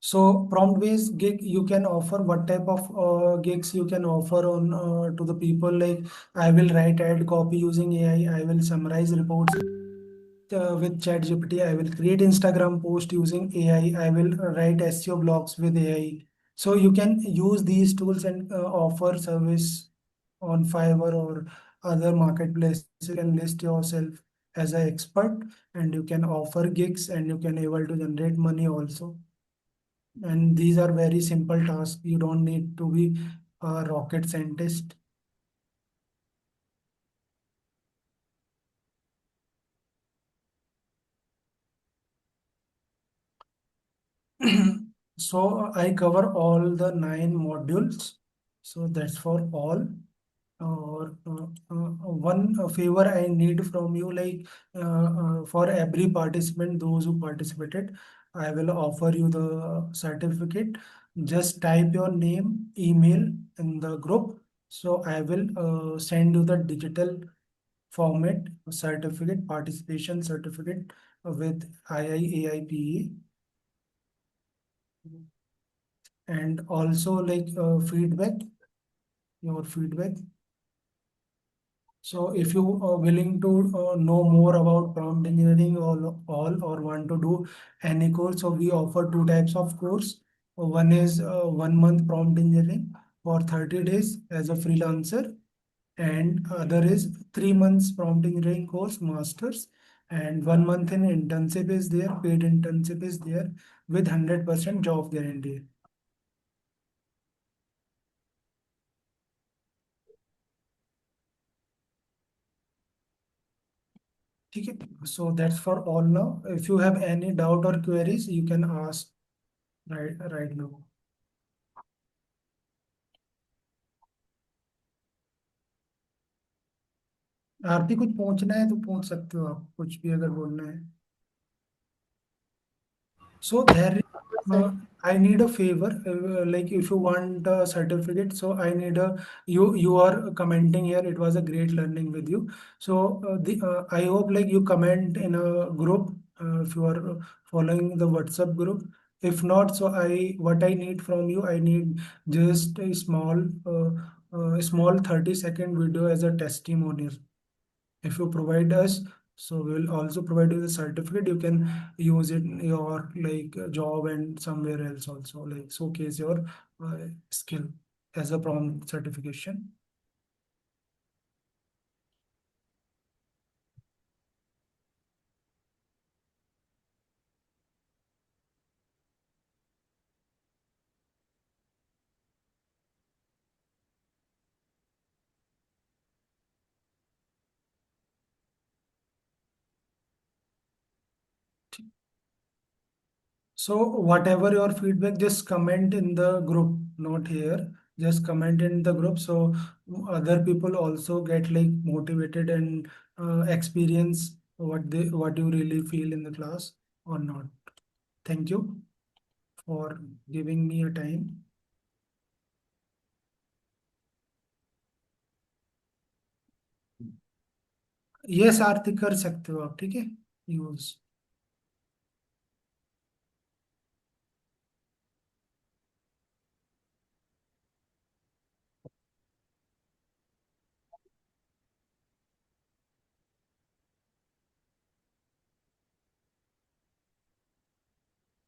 So prompt-based gig, you can offer what type of gigs you can offer on to the people, like I will write ad copy using AI, I will summarize reports with ChatGPT, I will create Instagram post using AI, I will write SEO blogs with AI. So you can use these tools and offer service on Fiverr or other marketplaces. You can list yourself as an expert, and you can offer gigs, and you can able to generate money also. And these are very simple tasks. You don't need to be a rocket scientist. So I cover all the 9 modules. So that's for all. Or one favor I need from you, like for every participant, those who participated, I will offer you the certificate. Just type your name, email in the group. So I will send you the digital format certificate, participation certificate with IIAIPE, and also like feedback, your feedback. So if you are willing to know more about prompt engineering or want to do any course, so we offer 2 types of course. One is 1 month prompt engineering for 30 days as a freelancer, and other is 3 months prompt engineering course masters, and 1 month in internship is there, paid internship is there with 100% job guarantee. Okay, so that's for all now. If you have any doubt or queries, you can ask right now. आरती कुछ पूछना है तो पूछ सकते हो आप, कुछ भी अगर बोलना है. So there, Sir. I need a favor. Like if you want a certificate, so I need a you are commenting here. It was a great learning with you. So the I hope like you comment in a group if you are following the WhatsApp group. If not, so what I need from you, I need just a small 30-second video as a testimonial. If you provide us, so we'll also provide you the certificate. You can use it in your like job and somewhere else also, like showcase your skill as a prompt certification. So whatever your feedback, just comment in the group, not here. Just comment in the group, so other people also get like motivated and experience what you really feel in the class or not. Thank you for giving me a time. ये सारथी कर सकते हो आप, ठीक है, use.